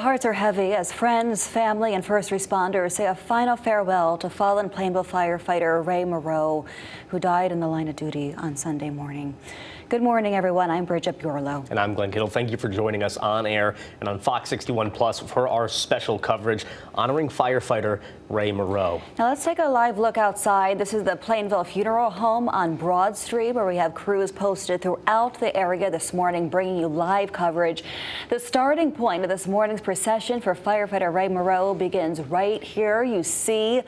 hearts are heavy as friends, family, and first responders say a final farewell to fallen Plainville firefighter Ray Moreau, who died in the line of duty on Sunday morning. Good morning, everyone. I'm Bridget Bjorlo. And I'm Glenn Kittle. Thank you for joining us on air and on Fox 61 Plus for our special coverage honoring firefighter Ray Moreau. Now let's take a live look outside. This is the Plainville Funeral Home on Broad Street, where we have crews posted throughout the area this morning, bringing you live coverage. The starting point of this morning's procession for firefighter Ray Moreau begins right here. You see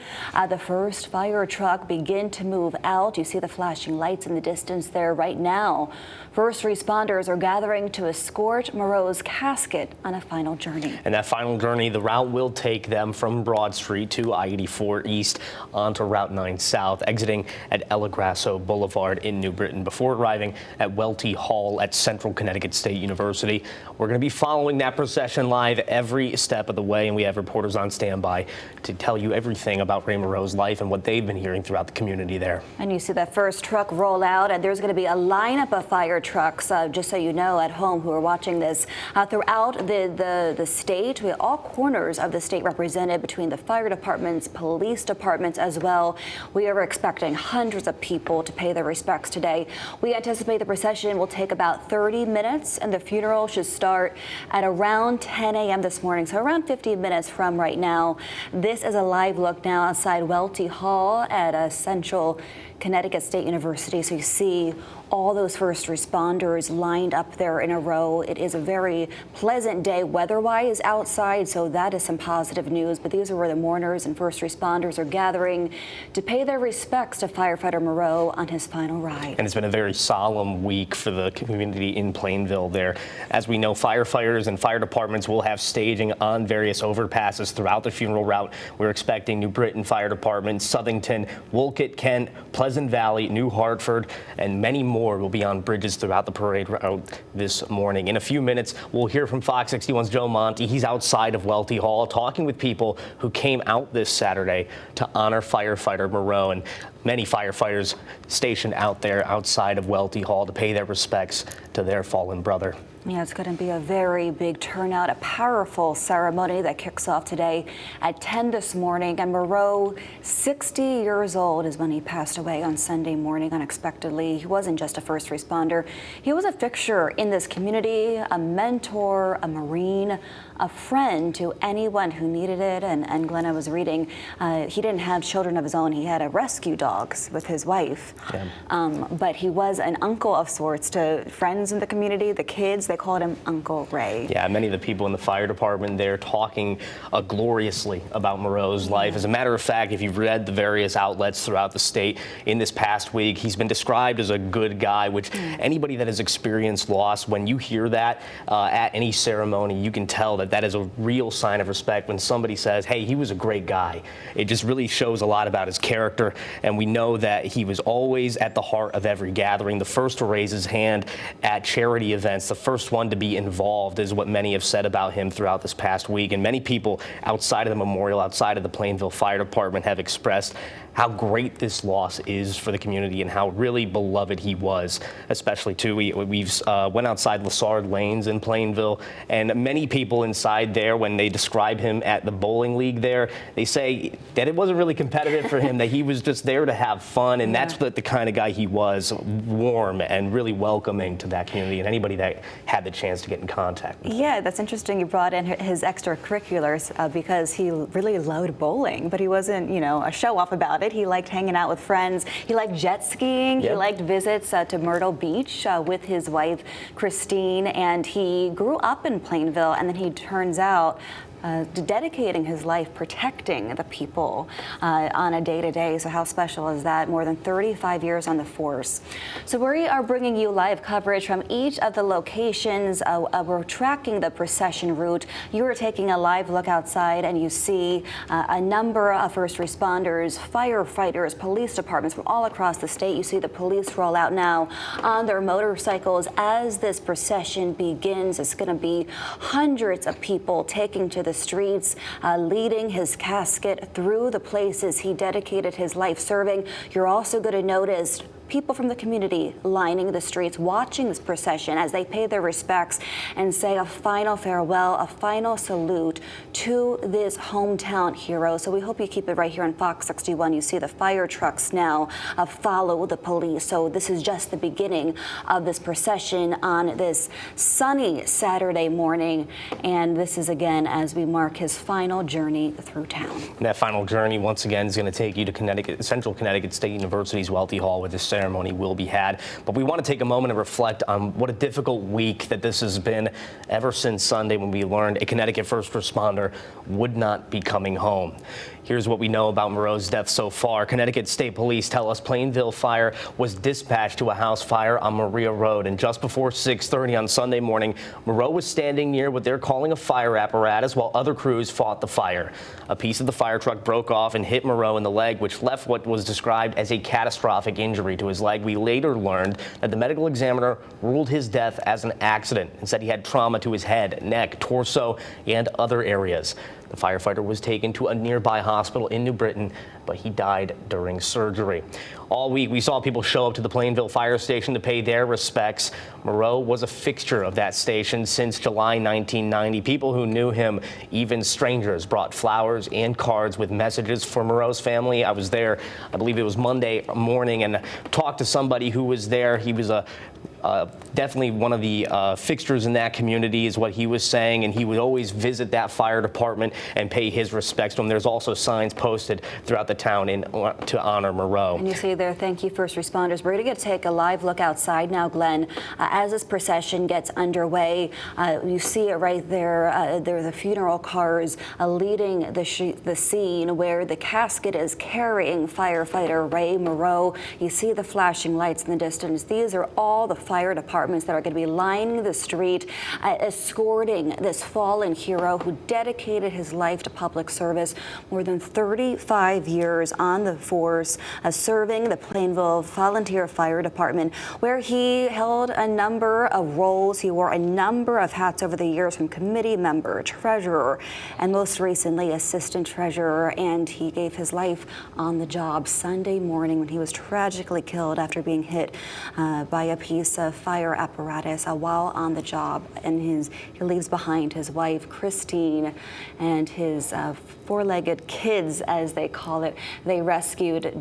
the first fire truck begin to move out. You see the flashing lights in the distance there right now. First responders are gathering to escort Moreau's casket on a final journey. And that final journey, the route will take them from Broad Street to I-84 East onto Route 9 South, exiting at El Grasso Boulevard in New Britain before arriving at Welty Hall at Central Connecticut State University. We're going to be following that procession live every step of the way, and we have reporters on standby to tell you everything about Ray Moreau's life and what they've been hearing throughout the community there. And you see that first truck roll out, and there's going to be a lineup of fire trucks, just so you know at home who are watching this, throughout the state. We have all corners of the state represented between the fire departments, police departments as well. We are expecting hundreds of people to pay their respects today. We anticipate the procession will take about 30 minutes, and the funeral should start at around 10 a.m. this morning, so around 15 minutes from right now. This is a live look now outside Welty Hall at Central Connecticut State University. So you see all those first responders lined up there in a row. It is a very pleasant day weather-wise outside, so that is some positive news. But these are where the mourners and first responders are gathering to pay their respects to firefighter Moreau on his final ride. And it's been a very solemn week for the community in Plainville there. As we know, firefighters and fire departments will have staging on various overpasses throughout the funeral route. We're expecting New Britain Fire Department, Southington, Wolcott, Kent, Pleasant Valley, New Hartford, and many more will be on bridges throughout the parade route this morning. In a few minutes, we'll hear from Fox 61's Joe Monty. He's outside of Welty Hall talking with people who came out this Saturday to honor firefighter Moreau, and many firefighters stationed out there outside of Welty Hall to pay their respects to their fallen brother. Yeah, it's going to be a very big turnout, a powerful ceremony that kicks off today at 10 this morning. And Moreau, 60 years old, is when he passed away on Sunday morning unexpectedly. He wasn't just a first responder. He was a fixture in this community, a mentor, a Marine, a friend to anyone who needed it. And Glenn, I was reading, he didn't have children of his own. He had a rescue dogs with his wife. Yeah. But he was an uncle of sorts to friends in the community, the kids. They called him Uncle Ray. Yeah, many of the people in the fire department there talking gloriously about Moreau's life. As a matter of fact, if you've read the various outlets throughout the state in this past week, he's been described as a good guy, which anybody that has experienced loss, when you hear that at any ceremony, you can tell that that is a real sign of respect when somebody says, hey, he was a great guy. It just really shows a lot about his character, and we know that he was always at the heart of every gathering, the first to raise his hand at charity events, the first one to be involved, is what many have said about him throughout this past week. And many people outside of the memorial, outside of the Plainville Fire Department, have expressed how great this loss is for the community and how really beloved he was, especially too. We've went outside Lessard Lanes in Plainville, and many people inside there, when they describe him at the bowling league there, they say that it wasn't really competitive for him, that he was just there to have fun, and that's the kind of guy he was, warm and really welcoming to that community and anybody that had the chance to get in contact with him. Yeah, that's interesting you brought in his extracurriculars because he really loved bowling, but he wasn't, a show-off about it. He liked hanging out with friends. He liked jet skiing. Yep. He liked visits to Myrtle Beach with his wife, Christine. And he grew up in Plainville, and then he turns out dedicating his life protecting the people on a day-to-day. So how special is that? More than 35 years on the force. So we are bringing you live coverage from each of the locations. We're tracking the procession route. You are taking a live look outside, and you see a number of first responders, firefighters, police departments from all across the state. You see the police roll out now on their motorcycles as this procession begins. It's going to be hundreds of people taking to the streets, leading his casket through the places he dedicated his life serving. You're also going to notice people from the community lining the streets, watching this procession as they pay their respects and say a final farewell, a final salute to this hometown hero. So we hope you keep it right here on Fox 61. You see the fire trucks now follow the police. So this is just the beginning of this procession on this sunny Saturday morning. And this is again as we mark his final journey through town. And that final journey once again is going to take you to Central Connecticut State University's Welty Hall, where this ceremony will be had. But we want to take a moment and reflect on what a difficult week that this has been ever since Sunday, when we learned a Connecticut first responder would not be coming home. Here's what we know about Moreau's death so far. Connecticut State Police tell us Plainville Fire was dispatched to a house fire on Maria Road, and just before 6:30 on Sunday morning, Moreau was standing near what they're calling a fire apparatus while other crews fought the fire. A piece of the fire truck broke off and hit Moreau in the leg, which left what was described as a catastrophic injury to his leg. We later learned that the medical examiner ruled his death as an accident and said he had trauma to his head, neck, torso, and other areas. The firefighter was taken to a nearby hospital in New Britain, but he died during surgery. All week, we saw people show up to the Plainville Fire Station to pay their respects. Moreau was a fixture of that station since July 1990. People who knew him, even strangers, brought flowers and cards with messages for Moreau's family. I was there, I believe it was Monday morning, and talked to somebody who was there. He was definitely one of the fixtures in that community, is what he was saying, and he would always visit that fire department and pay his respects to him. There's also signs posted throughout the town to honor Moreau. And you see there, thank you, first responders. We're going to take a live look outside now, Glenn, as this procession gets underway. You see it right there. There are the funeral cars leading the scene where the casket is carrying firefighter Ray Moreau. You see the flashing lights in the distance. These are all the fire departments that are going to be lining the street, escorting this fallen hero who dedicated his life to public service, more than 35 years on the force, serving the Plainville Volunteer Fire Department, where he held a number of roles. He wore a number of hats over the years, from committee member, treasurer, and most recently assistant treasurer. And he gave his life on the job Sunday morning when he was tragically killed after being hit by a piece of fire apparatus while on the job. And he leaves behind his wife, Christine, and his four-legged kids, as they call it. They rescued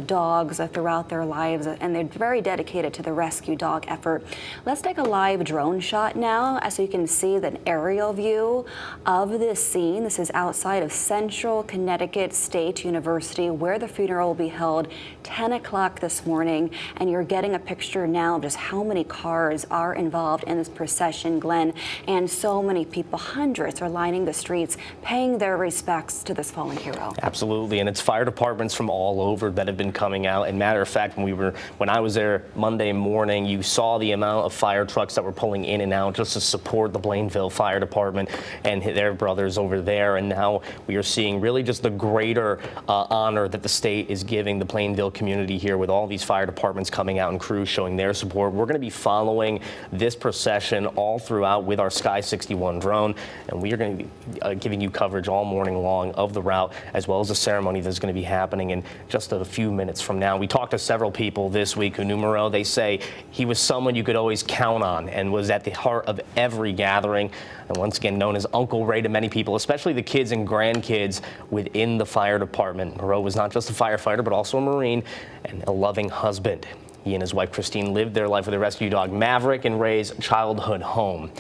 dogs throughout their lives, and they're very dedicated to the rescue dog effort. Let's take a live drone shot now, so you can see the aerial view of this scene. This is outside of Central Connecticut State University, where the funeral will be held, 10 o'clock this morning. And you're getting a picture now of just how many cars are involved in this procession, Glenn, and so many people, hundreds, are lining the streets, paying their respects to this fallen hero. Absolutely, and it's fire departments from all over that have been coming out. And matter of fact, when I was there Monday morning, you saw the amount of fire trucks that were pulling in and out just to support the Plainville Fire Department and their brothers over there. And now we are seeing really just the greater honor that the state is giving the Plainville community here, with all these fire departments coming out and crews showing their support. We're going to be following this procession all throughout with our Sky 61 drone, and we are going to be giving you coverage all morning long of the route, as well as the ceremony that's going to be happening in just a few minutes from now. We talked to several people this week who knew Moreau. They say he was someone you could always count on and was at the heart of every gathering, and once again known as Uncle Ray to many people, especially the kids and grandkids within the fire department. Moreau was not just a firefighter, but also a Marine and a loving husband. He and his wife Christine lived their life with a rescue dog Maverick in Ray's childhood home.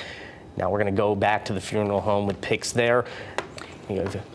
Now we're going to go back to the funeral home with pics there.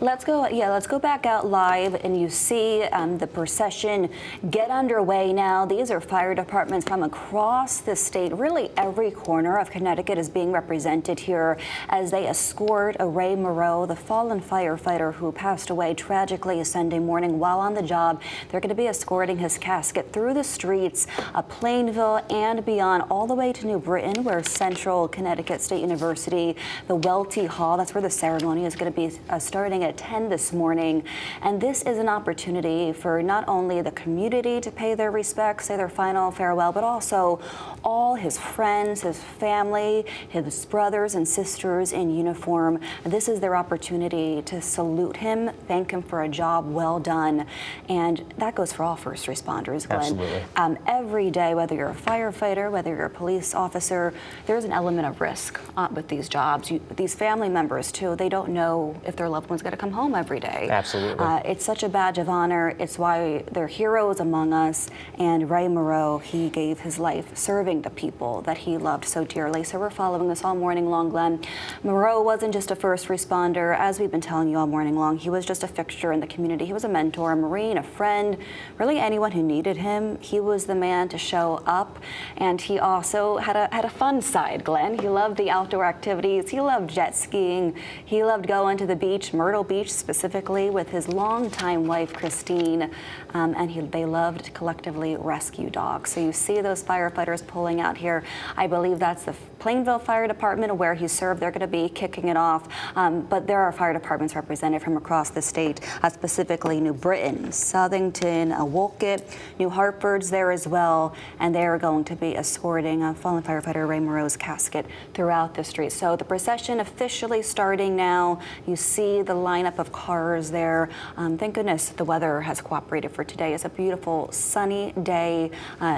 Let's go back out live, and you see the procession get underway now. These are fire departments from across the state. Really every corner of Connecticut is being represented here as they escort Ray Moreau, the fallen firefighter who passed away tragically Sunday morning while on the job. They're going to be escorting his casket through the streets of Plainville and beyond, all the way to New Britain, where Central Connecticut State University, the Welty Hall, that's where the ceremony is going to be starting at 10 this morning. And this is an opportunity for not only the community to pay their respects, say their final farewell, but also all his friends, his family, his brothers and sisters in uniform. This is their opportunity to salute him, thank him for a job well done. And that goes for all first responders, Glenn. Absolutely. Every day, whether you're a firefighter, whether you're a police officer, there's an element of risk with these jobs. These family members, too, they don't know if their loved one's going to come home every day. Absolutely. It's such a badge of honor. It's why they're heroes among us. And Ray Moreau, he gave his life serving the people that he loved so dearly. So we're following this all morning long, Glenn. Moreau wasn't just a first responder. As we've been telling you all morning long, he was just a fixture in the community. He was a mentor, a Marine, a friend, really anyone who needed him. He was the man to show up. And he also had a fun side, Glenn. He loved the outdoor activities. He loved jet skiing. He loved going to the beach, Myrtle Beach specifically, with his longtime wife, Christine. And they loved to collectively rescue dogs. So you see those firefighters pulling out here. I believe that's the Plainville Fire Department where he served. They're going to be kicking it off. But there are fire departments represented from across the state, specifically New Britain, Southington, Wolcott, New Hartford's there as well. And they are going to be escorting fallen firefighter Ray Moreau's casket throughout the street. So the procession officially starting now. You see the lineup of cars there. Thank goodness the weather has cooperated for today. It's a beautiful sunny day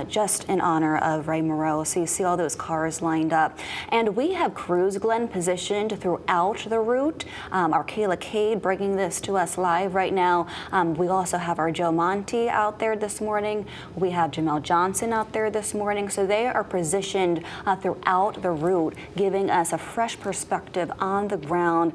just in honor of Ray Moreau. So you see all those cars lined up. And we have crews, Glenn, positioned throughout the route. Our Kayla Cade bringing this to us live right now. We also have our Joe Monty out there this morning. We have Jamel Johnson out there this morning. So they are positioned throughout the route, giving us a fresh perspective on the ground,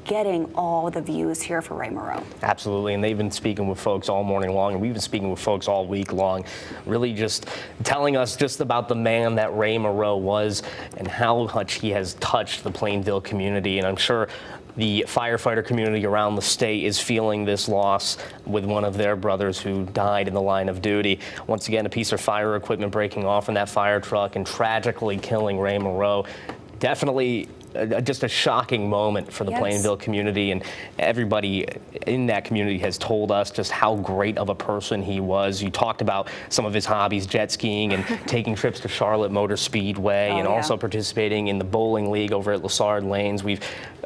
getting all the views here for Ray Moreau. Absolutely, and they've been speaking with folks all morning long, and we've been speaking with folks all week long, really just telling us just about the man that Ray Moreau was and how much he has touched the Plainville community. And I'm sure the firefighter community around the state is feeling this loss with one of their brothers who died in the line of duty. Once again, a piece of fire equipment breaking off in that fire truck and tragically killing Ray Moreau. Definitely just a shocking moment for the Plainville community, and everybody in that community has told us just how great of a person he was. You talked about some of his hobbies, jet skiing and taking trips to Charlotte Motor Speedway, and also participating in the bowling league over at Lessard Lanes. We've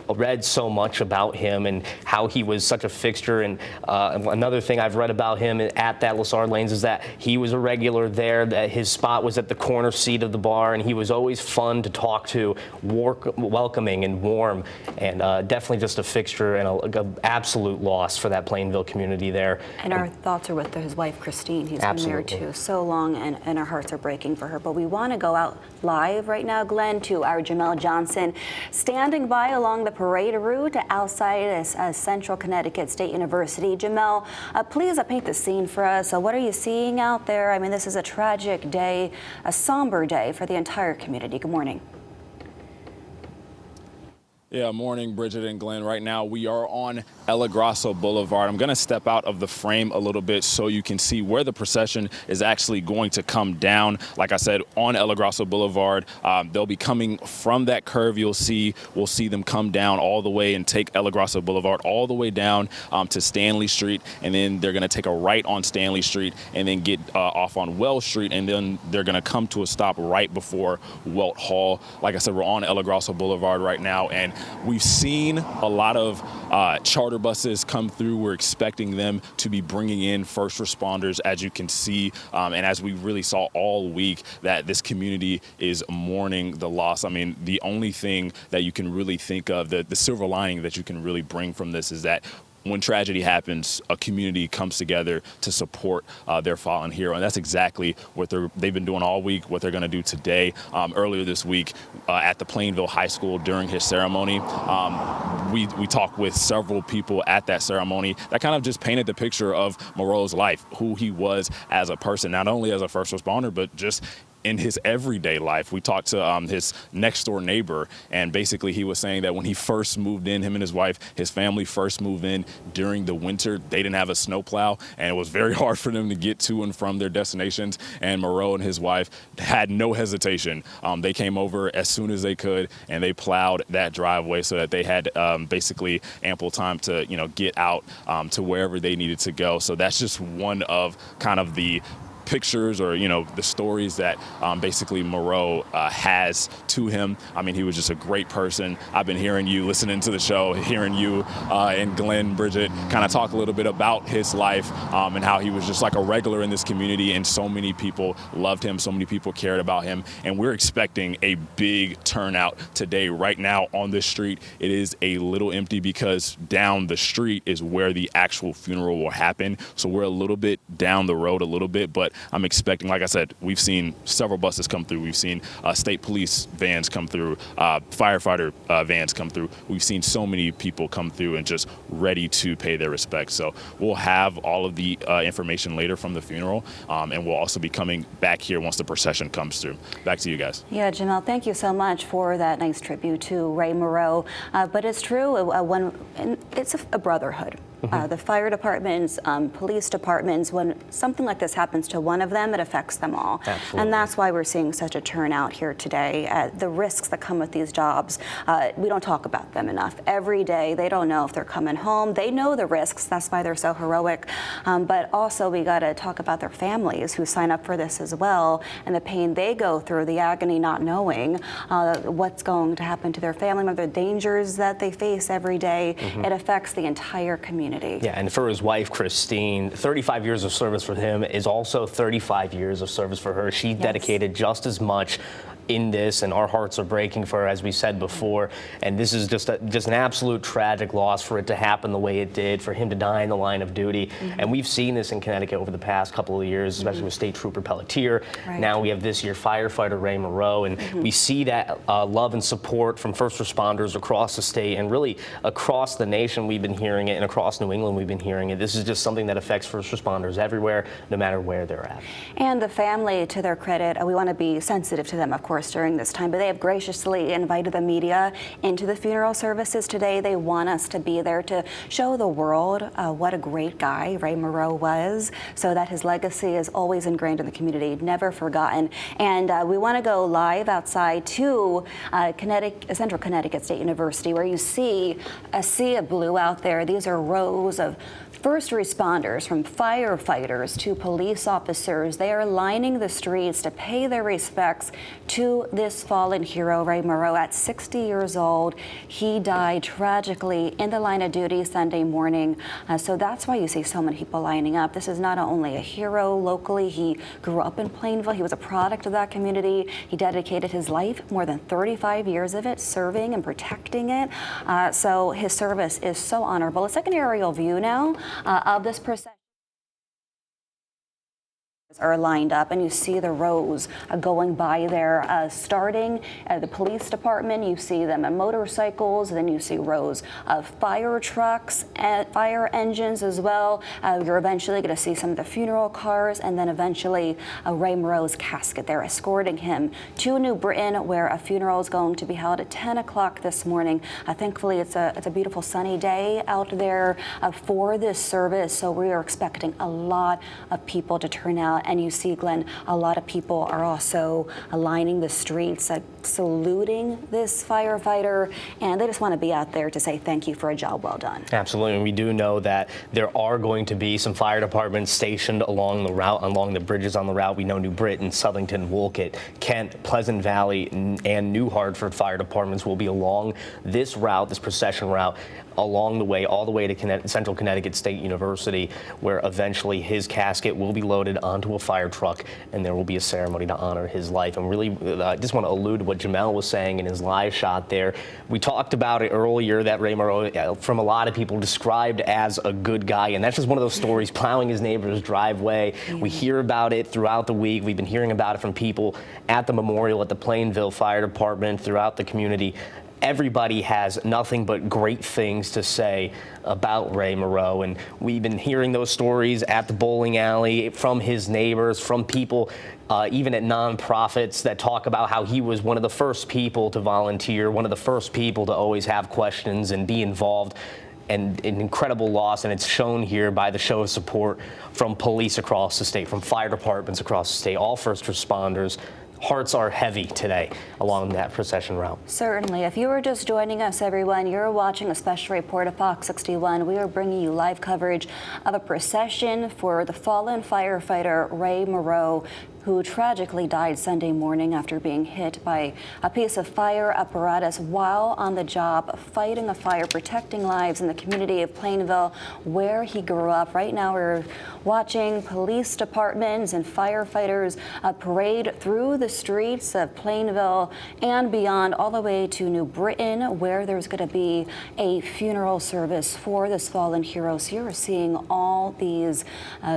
read so much about him and how he was such a fixture. And another thing I've read about him at that Lessard Lanes is that he was a regular there, that his spot was at the corner seat of the bar, and he was always fun to talk to, welcoming and warm, and definitely just a fixture and an absolute loss for that Plainville community there. And our thoughts are with his wife, Christine. He's been there too so long, and our hearts are breaking for her. But we want to go out live right now, Glenn, to our Jamel Johnson, standing by along the parade route outside Central Connecticut State University. Jamel, please paint the scene for us. What are you seeing out there? I mean, this is a tragic day, a somber day for the entire community. Good morning. Yeah, morning, Bridget and Glenn. Right now, we are on El Grasso Boulevard. I'm going to step out of the frame a little bit so you can see where the procession is actually going to come down. Like I said, on El Grasso Boulevard, they'll be coming from that curve. We'll see them come down all the way and take El Grasso Boulevard all the way down to Stanley Street, and then they're going to take a right on Stanley Street and then get off on Wells Street, and then they're going to come to a stop right before Welt Hall. Like I said, we're on El Grasso Boulevard right now, and we've seen a lot of charter buses come through. We're expecting them to be bringing in first responders, as you can see, and as we really saw all week, that this community is mourning the loss. I mean, the only thing that you can really think of, the silver lining that you can really bring from this is that when tragedy happens, a community comes together to support their fallen hero. And that's exactly what they've been doing all week, what they're going to do today. Earlier this week at the Plainville High School during his ceremony, we talked with several people at that ceremony that kind of just painted the picture of Moreau's life, who he was as a person, not only as a first responder, but just in his everyday life. We talked to his next door neighbor, and basically he was saying that when he first moved in, him and his wife, his family first moved in during the winter, they didn't have a snowplow, and it was very hard for them to get to and from their destinations. And Moreau and his wife had no hesitation. They came over as soon as they could, and they plowed that driveway so that they had basically ample time to, get out to wherever they needed to go. So that's just one of kind of the pictures or, the stories that basically Moreau has to him. I mean, he was just a great person. I've been hearing you, listening to the show, hearing you and Glenn, Bridget, kind of talk a little bit about his life and how he was just like a regular in this community, and so many people loved him, so many people cared about him. And we're expecting a big turnout today. Right now on this street, it is a little empty because down the street is where the actual funeral will happen. So we're a little bit down the road a little bit, but I'm expecting, like I said, we've seen several buses come through. We've seen state police vans come through, firefighter vans come through. We've seen so many people come through and just ready to pay their respects. So we'll have all of the information later from the funeral, and we'll also be coming back here once the procession comes through. Back to you guys. Yeah, Jamel, thank you so much for that nice tribute to Ray Moreau. But it's true, it's a brotherhood. The fire departments, police departments, when something like this happens to one of them, it affects them all. Absolutely. And that's why we're seeing such a turnout here today. The risks that come with these jobs, we don't talk about them enough. Every day, they don't know if they're coming home. They know the risks. That's why they're so heroic. But also, we got to talk about their families who sign up for this as well, and the pain they go through, the agony not knowing what's going to happen to their family member, the dangers that they face every day. It affects the entire community. Yeah, and for his wife, Christine, 35 years of service for him is also 35 years of service for her. She dedicated just as much in this, and our hearts are breaking for her, as we said before. And this is just an absolute tragic loss for it to happen the way it did, for him to die in the line of duty. And we've seen this in Connecticut over the past couple of years, especially with State Trooper Pelletier. Right. Now we have this year firefighter Raymond Moreau, and we see that love and support from first responders across the state and really across the nation. We've been hearing it, and across New England we've been hearing it. This is just something that affects first responders everywhere, no matter where they're at. And the family, to their credit, we want to be sensitive to them, of course, during this time, but they have graciously invited the media into the funeral services today. They want us to be there to show the world what a great guy Ray Moreau was, so that his legacy is always ingrained in the community, never forgotten. And we want to go live outside to Central Connecticut State University, where you see a sea of blue out there. These are rows of first responders, from firefighters to police officers. They are lining the streets to pay their respects to this fallen hero, Ray Moreau. At 60 years old, he died tragically in the line of duty Sunday morning. So that's why you see so many people lining up. This is not only a hero locally. He grew up in Plainville. He was a product of that community. He dedicated his life, more than 35 years of it, serving and protecting it. So his service is so honorable. Let's take an aerial view now of this procession. Are lined up, and you see the rows going by there, starting at the police department. You see them on motorcycles, then you see rows of fire trucks and fire engines as well. You're eventually going to see some of the funeral cars, and then eventually Ray Moreau's casket. They're escorting him to New Britain, where a funeral is going to be held at 10 o'clock this morning. Thankfully, it's a beautiful sunny day out there for this service, so we are expecting a lot of people to turn out. And you see, Glenn, a lot of people are also lining the streets, saluting this firefighter, and they just want to be out there to say thank you for a job well done. Absolutely, and we do know that there are going to be some fire departments stationed along the route, along the bridges on the route. We know New Britain, Southington, Wolcott, Kent, Pleasant Valley, and New Hartford fire departments will be along this route, this procession route, along the way, all the way to Central Connecticut State University, where eventually his casket will be loaded onto a fire truck, and there will be a ceremony to honor his life. And really, I just want to allude to what Jamel was saying in his live shot there. We talked about it earlier, that Ray Moreau, from a lot of people, described as a good guy, and that's just one of those stories, plowing his neighbor's driveway. We hear about it throughout the week. We've been hearing about it from people at the memorial, at the Plainville Fire Department, throughout the community. everybody has nothing but great things to say about Ray Moreau, and we've been hearing those stories at the bowling alley from his neighbors, from people even at nonprofits that talk about how he was one of the first people to volunteer, one of the first people to always have questions and be involved. And an incredible loss, and it's shown here by the show of support from police across the state, from fire departments across the state, all first responders. Hearts are heavy today along that procession route. Certainly. If you were just joining us, everyone, you're watching a special report of Fox 61. We are bringing you live coverage of a procession for the fallen firefighter Ray Moreau, who tragically died Sunday morning after being hit by a piece of fire apparatus while on the job fighting a fire, protecting lives in the community of Plainville, where he grew up. Right now we're watching police departments and firefighters parade through the streets of Plainville and beyond, all the way to New Britain, where there's going to be a funeral service for this fallen hero. So you're seeing all these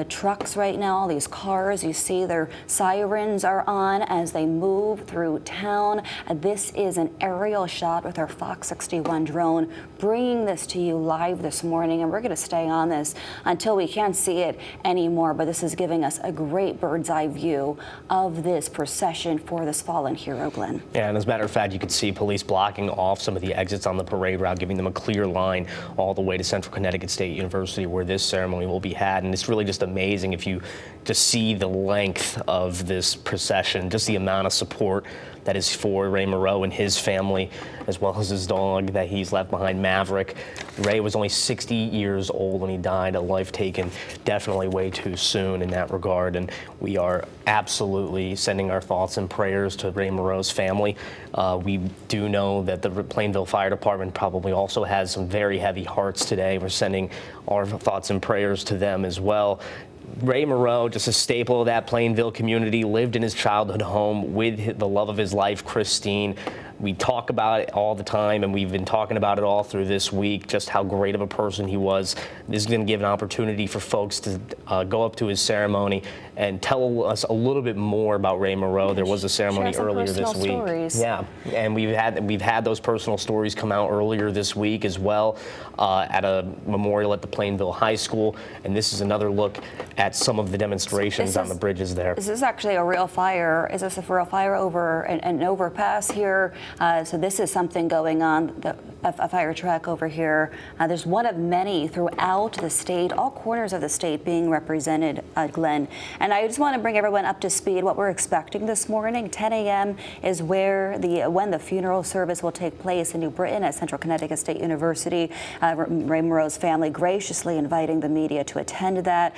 trucks right now, all these cars. You see their sirens are on as they move through town. This is an aerial shot with our Fox 61 drone, bringing this to you live this morning, and we're going to stay on this until we can't see it anymore. But this is giving us a great bird's eye view of this procession for this fallen hero, Glenn. Yeah, and as a matter of fact, you could see police blocking off some of the exits on the parade route, giving them a clear line all the way to Central Connecticut State University, where this ceremony will be had. And it's really just amazing if you just see the length of this procession, just the amount of support that is for Ray Moreau and his family, as well as his dog that he's left behind, Maverick. Ray was only 60 years old when he died, a life taken definitely way too soon in that regard. And we are absolutely sending our thoughts and prayers to Ray Moreau's family. We do know that the Plainville Fire Department probably also has some very heavy hearts today. We're sending our thoughts and prayers to them as well. Ray Moreau, just a staple of that Plainville community, lived in his childhood home with the love of his life, Christine. We talk about it all the time, and we've been talking about it all through this week, just how great of a person he was. This is going to give an opportunity for folks to go up to his ceremony and tell us a little bit more about Ray Moreau. There was a ceremony earlier this week. Stories. Yeah, and we've had those personal stories come out earlier this week as well at a memorial at the Plainville High School. And this is another look at some of the demonstrations on the bridges there. Is this actually a real fire? Is this a real fire over an overpass here? So this is something going on, a fire truck over here. There's one of many throughout the state, all corners of the state being represented, Glenn. And I just want to bring everyone up to speed. What we're expecting this morning, 10 a.m. is when the funeral service will take place in New Britain at Central Connecticut State University. Ray Moreau's family graciously inviting the media to attend that.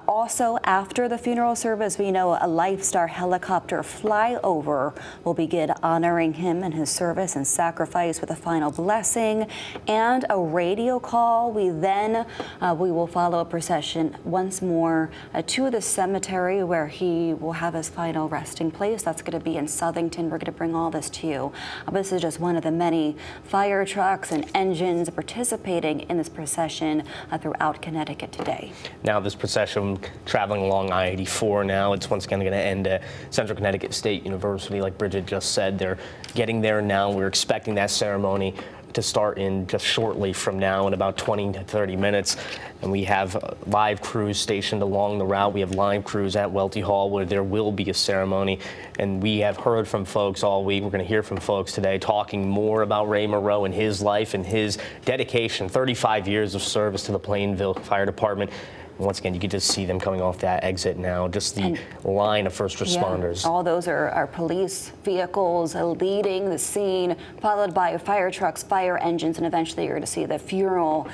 Also, after the funeral service, we know a LifeStar helicopter flyover will begin honoring him and his service and sacrifice with a final blessing and a radio call. We will follow a procession once more to the cemetery where he will have his final resting place. That's going to be in Southington. We're going to bring all this to you. This is just one of the many fire trucks and engines participating in this procession throughout Connecticut today. Now this procession traveling along I-84 now. It's once again going to end at Central Connecticut State University. Like Bridget just said, they're getting there now. We're expecting that ceremony to start in just shortly from now in about 20 to 30 minutes. And we have live crews stationed along the route. We have live crews at Welty Hall where there will be a ceremony. And we have heard from folks all week. We're going to hear from folks today talking more about Ray Moreau and his life and his dedication, 35 years of service to the Plainville Fire Department. Once again, you can just see them coming off that exit now, just the line of first responders. Yeah, all those are police vehicles leading the scene, followed by fire trucks, fire engines, and eventually you're going to see the funeral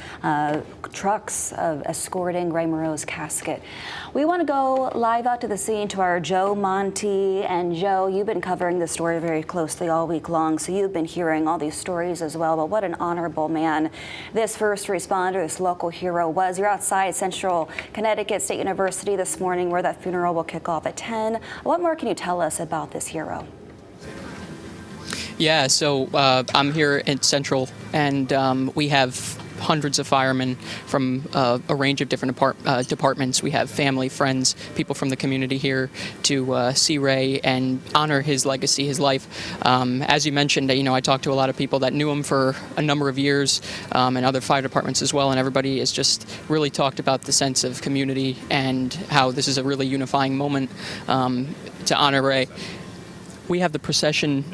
trucks escorting Ray Moreau's casket. We want to go live out to the scene to our Joe Monty. And Joe, you've been covering this story very closely all week long, so you've been hearing all these stories as well. But what an honorable man this first responder, this local hero was. You're outside Central Connecticut State University this morning where that funeral will kick off at 10. What more can you tell us about this hero? Yeah, so I'm here at Central, and we have hundreds of firemen from a range of different departments. We have family, friends, people from the community here to see Ray and honor his legacy, his life. As you mentioned, I talked to a lot of people that knew him for a number of years, and other fire departments as well, and everybody has just really talked about the sense of community and how this is a really unifying moment to honor Ray. We have the procession.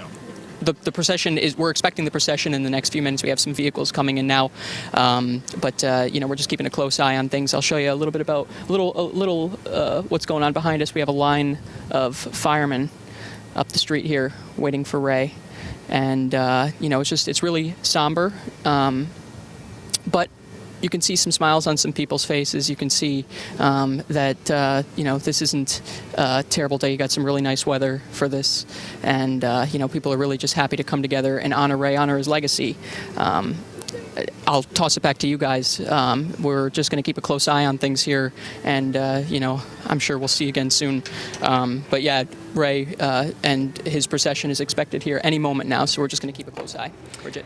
The procession is, we're expecting the procession in the next few minutes. We have some vehicles coming in now, but we're just keeping a close eye on things. I'll show you a little bit about what's going on behind us. We have a line of firemen up the street here waiting for Ray, and it's really somber, but you can see some smiles on some people's faces. You can see that this isn't a terrible day. You got some really nice weather for this, and people are really just happy to come together and honor Ray, honor his legacy. I'll toss it back to you guys. We're just going to keep a close eye on things here, and I'm sure we'll see you again soon. But yeah, Ray and his procession is expected here any moment now, so we're just going to keep a close eye. Bridget.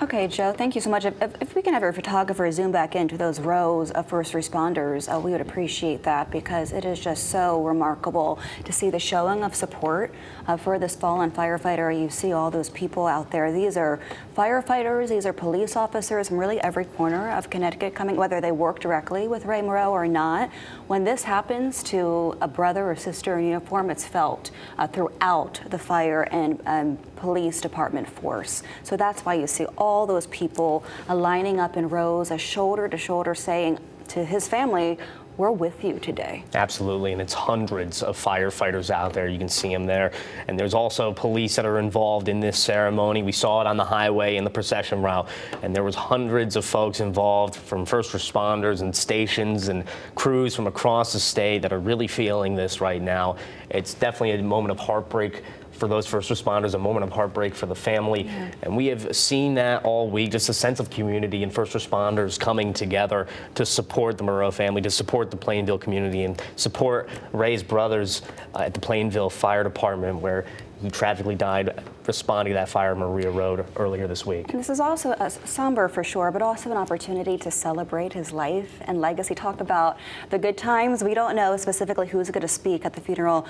Okay, Joe, thank you so much. If we can have our photographer zoom back into those rows of first responders, we would appreciate that, because it is just so remarkable to see the showing of support for this fallen firefighter. You see all those people out there. These are firefighters, these are police officers from really every corner of Connecticut coming, whether they work directly with Ray Moreau or not. When this happens to a brother or sister in uniform, it's felt throughout the fire and police department force. So that's why you see all those people lining up in rows, shoulder to shoulder, saying to his family, we're with you today. Absolutely, and it's hundreds of firefighters out there. You can see them there. And there's also police that are involved in this ceremony. We saw it on the highway in the procession route, and there was hundreds of folks involved, from first responders and stations and crews from across the state, that are really feeling this right now. It's definitely a moment of heartbreak for those first responders, a moment of heartbreak for the family. Yeah. And we have seen that all week, just a sense of community and first responders coming together to support the Moreau family, to support the Plainville community, and support Ray's brothers at the Plainville Fire Department, where he tragically died responding to that fire on Maria Road earlier this week. And this is also somber for sure, but also an opportunity to celebrate his life and legacy. Talk about the good times. We don't know specifically who's going to speak at the funeral.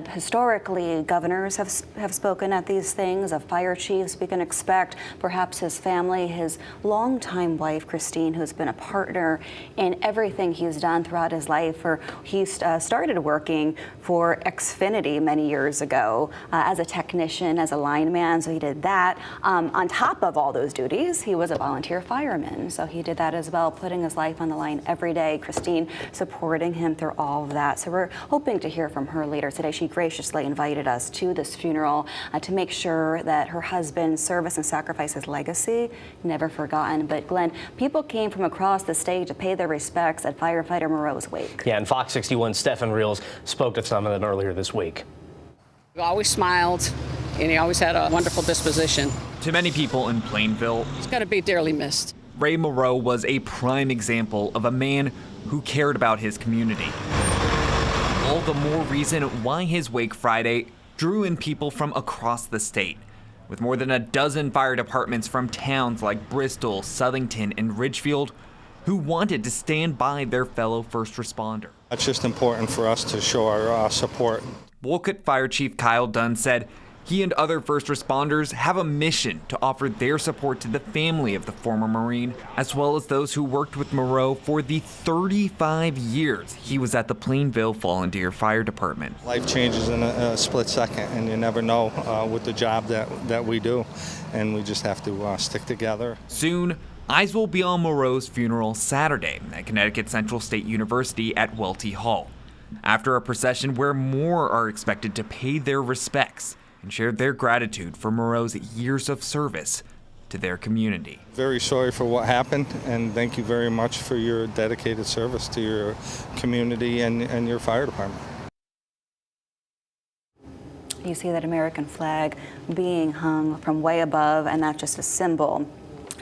Historically, governors have spoken at these things, of fire chiefs. We can expect perhaps his family, his longtime wife, Christine, who's been a partner in everything he's done throughout his life. He started working for Xfinity many years ago as a technician, as a lineman, so he did that. On top of all those duties, he was a volunteer fireman, so he did that as well, putting his life on the line every day. Christine supporting him through all of that. So we're hoping to hear from her later today. She graciously invited us to this funeral to make sure that her husband's service and sacrifice, his legacy, never forgotten. But Glenn, people came from across the state to pay their respects at firefighter Moreau's wake. Yeah, and Fox 61's Stefan Reels spoke to some of them earlier this week. He always smiled, and he always had a wonderful disposition. To many people in Plainville, he's going to be dearly missed. Ray Moreau was a prime example of a man who cared about his community. All the more reason why his Wake Friday drew in people from across the state, with more than a dozen fire departments from towns like Bristol, Southington, and Ridgefield who wanted to stand by their fellow first responder. It's just important for us to show our support. Wolcott Fire Chief Kyle Dunn said he and other first responders have a mission to offer their support to the family of the former Marine, as well as those who worked with Moreau for the 35 years he was at the Plainville Volunteer Fire Department. Life changes in a split second, and you never know with the job that we do, and we just have to stick together. Soon, eyes will be on Moreau's funeral Saturday at Connecticut Central State University at Welty Hall, after a procession where more are expected to pay their respects and share their gratitude for Moreau's years of service to their community. Very sorry for what happened, and thank you very much for your dedicated service to your community and your fire department. You see that American flag being hung from way above, and that's just a symbol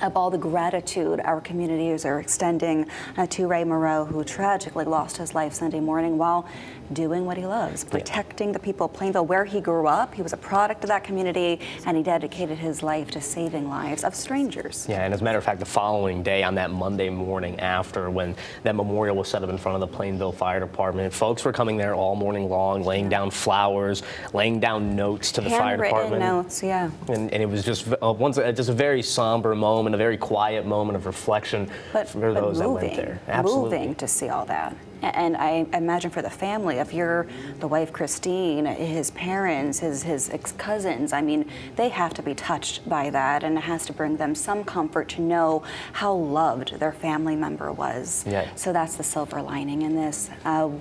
of all the gratitude our communities are extending to Ray Moreau, who tragically lost his life Sunday morning while doing what he loves, protecting the people of Plainville, where he grew up. He was a product of that community, and he dedicated his life to saving lives of strangers. Yeah, and as a matter of fact, the following day, on that Monday morning after, when that memorial was set up in front of the Plainville Fire Department, folks were coming there all morning long, laying down flowers, laying down notes to the fire department. Handwritten notes, yeah. And it was just just a very somber moment, a very quiet moment of reflection for those that went there. Absolutely. Moving to see all that. And I imagine for the family, if you're the wife Christine, his parents, his ex-cousins, I mean, they have to be touched by that, and it has to bring them some comfort to know how loved their family member was. Yeah. So that's the silver lining in this.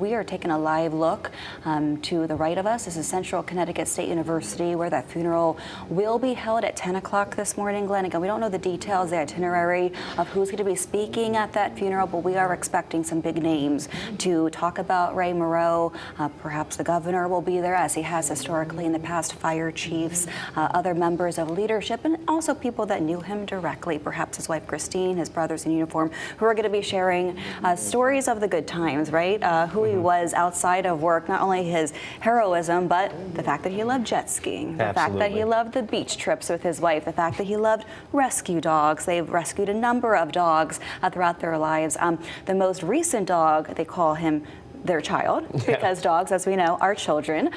We are taking a live look to the right of us. This is Central Connecticut State University, where that funeral will be held at 10 o'clock this morning, Glenn. Again, we don't know the details, the itinerary of who's going to be speaking at that funeral, but we are expecting some big names to talk about Ray Moreau. Perhaps the governor will be there, as he has historically in the past, fire chiefs, other members of leadership, and also people that knew him directly, perhaps his wife Christine, his brothers in uniform, who are going to be sharing stories of the good times, right? Who he was outside of work, not only his heroism, but the fact that he loved jet skiing, the fact that he loved the beach trips with his wife, the fact that he loved rescue dogs. They've rescued a number of dogs throughout their lives. The most recent dog, they call him their child, because dogs, as we know, are children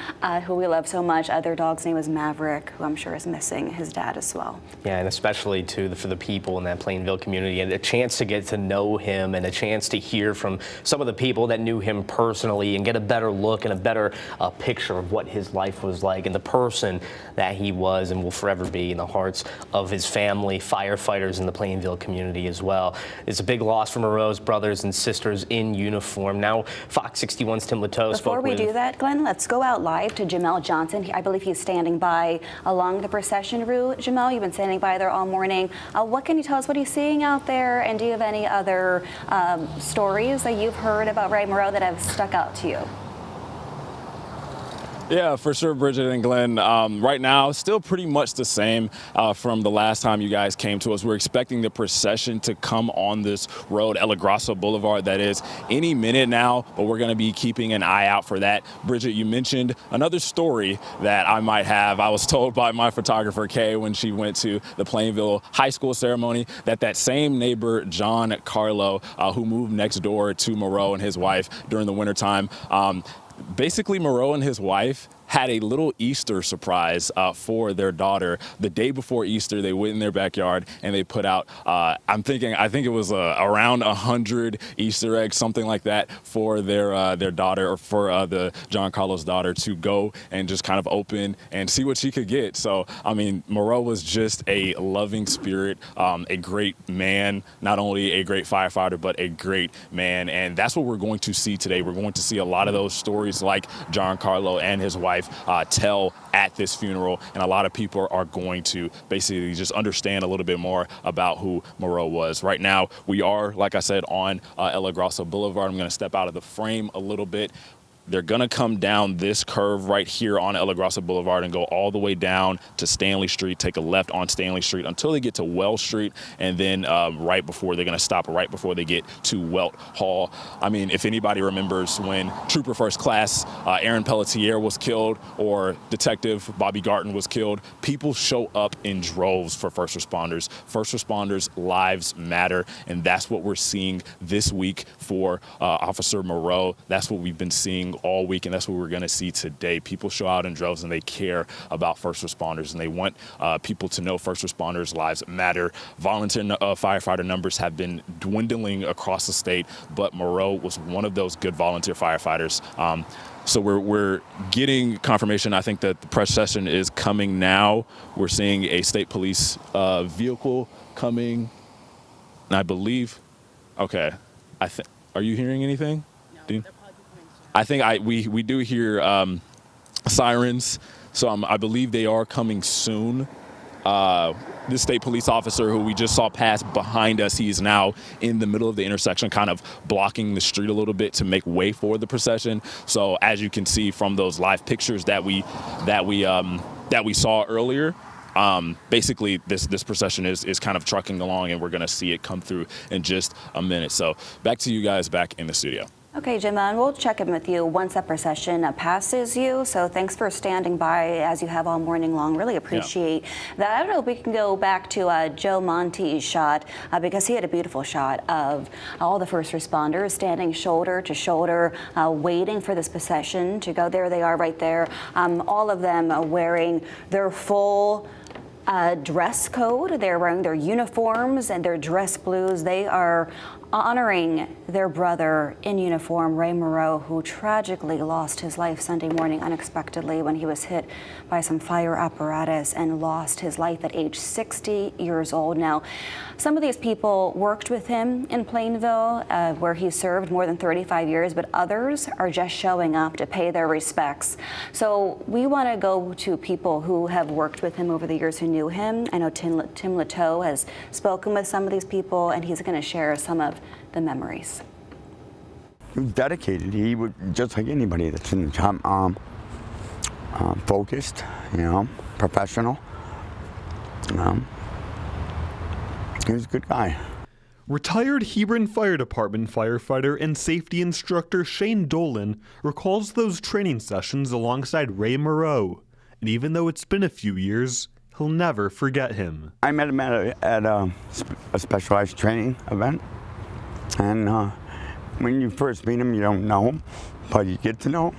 who we love so much. Their dog's name is Maverick, who I'm sure is missing his dad as well. Yeah, and especially for the people in that Plainville community, and a chance to get to know him, and a chance to hear from some of the people that knew him personally, and get a better look and a better picture of what his life was like, and the person that he was and will forever be in the hearts of his family, firefighters in the Plainville community as well. It's a big loss for Moreau's brothers and sisters in uniform. Now, Fox 61's Tim Latow Before we do that, Glenn, let's go out live to Jamel Johnson. I believe he's standing by along the procession route. Jamel, you've been standing by there all morning. What can you tell us? What are you seeing out there? And do you have any other stories that you've heard about Ray Moreau that have stuck out to you? Yeah, for sure, Bridget and Glenn. Right now, still pretty much the same from the last time you guys came to us. We're expecting the procession to come on this road, El Grasso Boulevard, that is, any minute now, but we're going to be keeping an eye out for that. Bridget, you mentioned another story that I might have. I was told by my photographer, Kay, when she went to the Plainville High School ceremony, that same neighbor, John Carlo, who moved next door to Moreau and his wife during the wintertime, basically, Moreau and his wife had a little Easter surprise for their daughter. The day before Easter, they went in their backyard and they put out, I think it was around 100 Easter eggs, something like that, for their daughter, or for the John Carlos daughter, to go and just kind of open and see what she could get. So, I mean, Moreau was just a loving spirit, a great man, not only a great firefighter, but a great man. And that's what we're going to see today. We're going to see a lot of those stories like John Carlo and his wife tell at this funeral, and a lot of people are going to basically just understand a little bit more about who Moreau was. Right now, we are, like I said, on El Grasso Boulevard. I'm going to step out of the frame a little bit. They're going to come down this curve right here on El Grasso Boulevard and go all the way down to Stanley Street, take a left on Stanley Street until they get to Wells Street, and then right before they're going to stop right before they get to Welt Hall. I mean, if anybody remembers when Trooper First Class Aaron Pelletier was killed, or Detective Bobby Garton was killed, people show up in droves for first responders. First responders' lives matter, and that's what we're seeing this week for Officer Moreau. That's what we've been seeing all week, and that's what we're going to see today. People show out in droves, and they care about first responders, and they want people to know first responders' lives matter. Volunteer firefighter numbers have been dwindling across the state, but Moreau was one of those good volunteer firefighters. So we're getting confirmation. I think that the procession is coming now. We're seeing a state police vehicle coming, and I believe, okay, are you hearing anything? No, I think we do hear sirens, so I believe they are coming soon. This state police officer who we just saw pass behind us, he is now in the middle of the intersection, kind of blocking the street a little bit to make way for the procession. So as you can see from those live pictures that we saw earlier, basically this procession is kind of trucking along, and we're going to see it come through in just a minute. So back to you guys back in the studio. Okay, Jim, and we'll check in with you once that procession passes you. So thanks for standing by as you have all morning long. Really appreciate that. I don't know if we can go back to Joe Monte's shot because he had a beautiful shot of all the first responders standing shoulder to shoulder, waiting for this procession to go. There they are right there. All of them wearing their full dress code. They're wearing their uniforms and their dress blues. They are honoring their brother in uniform, Ray Moreau, who tragically lost his life Sunday morning unexpectedly when he was hit by some fire apparatus and lost his life at age 60 years old. Now, some of these people worked with him in Plainville, where he served more than 35 years, but others are just showing up to pay their respects. So we want to go to people who have worked with him over the years who knew him. I know Tim Latow has spoken with some of these people, and he's going to share some of the memories. He was dedicated. He would, just like anybody that's in the job, focused, professional. He was a good guy. Retired Hebron Fire Department firefighter and safety instructor Shane Dolan recalls those training sessions alongside Ray Moreau. And even though it's been a few years, he'll never forget him. I met him at a specialized training event. And when you first meet him, you don't know him, but you get to know him.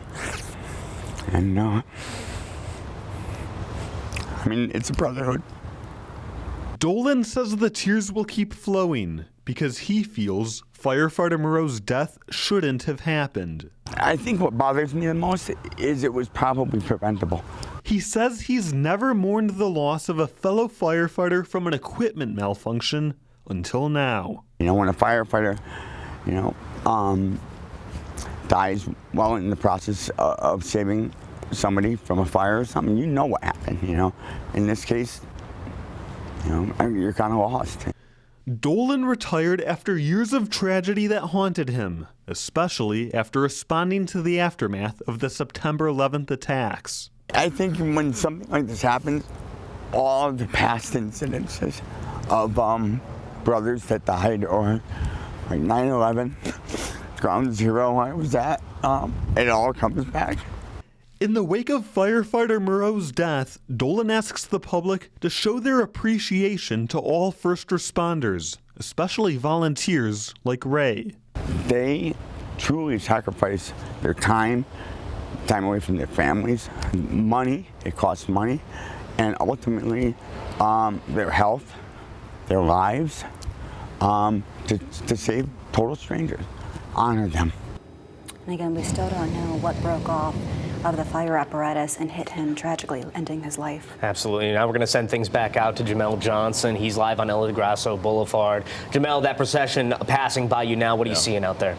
And I mean, it's a brotherhood. Dolan says the tears will keep flowing because he feels firefighter Moreau's death shouldn't have happened. I think what bothers me the most is it was probably preventable. He says he's never mourned the loss of a fellow firefighter from an equipment malfunction until now. When a firefighter, dies while in the process of saving somebody from a fire or something, you know what happened, In this case, you're kind of lost. Dolan retired after years of tragedy that haunted him, especially after responding to the aftermath of the September 11th attacks. I think when something like this happens, all of the past incidences of brothers that died, or like 9/11, Ground Zero I was at, it all comes back. In the wake of firefighter Moreau's death, Dolan asks the public to show their appreciation to all first responders, especially volunteers like Ray. They truly sacrifice their time away from their families, money, it costs money, and ultimately their health, their lives, to save total strangers. Honor them. And again, we still don't know what broke off of the fire apparatus and hit him, tragically ending his life. Absolutely. Now we're going to send things back out to Jamel Johnson. He's live on El Grasso Boulevard. Jamel, that procession passing by you now, what are you seeing out there?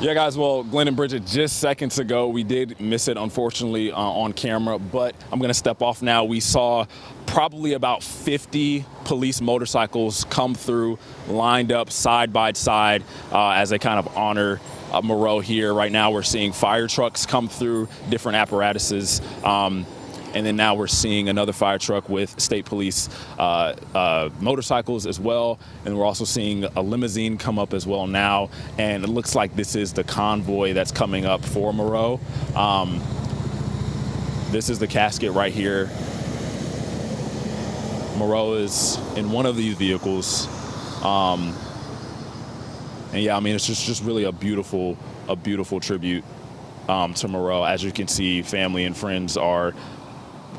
Yeah, guys, well, Glenn and Bridget, just seconds ago, we did miss it, unfortunately, on camera, but I'm going to step off now. We saw probably about 50 police motorcycles come through, lined up side by side as they kind of honor Moreau here. Right now, we're seeing fire trucks come through, different apparatuses. And then now we're seeing another fire truck with state police motorcycles as well. And we're also seeing a limousine come up as well now. And it looks like this is the convoy that's coming up for Moreau. This is the casket right here. Moreau is in one of these vehicles. And yeah, I mean, it's just really a beautiful tribute to Moreau. As you can see, family and friends are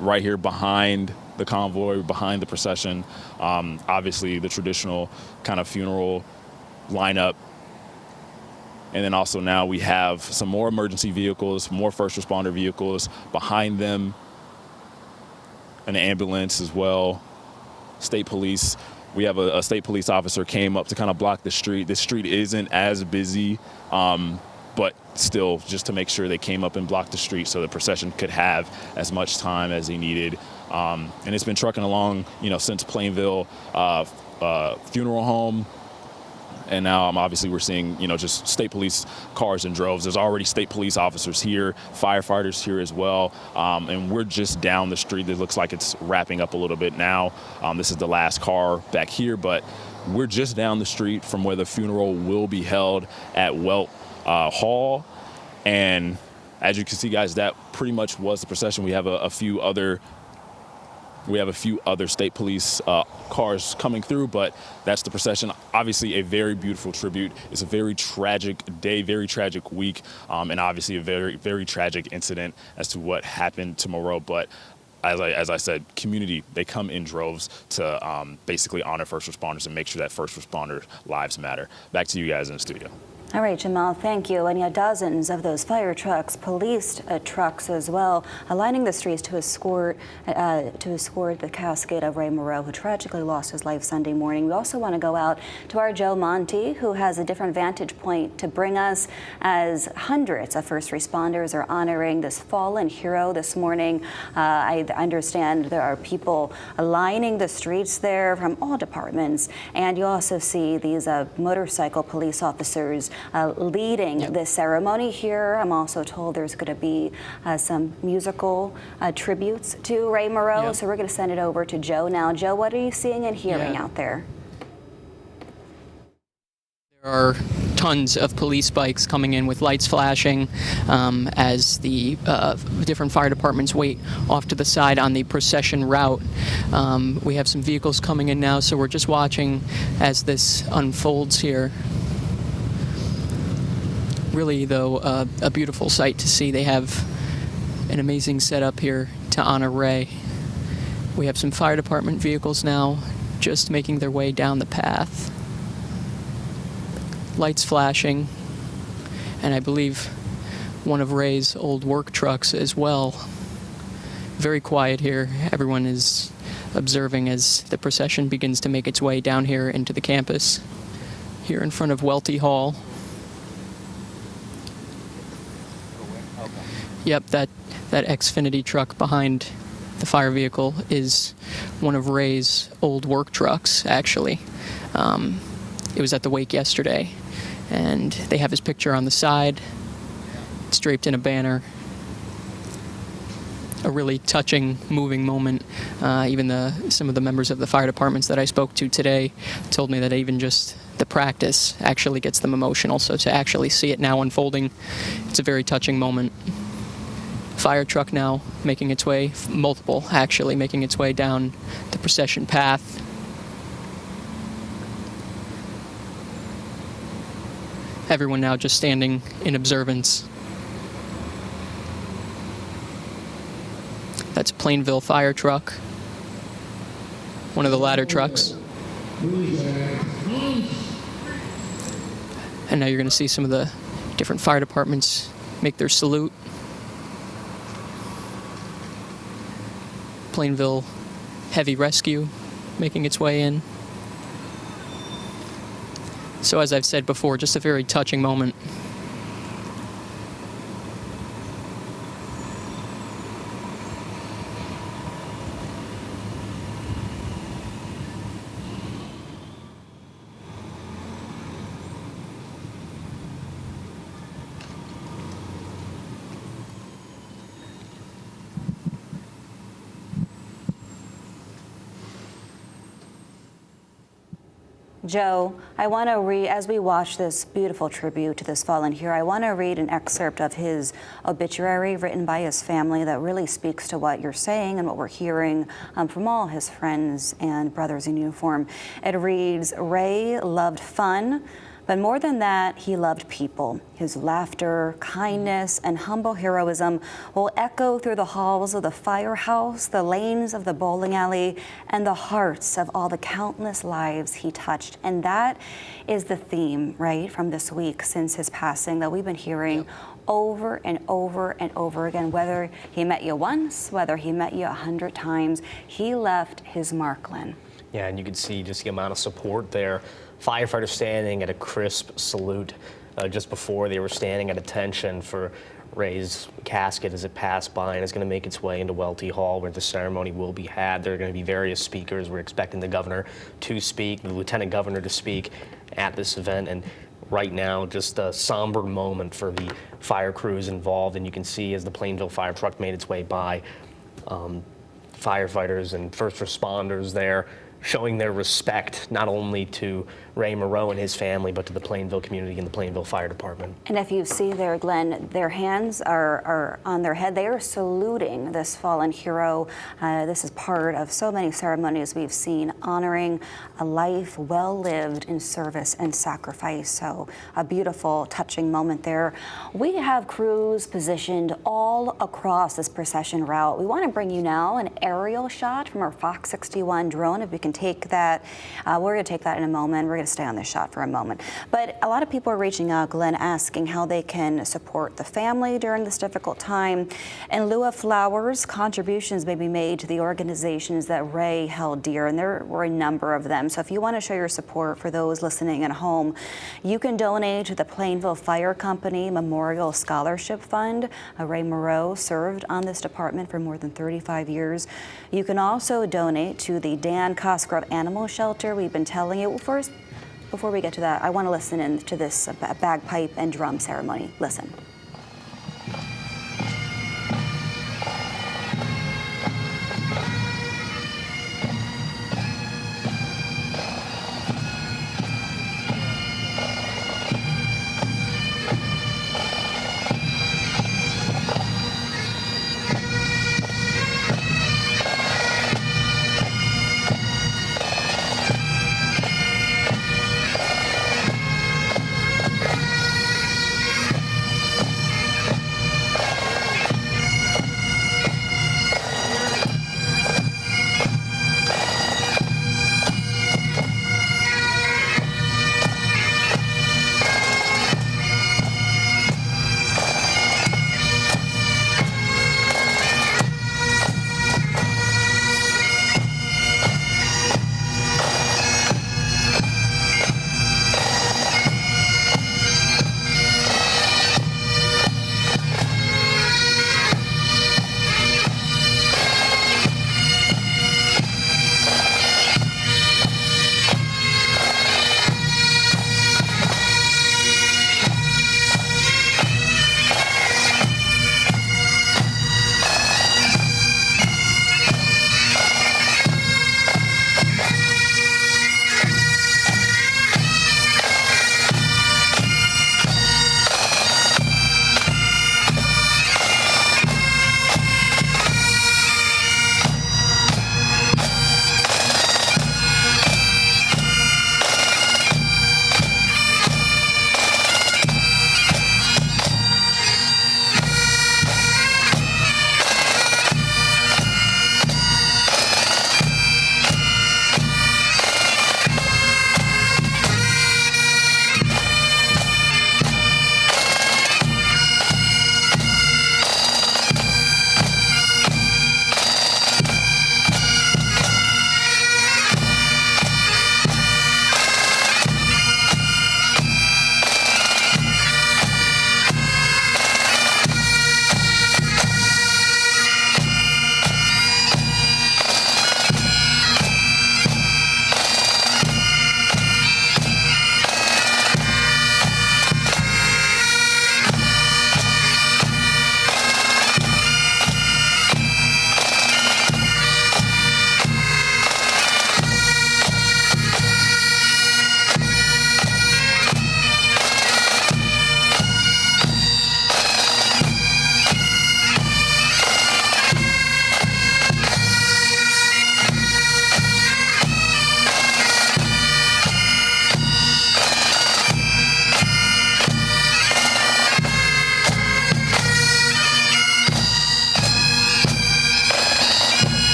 right here behind the convoy, behind the procession. Obviously the traditional kind of funeral lineup. And then also now we have some more emergency vehicles, more first responder vehicles behind them, an ambulance as well, state police. We have a state police officer came up to kind of block the street. The street isn't as busy, but still just to make sure they came up and blocked the street so the procession could have as much time as he needed. And it's been trucking along, since Plainville Funeral Home and now obviously we're seeing, just state police cars in droves. There's already state police officers here, firefighters here as well, and we're just down the street. It looks like it's wrapping up a little bit now. This is the last car back here, but we're just down the street from where the funeral will be held at Welt Hall. And as you can see, guys, that pretty much was the procession. We have a few other state police cars coming through, but that's the procession. Obviously, a very beautiful tribute. It's a very tragic day, very tragic week, and obviously a very, very tragic incident as to what happened to Moreau. But as I said, community, they come in droves to basically honor first responders and make sure that first responder lives matter. Back to you guys in the studio. All right, Jamal, thank you. And dozens of those fire trucks, police trucks as well, lining the streets to escort the casket of Ray Moreau, who tragically lost his life Sunday morning. We also want to go out to our Joe Monty, who has a different vantage point to bring us as hundreds of first responders are honoring this fallen hero this morning. I understand there are people lining the streets there from all departments, and you also see these motorcycle police officers leading this ceremony here. I'm also told there's going to be some musical tributes to Ray Moreau, so we're going to send it over to Joe now. Joe, what are you seeing and hearing out there? There are tons of police bikes coming in with lights flashing as the different fire departments wait off to the side on the procession route. We have some vehicles coming in now, so we're just watching as this unfolds here. Really, though, a beautiful sight to see. They have an amazing setup here to honor Ray. We have some fire department vehicles now just making their way down the path. Lights flashing, and I believe one of Ray's old work trucks as well. Very quiet here. Everyone is observing as the procession begins to make its way down here into the campus, here in front of Welty Hall. Yep, that Xfinity truck behind the fire vehicle is one of Ray's old work trucks, actually. It was at the wake yesterday, and they have his picture on the side. It's draped in a banner. A really touching, moving moment. Even some of the members of the fire departments that I spoke to today told me that even just the practice actually gets them emotional. So to actually see it now unfolding, it's a very touching moment. Fire truck now making its way, multiple actually, making its way down the procession path. Everyone now just standing in observance. That's Plainville fire truck, one of the ladder trucks. And now you're going to see some of the different fire departments make their salute. Plainville Heavy Rescue making its way in. So as I've said before, just a very touching moment. Joe, I want to read, as we watch this beautiful tribute to this fallen hero, I want to read an excerpt of his obituary written by his family that really speaks to what you're saying and what we're hearing from all his friends and brothers in uniform. It reads, Ray loved fun, but more than that, he loved people. His laughter, kindness, and humble heroism will echo through the halls of the firehouse, the lanes of the bowling alley, and the hearts of all the countless lives he touched. And that is the theme, right, from this week since his passing that we've been hearing over and over and over again. Whether he met you once, whether he met you 100 times, he left his mark, Lynn. Yeah, and you can see just the amount of support there. Firefighters standing at a crisp salute just before they were standing at attention for Ray's casket as it passed by, and is going to make its way into Welty Hall, where the ceremony will be had. There are going to be various speakers. We're expecting the governor to speak, the lieutenant governor to speak at this event, and right now, just a somber moment for the fire crews involved, and you can see as the Plainville fire truck made its way by, firefighters and first responders there showing their respect not only to Ray Moreau and his family, but to the Plainville community and the Plainville Fire Department. And if you see there, Glenn, their hands are on their head. They are saluting this fallen hero. This is part of so many ceremonies we've seen honoring a life well lived in service and sacrifice. So a beautiful, touching moment there. We have crews positioned all across this procession route. We want to bring you now an aerial shot from our Fox 61 drone. If we can take that, we're going to take that in a moment. We're going to stay on this shot for a moment. But a lot of people are reaching out, Glenn, asking how they can support the family during this difficult time. In lieu of flowers, contributions may be made to the organizations that Ray held dear, and there were a number of them. So if you want to show your support for those listening at home, you can donate to the Plainville Fire Company Memorial Scholarship Fund. Ray Moreau served on this department for more than 35 years. You can also donate to the Dan Cosgrove Animal Shelter. We've been telling you. First, before we get to that, I want to listen in to this bagpipe and drum ceremony. Listen.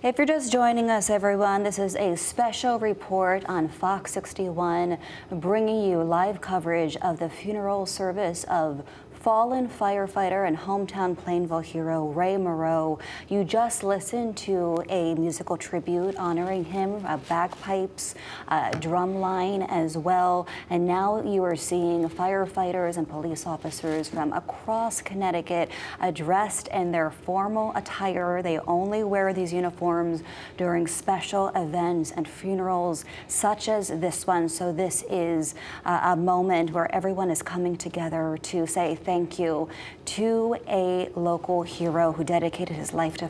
If you're just joining us, everyone, this is a special report on Fox 61, bringing you live coverage of the funeral service of fallen firefighter and hometown Plainville hero Ray Moreau. You just listened to a musical tribute honoring him, bagpipes, drum line as well. And now you are seeing firefighters and police officers from across Connecticut dressed in their formal attire. They only wear these uniforms during special events and funerals such as this one. So this is a moment where everyone is coming together to say thank you to a local hero who dedicated his life to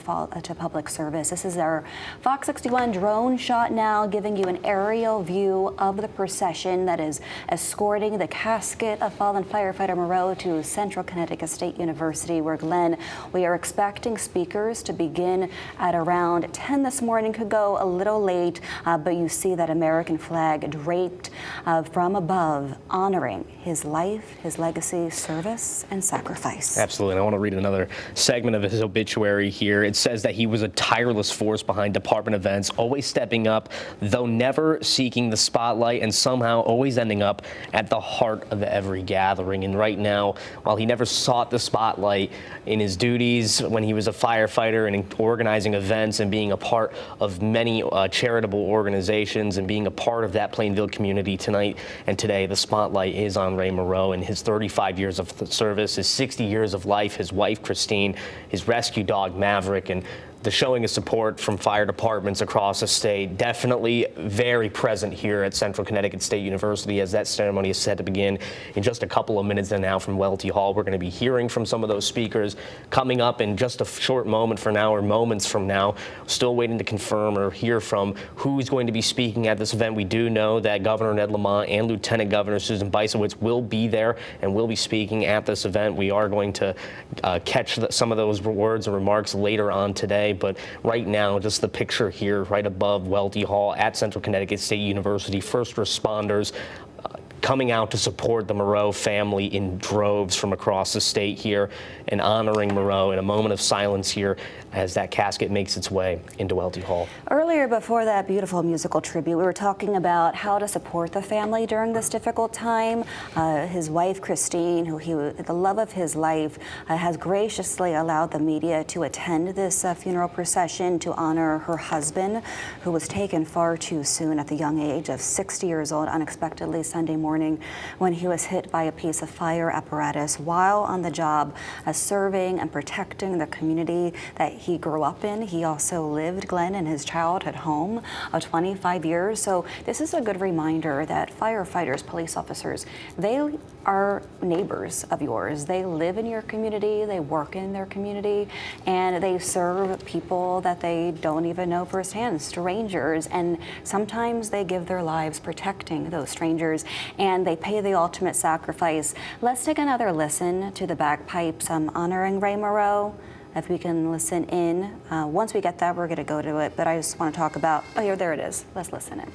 public service. This is our Fox 61 drone shot now, giving you an aerial view of the procession that is escorting the casket of fallen firefighter Moreau to Central Connecticut State University, where, Glenn, we are expecting speakers to begin at around 10 this morning. Could go a little late, but you see that American flag draped from above, honoring his life, his legacy, service, and sacrifice. Absolutely. And I want to read another segment of his obituary here. It says that he was a tireless force behind department events, always stepping up, though never seeking the spotlight, and somehow always ending up at the heart of every gathering. And right now, while he never sought the spotlight in his duties when he was a firefighter and in organizing events and being a part of many charitable organizations and being a part of that Plainville community, tonight and today, the spotlight is on Ray Moreau and his 35 years of service, his 60 years of life, his wife, Christine, his rescue dog, Maverick, and the showing of support from fire departments across the state. Definitely very present here at Central Connecticut State University as that ceremony is set to begin in just a couple of minutes. And now from Welty Hall, we're going to be hearing from some of those speakers coming up in just a short moment from now, or moments from now. Still waiting to confirm or hear from who's going to be speaking at this event. We do know that Governor Ned Lamont and Lieutenant Governor Susan Bysowitz will be there and will be speaking at this event. We are going to catch some of those words and remarks later on today. But right now, just the picture here right above Welty Hall at Central Connecticut State University, first responders coming out to support the Moreau family in droves from across the state here and honoring Moreau in a moment of silence here as that casket makes its way into Welty Hall. Earlier, before that beautiful musical tribute, we were talking about how to support the family during this difficult time. His wife, Christine, the love of his life, has graciously allowed the media to attend this funeral procession to honor her husband, who was taken far too soon at the young age of 60 years old, unexpectedly Sunday morning when he was hit by a piece of fire apparatus while on the job, serving and protecting the community that he grew up in. He also lived, Glenn, in his childhood home of 25 years. So this is a good reminder that firefighters, police officers, they are neighbors of yours. They live in your community, they work in their community, and they serve people that they don't even know firsthand, strangers. And sometimes they give their lives protecting those strangers, and they pay the ultimate sacrifice. Let's take another listen to the bagpipes honoring Ray Moreau. If we can listen in. Once we get that, we're going to go to it. But I just want to talk about, oh, here, there it is. Let's listen in.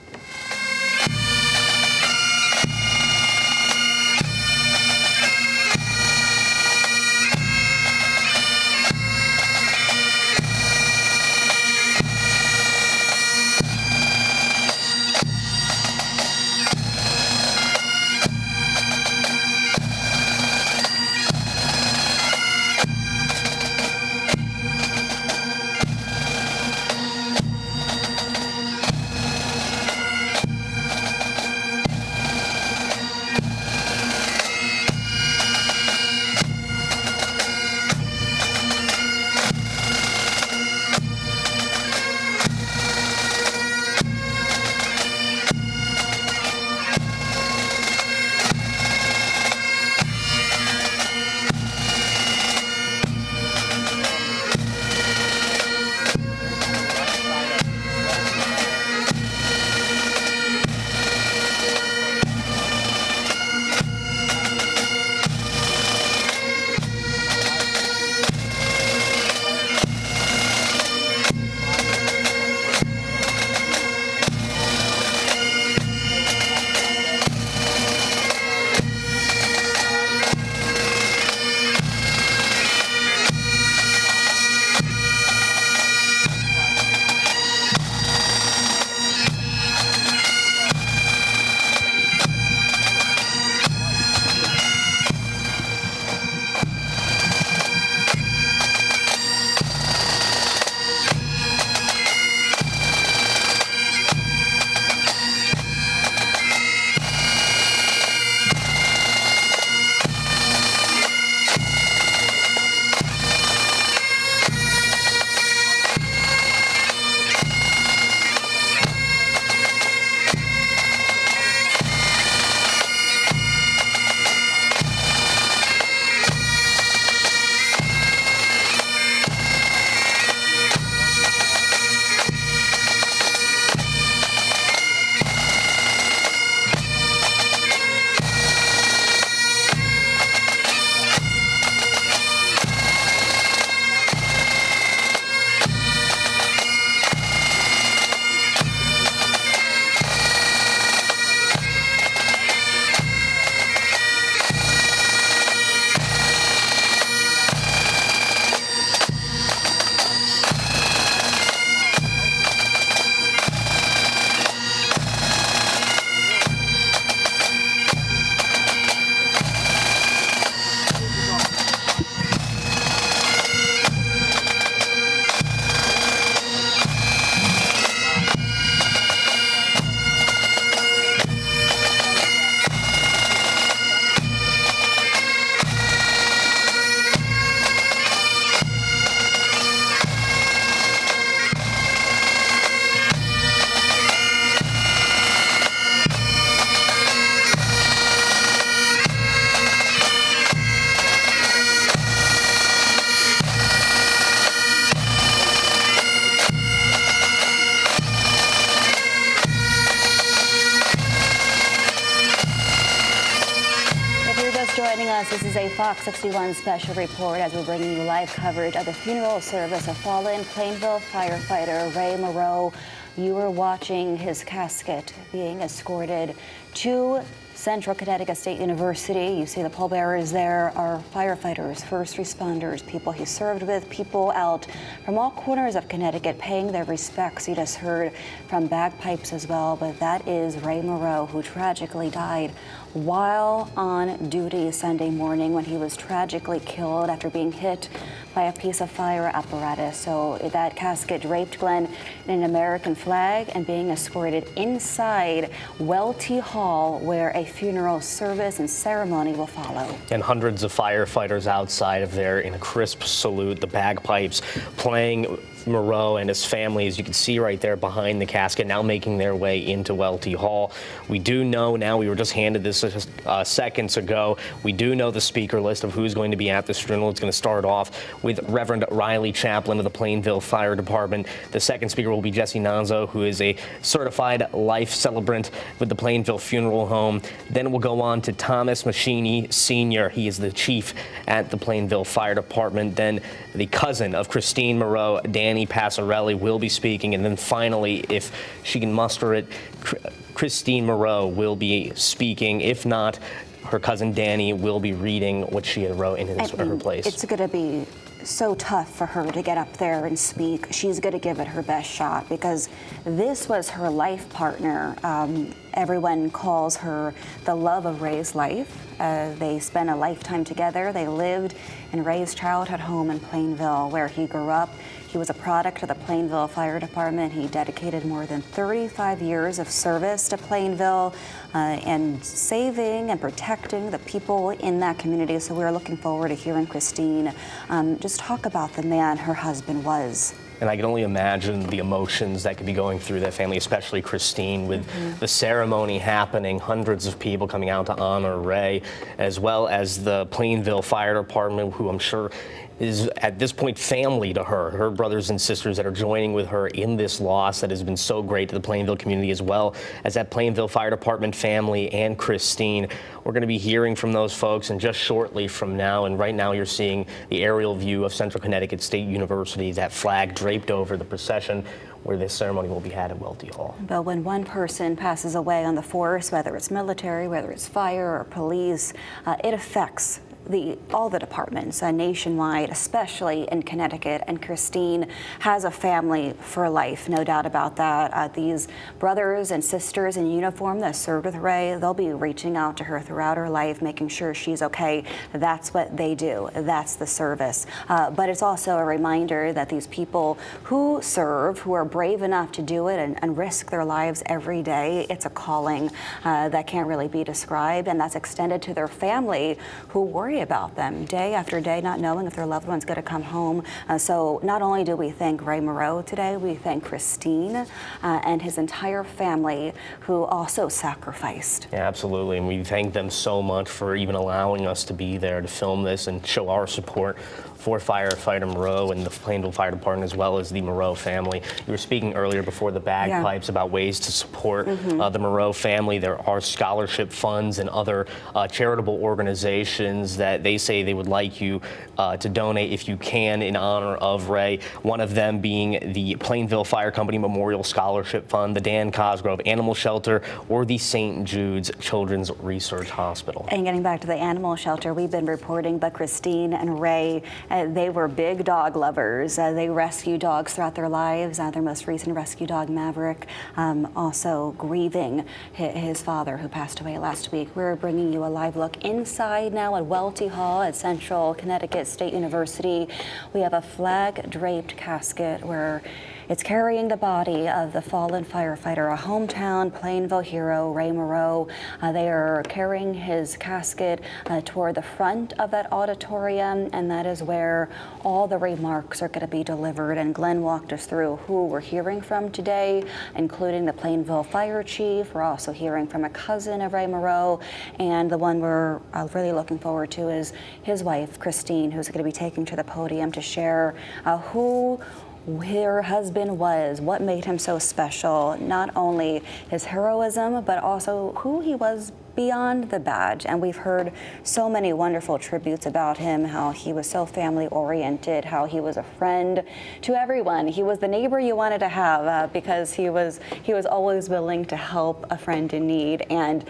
joining us. This is a Fox 61 special report as we're bringing you live coverage of the funeral service of fallen Plainville firefighter Ray Moreau. You were watching his casket being escorted to Central Connecticut State University. You see the pallbearers there are firefighters, first responders, people he served with, people out from all corners of Connecticut paying their respects. You just heard from bagpipes as well, but that is Ray Moreau, who tragically died while on duty Sunday morning when he was tragically killed after being hit by a piece of fire apparatus. So that casket draped, Glenn, in an American flag and being escorted inside Welty Hall, where a funeral service and ceremony will follow. And hundreds of firefighters outside of there in a crisp salute, the bagpipes playing. Moreau and his family, as you can see right there behind the casket, now making their way into Welty Hall. We do know now, we were just handed this seconds ago, we do know the speaker list of who's going to be at this funeral. It's going to start off with Reverend Riley Chaplain of the Plainville Fire Department. The second speaker will be Jesse Nonzo, who is a certified life celebrant with the Plainville Funeral Home. Then we'll go on to Thomas Machini Sr. He is the chief at the Plainville Fire Department. Then the cousin of Christine Moreau, Danny Passarelli, will be speaking. And then finally, if she can muster it, Christine Moreau will be speaking. If not, her cousin Danny will be reading what she had wrote in her place. It's going to be so tough for her to get up there and speak. She's going to give it her best shot because this was her life partner. Everyone calls her the love of Ray's life. They spent a lifetime together. They lived in Ray's childhood home in Plainville, where he grew up. He was a product of the Plainville Fire Department. He dedicated more than 35 years of service to Plainville and saving and protecting the people in that community. So we're looking forward to hearing Christine just talk about the man her husband was. And I can only imagine the emotions that could be going through that family, especially Christine, with the ceremony happening, hundreds of people coming out to honor Ray, as well as the Plainville Fire Department, who I'm sure is at this point family to her brothers and sisters that are joining with her in this loss that has been so great to the Plainville community, as well as that Plainville Fire Department family and Christine. We're going to be hearing from those folks and just shortly from now. And right now you're seeing the aerial view of Central Connecticut State University, that flag draped over the procession where this ceremony will be had at Welty Hall. But when one person passes away on the force, whether it's military, whether it's fire or police, it affects all the departments nationwide, especially in Connecticut. And Christine has a family for life, no doubt about that. These brothers and sisters in uniform that served with Ray, they'll be reaching out to her throughout her life, making sure she's okay. That's what they do. That's the service. But it's also a reminder that these people who serve, who are brave enough to do it and risk their lives every day, it's a calling that can't really be described. And that's extended to their family, who worry about them day after day, not knowing if their loved one's going to come home. So not only do we thank Ray Moreau today, we thank Christine and his entire family, who also sacrificed. Yeah, absolutely. And we thank them so much for even allowing us to be there to film this and show our support for firefighter Moreau and the Plainville Fire Department, as well as the Moreau family. You were speaking earlier before the bagpipes about ways to support the Moreau family. There are scholarship funds and other charitable organizations that they say they would like you to donate if you can in honor of Ray. One of them being the Plainville Fire Company Memorial Scholarship Fund, the Dan Cosgrove Animal Shelter, or the St. Jude's Children's Research Hospital. And getting back to the animal shelter, we've been reporting, but Christine and Ray, they were big dog lovers. They rescued dogs throughout their lives. Their most recent rescue dog, Maverick, also grieving his father, who passed away last week. We're bringing you a live look inside now at Welty Hall at Central Connecticut State University. We have a flag-draped casket where it's carrying the body of the fallen firefighter, a hometown Plainville hero, Ray Moreau. They are carrying his casket toward the front of that auditorium, and that is where all the remarks are going to be delivered. And Glenn walked us through who we're hearing from today, including the Plainville Fire Chief. We're also hearing from a cousin of Ray Moreau, and the one we're really looking forward to is his wife, Christine, who's going to be taking to the podium to share who her husband was, what made him so special, not only his heroism, but also who he was beyond the badge. And we've heard so many wonderful tributes about him, how he was so family oriented, how he was a friend to everyone. He was the neighbor you wanted to have because he was always willing to help a friend in need. And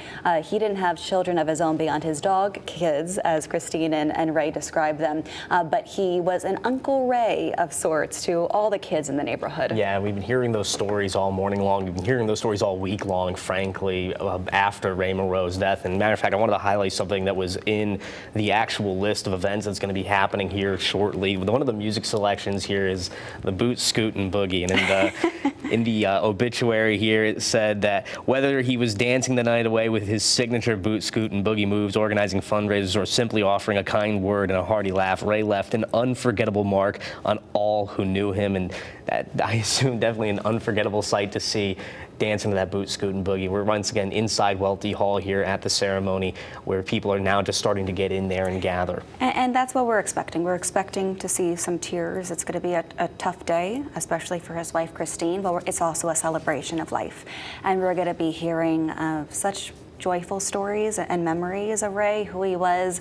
he didn't have children of his own beyond his dog kids, as Christine and Ray described them, but he was an Uncle Ray of sorts to all the kids in the neighborhood. Yeah, we've been hearing those stories all morning long. We've been hearing those stories all week long, frankly, after Ray Moreau's death. And matter of fact, I wanted to highlight something that was in the actual list of events that's going to be happening here shortly. One of the music selections here is the Boot Scootin' Boogie. And in the obituary here, it said that whether he was dancing the night away with his signature Boot Scootin' Boogie moves, organizing fundraisers, or simply offering a kind word and a hearty laugh, Ray left an unforgettable mark on all who knew him. And that, I assume, definitely an unforgettable sight to see, dancing to that Boot Scootin' Boogie. We're once again inside Welty Hall here at the ceremony, where people are now just starting to get in there and gather. And that's what we're expecting. We're expecting to see some tears. It's going to be a tough day, especially for his wife, Christine, but it's also a celebration of life. And we're going to be hearing such joyful stories and memories of Ray, who he was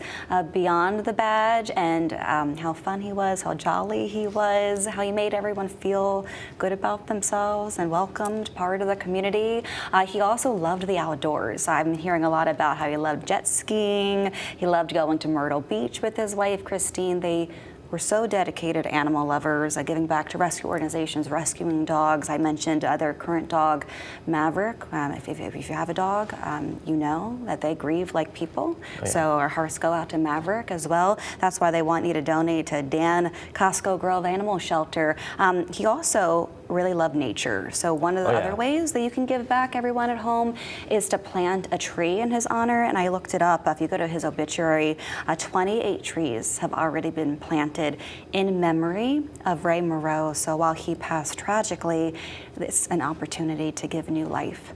beyond the badge, and how fun he was, how jolly he was, how he made everyone feel good about themselves and welcomed, part of the community. He also loved the outdoors. I'm hearing a lot about how he loved jet skiing. He loved going to Myrtle Beach with his wife, Christine. They were so dedicated animal lovers, giving back to rescue organizations, rescuing dogs. I mentioned their current dog, Maverick. If you have a dog, you know that they grieve like people. Oh, yeah. So our hearts go out to Maverick as well. That's why they want you to donate to Dan Costco Grove Animal Shelter. He also really loved nature. So one of the other ways that you can give back, everyone at home, is to plant a tree in his honor. And I looked it up. If you go to his obituary, 28 trees have already been planted in memory of Ray Moreau. So while he passed tragically, it's an opportunity to give new life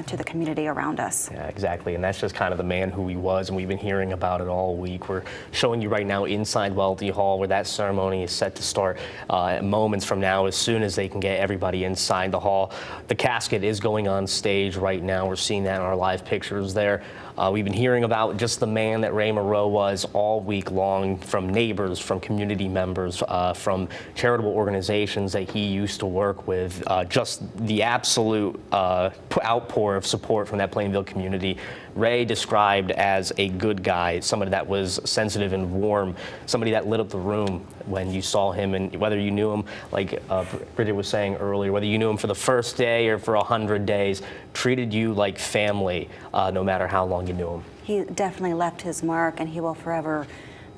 to the community around us. Yeah, exactly. And that's just kind of the man who he was, and we've been hearing about it all week. We're showing you right now inside Welty Hall, where that ceremony is set to start moments from now, as soon as they can get everybody inside the hall. The casket is going on stage right now. We're seeing that in our live pictures there. We've been hearing about just the man that Ray Moreau was all week long, from neighbors, from community members, from charitable organizations that he used to work with. Just the absolute outpouring of support from that Plainville community. Ray described as a good guy, somebody that was sensitive and warm, somebody that lit up the room when you saw him, and whether you knew him, like Bridget was saying earlier, whether you knew him for the first day or for 100 days, treated you like family, no matter how long you knew him. He definitely left his mark, and he will forever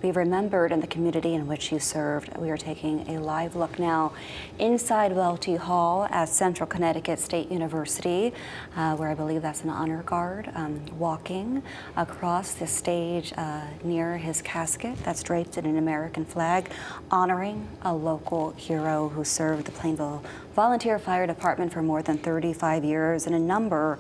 be remembered in the community in which he served. We are taking a live look now inside Welty Hall at Central Connecticut State University, where I believe that's an honor guard walking across the stage near his casket that's draped in an American flag, honoring a local hero who served the Plainville Volunteer Fire Department for more than 35 years in a number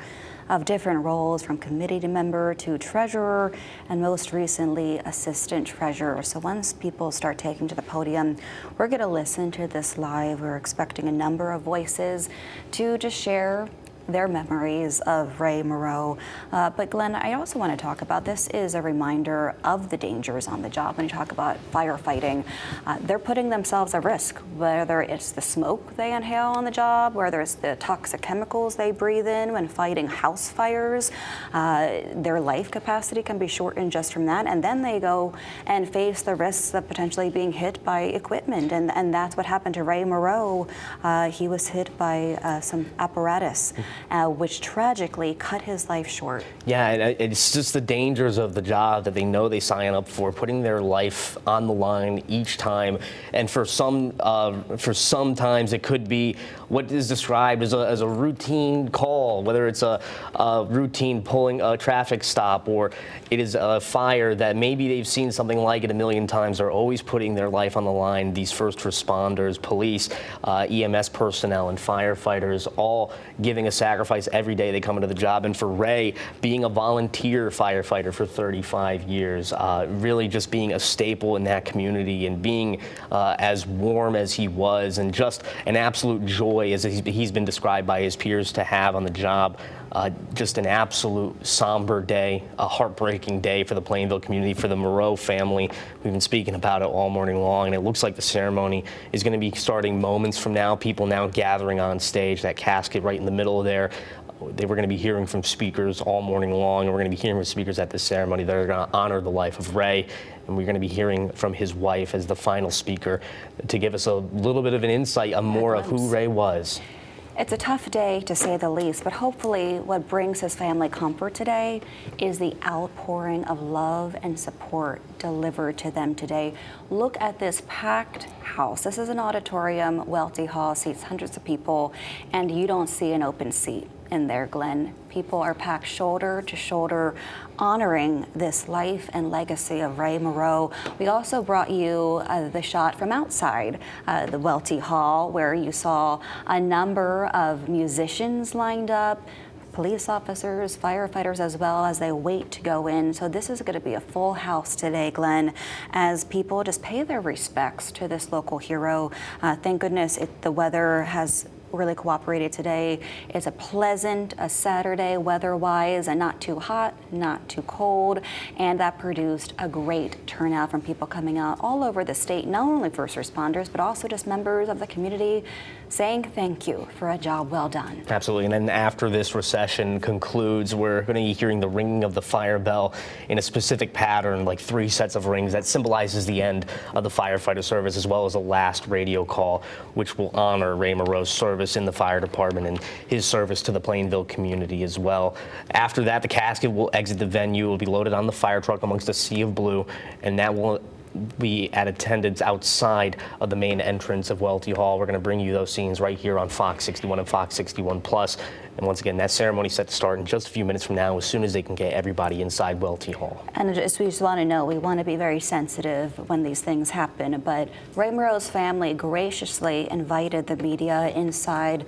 of different roles, from committee member to treasurer, and most recently assistant treasurer. So once people start taking to the podium, we're going to listen to this live. We're expecting a number of voices to just share their memories of Ray Moreau. But Glenn, I also want to talk about, this is a reminder of the dangers on the job. When you talk about firefighting, they're putting themselves at risk, whether it's the smoke they inhale on the job, whether it's the toxic chemicals they breathe in when fighting house fires. Their life capacity can be shortened just from that, and then they go and face the risks of potentially being hit by equipment, and that's what happened to Ray Moreau. He was hit by some apparatus, which tragically cut his life short. Yeah, and it's just the dangers of the job that they know they sign up for, putting their life on the line each time. And for some times it could be what is described as a routine call, whether it's a routine pulling a traffic stop, or it is a fire that maybe they've seen something like it a million times. They're always putting their life on the line. These first responders, police, EMS personnel, and firefighters, all giving a sacrifice every day they come into the job. And for Ray, being a volunteer firefighter for 35 years, really just being a staple in that community, and being as warm as he was, and just an absolute joy as he's been described by his peers to have on the job. Just an absolute somber day, a heartbreaking day for the Plainville community, for the Moreau family. We've been speaking about it all morning long, and it looks like the ceremony is going to be starting moments from now. People now gathering on stage, that casket right in the middle there. They were going to be hearing from speakers all morning long, and we're going to be hearing from speakers at this ceremony that are going to honor the life of Ray. And we're going to be hearing from his wife as the final speaker to give us a little bit of an insight on more of who Ray was. It's a tough day, to say the least, but hopefully what brings his family comfort today is the outpouring of love and support delivered to them today. Look at this packed house. This is an auditorium. Welty Hall seats hundreds of people, and you don't see an open seat in there, Glenn. People are packed shoulder to shoulder, honoring this life and legacy of Ray Moreau. We also brought you the shot from outside the Welty Hall, where you saw a number of musicians lined up, police officers, firefighters, as well as they wait to go in. So this is going to be a full house today, Glenn, as people just pay their respects to this local hero. Thank goodness the weather has really cooperated today. It's a pleasant Saturday weather-wise, and not too hot, not too cold, and that produced a great turnout from people coming out all over the state, not only first responders, but also just members of the community saying thank you for a job well done. Absolutely, and then after this procession concludes, we're going to be hearing the ringing of the fire bell in a specific pattern, like 3 sets of rings that symbolizes the end of the firefighter service, as well as a last radio call, which will honor Ray Moreau's service in the fire department and his service to the Plainville community as well. After that, the casket will exit the venue. It will be loaded on the fire truck amongst a sea of blue, and that will be at attendance outside of the main entrance of Welty Hall. We're going to bring you those scenes right here on Fox 61 and Fox 61 Plus. And once again, that ceremony is set to start in just a few minutes from now, as soon as they can get everybody inside Welty Hall. And we just want to know, we want to be very sensitive when these things happen, but Ray Moreau's family graciously invited the media inside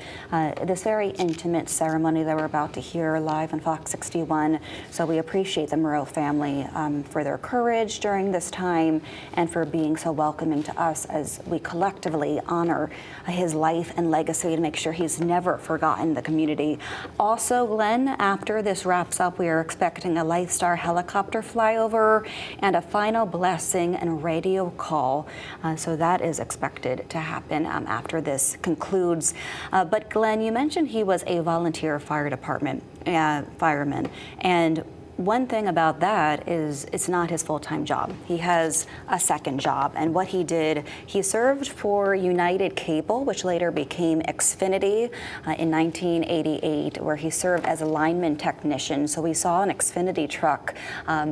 this very intimate ceremony that we're about to hear live on Fox 61. So we appreciate the Moreau family for their courage during this time and for being so welcoming to us as we collectively honor his life and legacy to make sure he's never forgotten the community. Also, Glenn, after this wraps up, we are expecting a LifeStar helicopter flyover and a final blessing and radio call. So that is expected to happen after this concludes. But Glenn, you mentioned he was a volunteer fire department fireman, and one thing about that is it's not his full-time job. He has a second job, and what he did, he served for United Cable, which later became Xfinity in 1988, where he served as a lineman technician. So we saw an Xfinity truck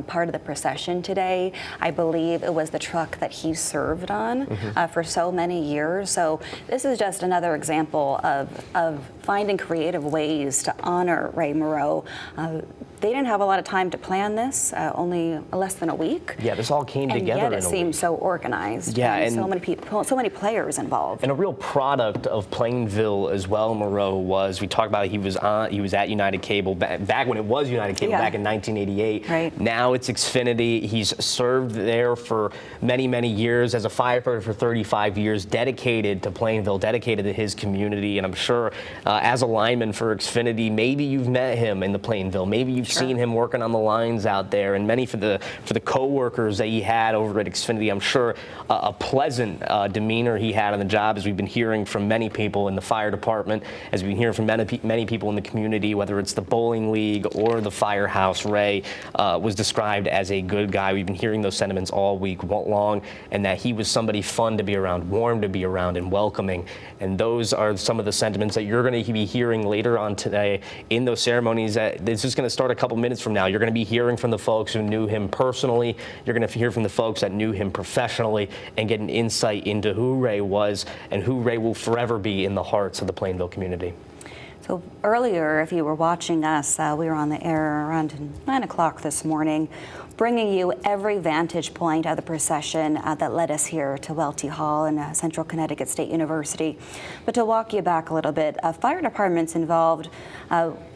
part of the procession today. I believe it was the truck that he served on for so many years. So this is just another example of finding creative ways to honor Ray Moreau. They didn't have a lot of time to plan this, only less than a week. Yeah, this all came together and yet in it a seemed week. so organized. Yeah, and so many people, so many players involved. And a real product of Plainville as well, Moreau was. We talked about it, he was at United Cable back when it was United Cable, back in 1988. Right. Now it's Xfinity. He's served there for many, many years as a firefighter for 35 years, dedicated to Plainville, dedicated to his community. And I'm sure as a lineman for Xfinity, maybe you've met him in the Plainville. Maybe you've seen him working on the lines out there, and many for the co-workers that he had over at Xfinity. I'm sure a pleasant demeanor he had on the job, as we've been hearing from many people in the fire department, as we've been hearing from many people in the community, whether it's the bowling league or the firehouse. Ray was described as a good guy. We've been hearing those sentiments all week long, and that he was somebody fun to be around, warm to be around, and welcoming. And those are some of the sentiments that you're going to be hearing later on today in those ceremonies. This is going to start a couple minutes from now. You're going to be hearing from the folks who knew him personally. You're going to hear from the folks that knew him professionally and get an insight into who Ray was and who Ray will forever be in the hearts of the Plainville community. So earlier, if you were watching us, we were on the air around 9 o'clock this morning, bringing you every vantage point of the procession that led us here to Welty Hall and Central Connecticut State University. But to walk you back a little bit, fire departments involved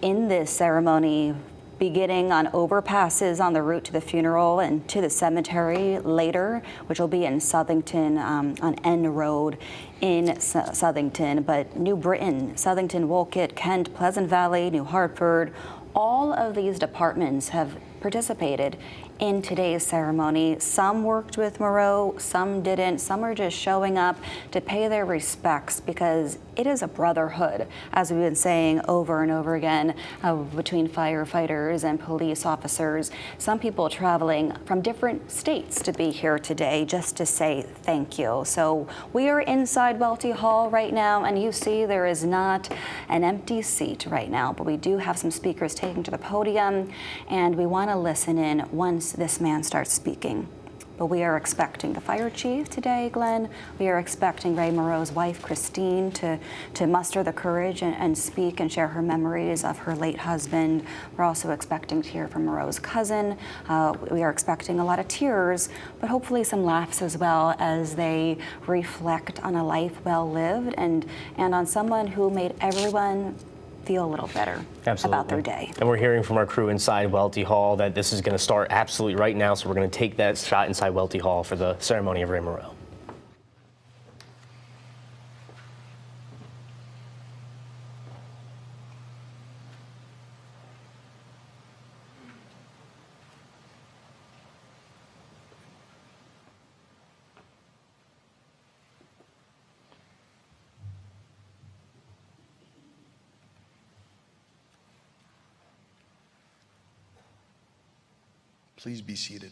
in this ceremony beginning on overpasses on the route to the funeral and to the cemetery later, which will be in Southington on N Road in Southington. But New Britain, Southington, Wolcott, Kent, Pleasant Valley, New Hartford, all of these departments have participated in today's ceremony. Some worked with Moreau, some didn't. Some are just showing up to pay their respects because it is a brotherhood, as we've been saying over and over again, between firefighters and police officers. Some people traveling from different states to be here today just to say thank you. So we are inside Welty Hall right now, and you see there is not an empty seat right now, but we do have some speakers taking to the podium, and we want to listen in once this man starts speaking. But we are expecting the fire chief today, Glenn. We are expecting Ray Moreau's wife, Christine, to muster the courage and speak and share her memories of her late husband. We're also expecting to hear from Moreau's cousin. We are expecting a lot of tears, but hopefully some laughs as well as they reflect on a life well lived and on someone who made everyone feel a little better about their day. And we're hearing from our crew inside Welty Hall that this is going to start absolutely right now, so we're going to take that shot inside Welty Hall for the ceremony of Ray Moreau. Please be seated.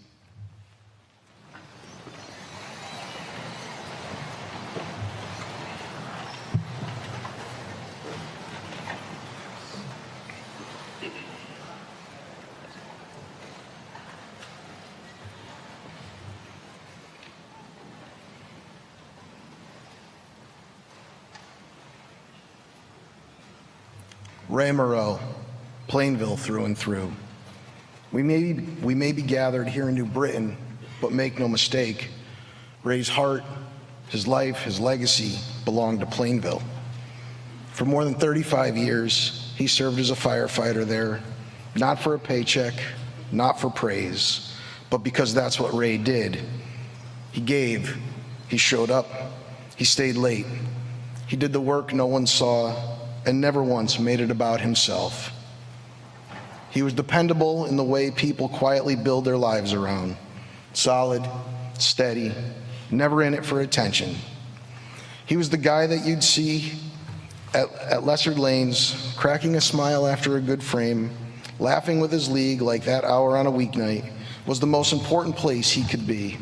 Ray Moreau, Plainville through and through. We may be gathered here in New Britain, but make no mistake, Ray's heart, his life, his legacy belonged to Plainville. For more than 35 years, he served as a firefighter there, not for a paycheck, not for praise, but because that's what Ray did. He gave, he showed up, he stayed late. He did the work no one saw and never once made it about himself. He was dependable in the way people quietly build their lives around. Solid, steady, never in it for attention. He was the guy that you'd see at lesser lanes, cracking a smile after a good frame, laughing with his league like that hour on a weeknight was the most important place he could be.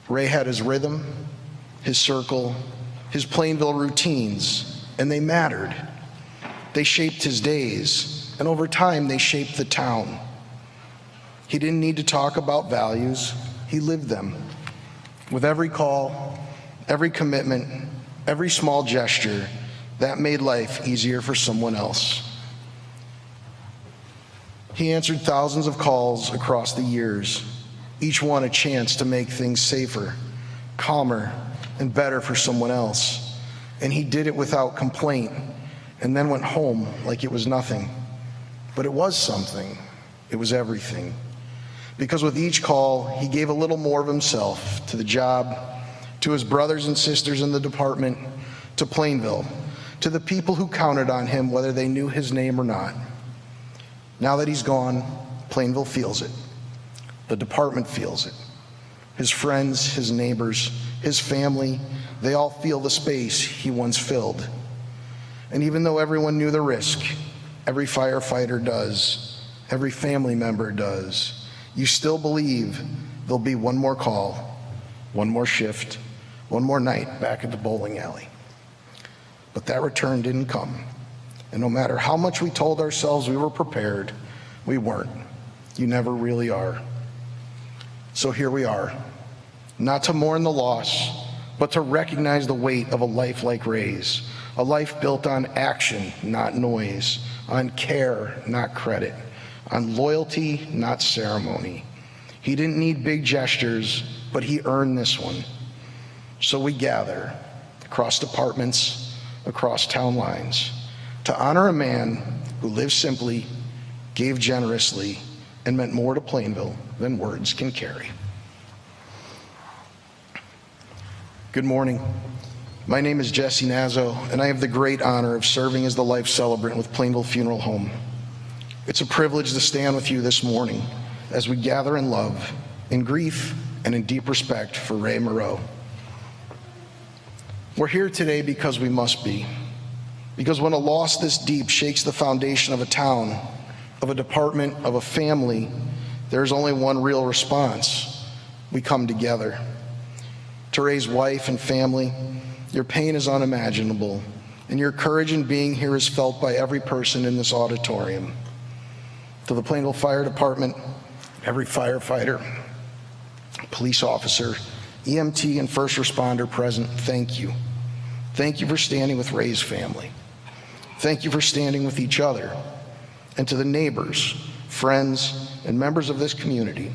Ray had his rhythm, his circle, his Plainville routines, and they mattered. They shaped his days. And over time, they shaped the town. He didn't need to talk about values, he lived them. With every call, every commitment, every small gesture, that made life easier for someone else. He answered thousands of calls across the years, each one a chance to make things safer, calmer, and better for someone else. And he did it without complaint, and then went home like it was nothing. But it was something. It was everything. Because with each call, he gave a little more of himself to the job, to his brothers and sisters in the department, to Plainville, to the people who counted on him, whether they knew his name or not. Now that he's gone, Plainville feels it. The department feels it. His friends, his neighbors, his family, they all feel the space he once filled. And even though everyone knew the risk, every firefighter does, every family member does, you still believe there'll be one more call, one more shift, one more night back at the bowling alley. But that return didn't come. And no matter how much we told ourselves we were prepared, we weren't. You never really are. So here we are, not to mourn the loss, but to recognize the weight of a life like Ray's, a life built on action, not noise, on care, not credit, on loyalty, not ceremony. He didn't need big gestures, but he earned this one. So we gather across departments, across town lines, to honor a man who lived simply, gave generously, and meant more to Plainville than words can carry. Good morning. My name is Jesse Nazo, and I have the great honor of serving as the life celebrant with Plainville Funeral Home. It's a privilege to stand with you this morning as we gather in love, in grief, and in deep respect for Ray Moreau. We're here today because we must be. Because when a loss this deep shakes the foundation of a town, of a department, of a family, there's only one real response. We come together. To Ray's wife and family, your pain is unimaginable, and your courage in being here is felt by every person in this auditorium. To the Plainville Fire Department, every firefighter, police officer, EMT, and first responder present, thank you. Thank you for standing with Ray's family. Thank you for standing with each other. And to the neighbors, friends, and members of this community,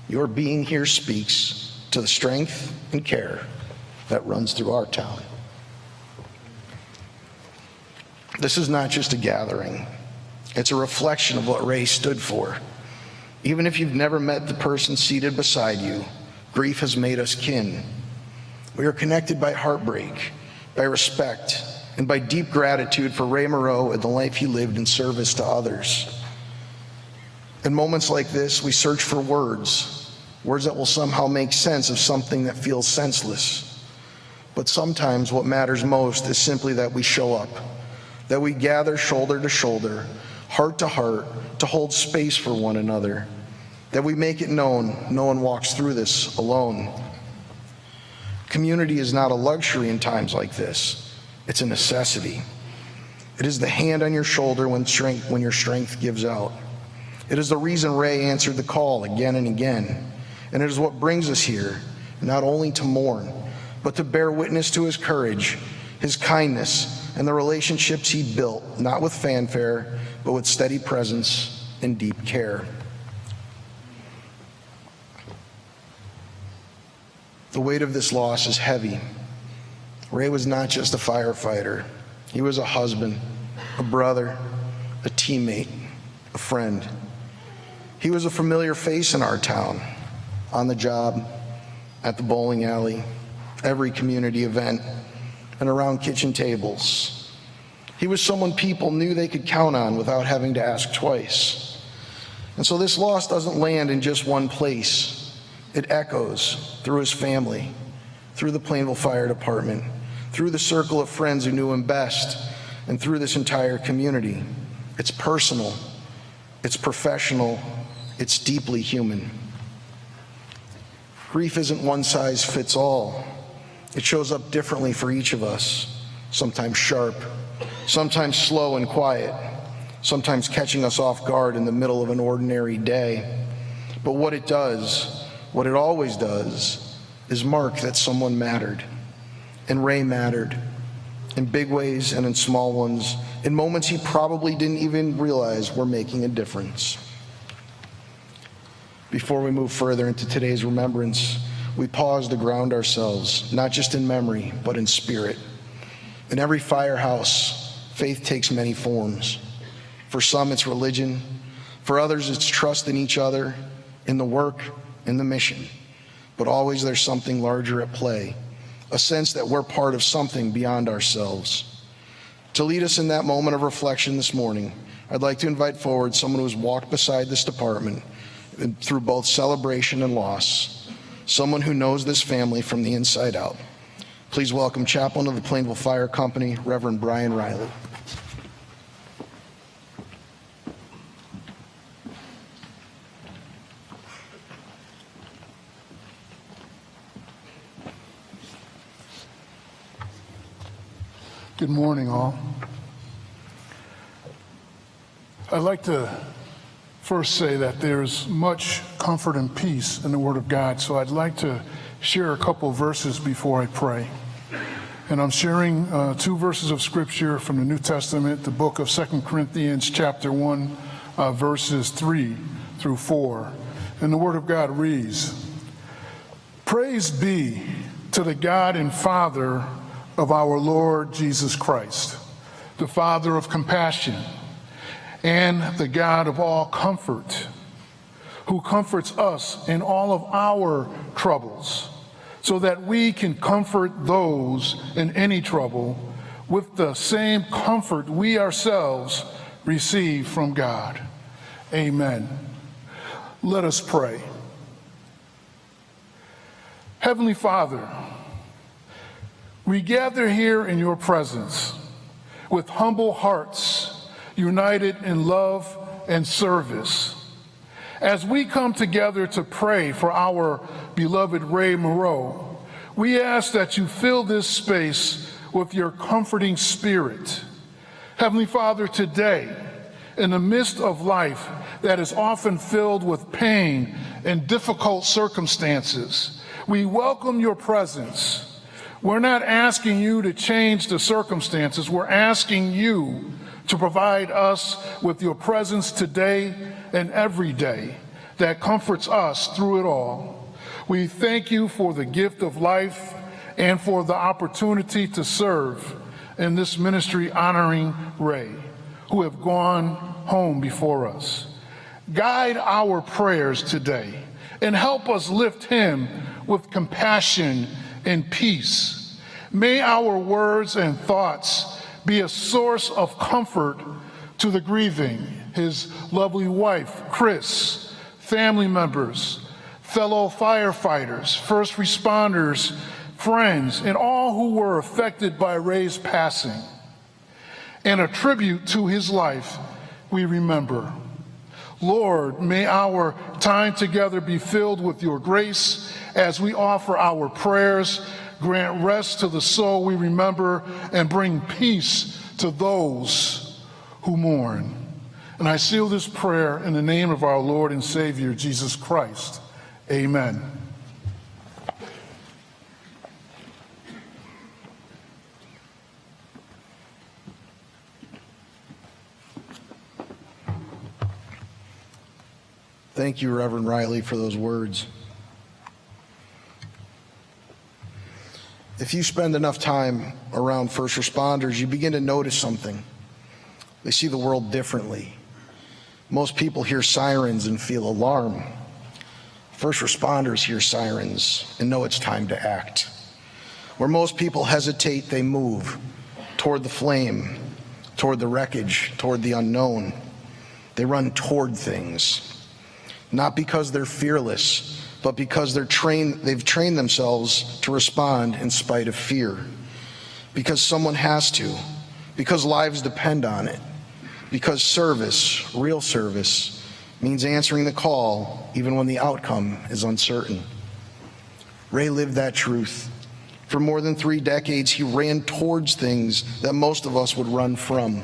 your being here speaks to the strength and care that runs through our town. This is not just a gathering. It's a reflection of what Ray stood for. Even if you've never met the person seated beside you, grief has made us kin. We are connected by heartbreak, by respect, and by deep gratitude for Ray Moreau and the life he lived in service to others. In moments like this, we search for words that will somehow make sense of something that feels senseless. But sometimes what matters most is simply that we show up, that we gather shoulder to shoulder, heart to heart, to hold space for one another, that we make it known no one walks through this alone. Community is not a luxury in times like this. It's a necessity. It is the hand on your shoulder when your strength gives out. It is the reason Ray answered the call again and again. And it is what brings us here, not only to mourn, but to bear witness to his courage, his kindness, and the relationships he built, not with fanfare, but with steady presence and deep care. The weight of this loss is heavy. Ray was not just a firefighter. He was a husband, a brother, a teammate, a friend. He was a familiar face in our town, on the job, at the bowling alley, every community event, and around kitchen tables. He was someone people knew they could count on without having to ask twice. And so this loss doesn't land in just one place. It echoes through his family, through the Plainville Fire Department, through the circle of friends who knew him best, and through this entire community. It's personal, it's professional, it's deeply human. Grief isn't one size fits all. It shows up differently for each of us, sometimes sharp, sometimes slow and quiet, sometimes catching us off guard in the middle of an ordinary day. But what it does, what it always does, is mark that someone mattered. And Ray mattered, in big ways and in small ones, in moments he probably didn't even realize were making a difference. Before we move further into today's remembrance, we pause to ground ourselves, not just in memory, but in spirit. In every firehouse, faith takes many forms. For some, it's religion. For others, it's trust in each other, in the work, in the mission. But always there's something larger at play, a sense that we're part of something beyond ourselves. To lead us in that moment of reflection this morning, I'd like to invite forward someone who's walked beside this department through both celebration and loss, someone who knows this family from the inside out. Please welcome Chaplain of the Plainville Fire Company, Reverend Brian Riley. Good morning, all. I'd like to first say that there's much comfort and peace in the Word of God, so I'd like to share a couple verses before I pray. And I'm sharing two verses of Scripture from the New Testament, the book of 2 Corinthians chapter 1, verses 3 through 4. And the Word of God reads, "Praise be to the God and Father of our Lord Jesus Christ, the Father of compassion and the God of all comfort, who comforts us in all of our troubles, so that we can comfort those in any trouble with the same comfort we ourselves receive from God. Amen. Let us pray. Heavenly Father, we gather here in your presence with humble hearts, united in love and service. As we come together to pray for our beloved Ray Moreau, we ask that you fill this space with your comforting spirit. Heavenly Father, today, in the midst of life that is often filled with pain and difficult circumstances, we welcome your presence. We're not asking you to change the circumstances. We're asking you to provide us with your presence today and every day that comforts us through it all. We thank you for the gift of life and for the opportunity to serve in this ministry honoring Ray, who have gone home before us. Guide our prayers today and help us lift him with compassion and peace. May our words and thoughts be a source of comfort to the grieving, his lovely wife, Chris, family members, fellow firefighters, first responders, friends, and all who were affected by Ray's passing. And a tribute to his life we remember. Lord, may our time together be filled with your grace as we offer our prayers. Grant rest to the soul we remember and bring peace to those who mourn. And I seal this prayer in the name of our Lord and Savior, Jesus Christ. Amen. Thank you, Reverend Riley, for those words. If you spend enough time around first responders, you begin to notice something. They see the world differently. Most people hear sirens and feel alarm. First responders hear sirens and know it's time to act. Where most people hesitate, they move toward the flame, toward the wreckage, toward the unknown. They run toward things. Not because they're fearless, but because they've trained themselves to respond in spite of fear. Because someone has to. Because lives depend on it. Because service, real service, means answering the call even when the outcome is uncertain. Ray lived that truth. For more than 3 decades, he ran towards things that most of us would run from.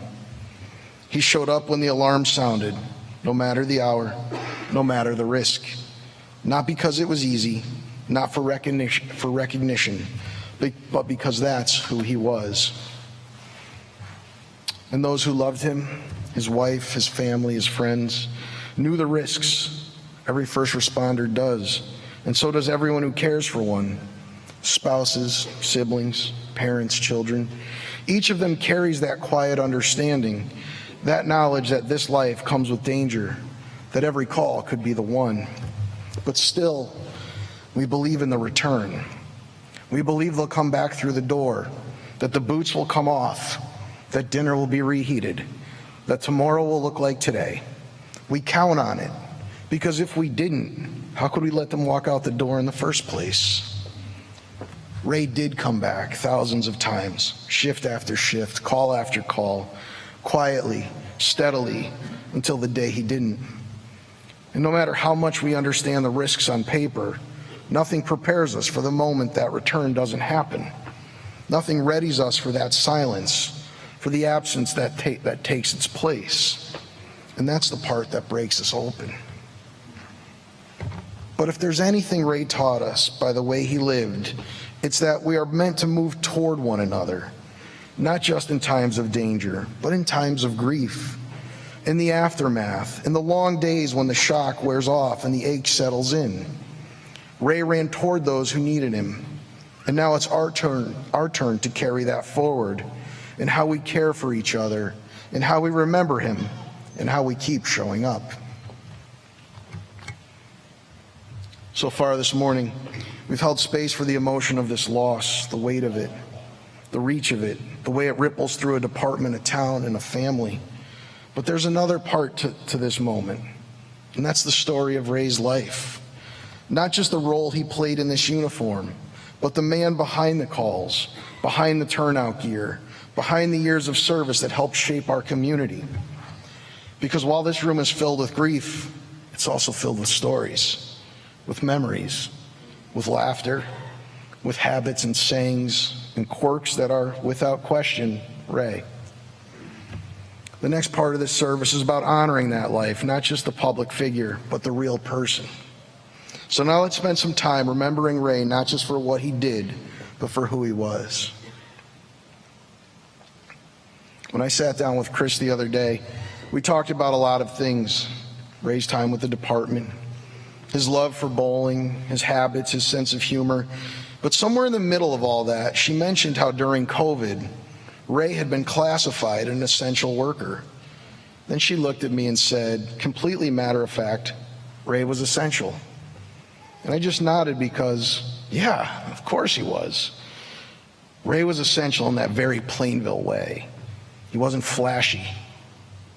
He showed up when the alarm sounded, no matter the hour, no matter the risk. Not because it was easy, not for recognition, but because that's who he was. And those who loved him, his wife, his family, his friends, knew the risks. Every first responder does, and so does everyone who cares for one. Spouses, siblings, parents, children. Each of them carries that quiet understanding, that knowledge that this life comes with danger, that every call could be the one. But still, we believe in the return. We believe they'll come back through the door, that the boots will come off, that dinner will be reheated, that tomorrow will look like today. We count on it, because if we didn't, how could we let them walk out the door in the first place? Ray did come back thousands of times, shift after shift, call after call, quietly, steadily, until the day he didn't. And no matter how much we understand the risks on paper, nothing prepares us for the moment that return doesn't happen. Nothing readies us for that silence, for the absence that takes its place. And that's the part that breaks us open. But if there's anything Ray taught us by the way he lived, it's that we are meant to move toward one another, not just in times of danger, but in times of grief, in the aftermath, in the long days when the shock wears off and the ache settles in. Ray ran toward those who needed him, and now it's our turn to carry that forward in how we care for each other, in how we remember him, and how we keep showing up. So far this morning, we've held space for the emotion of this loss, the weight of it, the reach of it, the way it ripples through a department, a town, and a family. But there's another part to this moment, and that's the story of Ray's life. Not just the role he played in this uniform, but the man behind the calls, behind the turnout gear, behind the years of service that helped shape our community. Because while this room is filled with grief, it's also filled with stories, with memories, with laughter, with habits and sayings and quirks that are, without question, Ray. The next part of this service is about honoring that life, not just the public figure, but the real person. So now let's spend some time remembering Ray, not just for what he did, but for who he was. When I sat down with Chris the other day, we talked about a lot of things. Ray's time with the department, his love for bowling, his habits, his sense of humor. But somewhere in the middle of all that, she mentioned how during COVID, Ray had been classified an essential worker. Then she looked at me and said, completely matter of fact, Ray was essential. And I just nodded because, yeah, of course he was. Ray was essential in that very Plainville way. He wasn't flashy.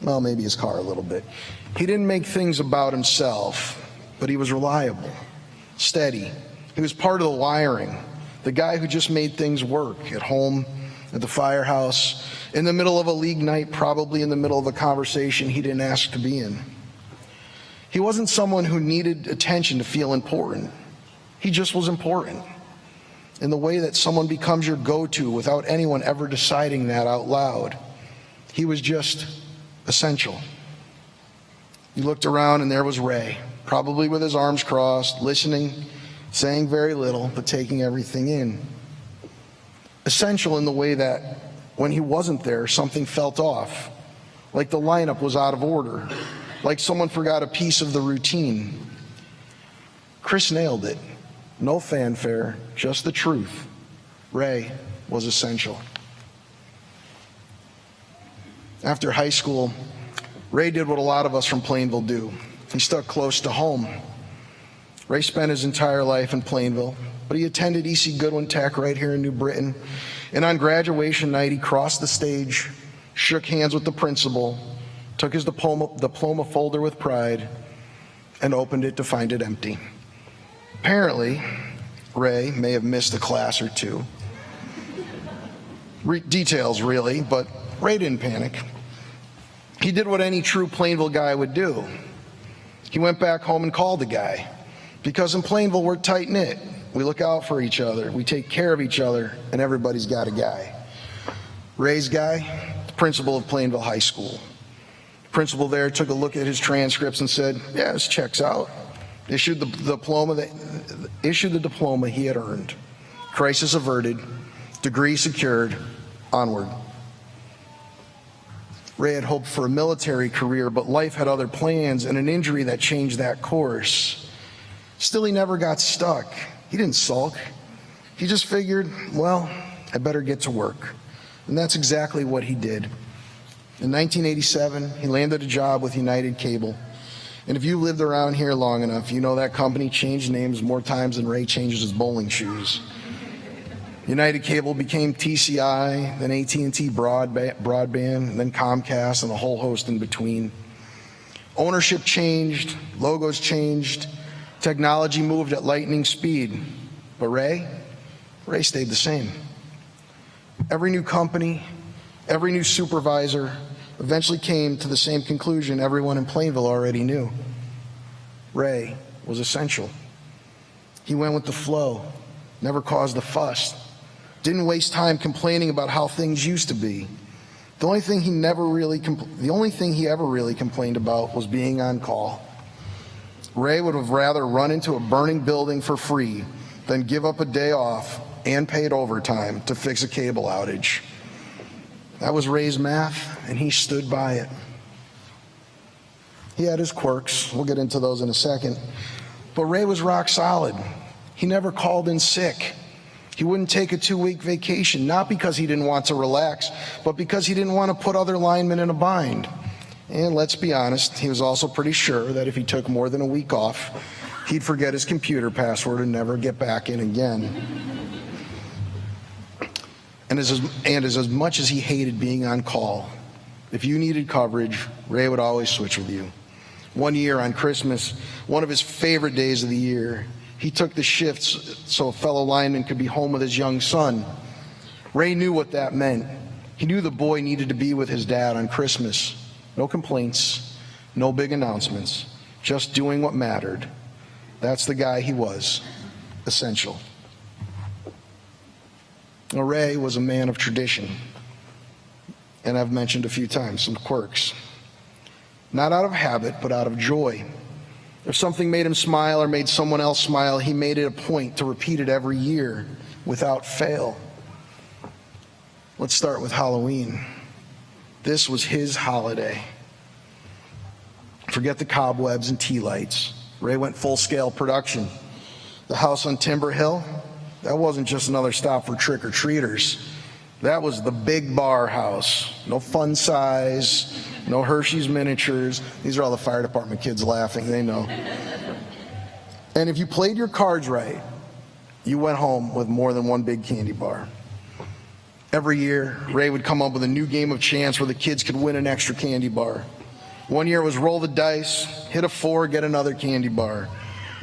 Well, maybe his car a little bit. He didn't make things about himself, but he was reliable, steady. He was part of the wiring, the guy who just made things work at home, at the firehouse, in the middle of a league night, probably in the middle of a conversation he didn't ask to be in. He wasn't someone who needed attention to feel important. He just was important. In the way that someone becomes your go-to without anyone ever deciding that out loud. He was just essential. You looked around and there was Ray, probably with his arms crossed, listening, saying very little, but taking everything in. Essential in the way that when he wasn't there, something felt off, like the lineup was out of order, like someone forgot a piece of the routine. Chris nailed it. No fanfare, just the truth. Ray was essential. After high school, Ray did what a lot of us from Plainville do. He stuck close to home. Ray spent his entire life in Plainville, but he attended E.C. Goodwin Tech right here in New Britain. And on graduation night, he crossed the stage, shook hands with the principal, took his diploma folder with pride, and opened it to find it empty. Apparently, Ray may have missed a class or two. Details, really, but Ray didn't panic. He did what any true Plainville guy would do. He went back home and called the guy. Because in Plainville, we're tight-knit. We look out for each other. We take care of each other, and everybody's got a guy. Ray's guy, the principal of Plainville High School. The principal there took a look at his transcripts and said, yeah, this checks out. Issued the diploma he had earned. Crisis averted, degree secured, onward. Ray had hoped for a military career, but life had other plans and an injury that changed that course. Still, he never got stuck. He didn't sulk. He just figured, well, I better get to work. And that's exactly what he did. In 1987, he landed a job with United Cable. And if you lived around here long enough, you know that company changed names more times than Ray changes his bowling shoes. United Cable became TCI, then AT&T Broadband, then Comcast, and a whole host in between. Ownership changed, logos changed, technology moved at lightning speed. But Ray stayed the same. Every new company, every new supervisor eventually came to the same conclusion everyone in Plainville already knew. Ray was essential. He went with the flow, never caused a fuss, didn't waste time complaining about how things used to be. The only thing he ever really complained about was being on call. Ray would have rather run into a burning building for free than give up a day off and paid overtime to fix a cable outage. That was Ray's math, and he stood by it. He had his quirks. We'll get into those in a second. But Ray was rock solid. He never called in sick. He wouldn't take a 2-week vacation, not because he didn't want to relax, but because he didn't want to put other linemen in a bind. And let's be honest, he was also pretty sure that if he took more than a week off, he'd forget his computer password and never get back in again. And as much as he hated being on call, if you needed coverage, Ray would always switch with you. One year on Christmas, one of his favorite days of the year, he took the shifts so a fellow lineman could be home with his young son. Ray knew what that meant. He knew the boy needed to be with his dad on Christmas. No complaints, no big announcements, just doing what mattered. That's the guy he was, essential. Now, Ray was a man of tradition, and I've mentioned a few times some quirks. Not out of habit, but out of joy. If something made him smile or made someone else smile, he made it a point to repeat it every year without fail. Let's start with Halloween. This was his holiday. Forget the cobwebs and tea lights. Ray went full-scale production. The house on Timber Hill, that wasn't just another stop for trick-or-treaters. That was the big bar house. No fun size, no Hershey's miniatures. These are all the fire department kids laughing, they know. And if you played your cards right, you went home with more than one big candy bar. Every year, Ray would come up with a new game of chance where the kids could win an extra candy bar. One year was roll the dice, hit a 4, get another candy bar.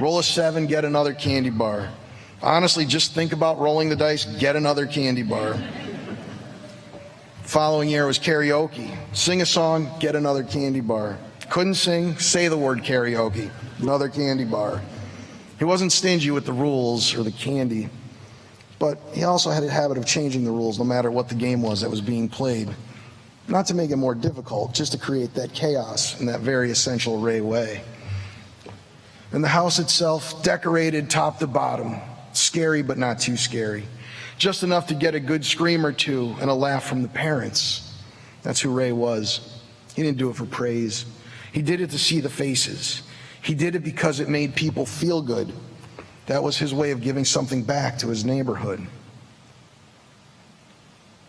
Roll a 7, get another candy bar. Honestly, just think about rolling the dice, get another candy bar. Following year was karaoke. Sing a song, get another candy bar. Couldn't sing, say the word karaoke, another candy bar. He wasn't stingy with the rules or the candy, but he also had a habit of changing the rules no matter what the game was that was being played. Not to make it more difficult, just to create that chaos in that very essential Ray way. And the house itself, decorated top to bottom, scary but not too scary. Just enough to get a good scream or two and a laugh from the parents. That's who Ray was. He didn't do it for praise. He did it to see the faces. He did it because it made people feel good. That was his way of giving something back to his neighborhood.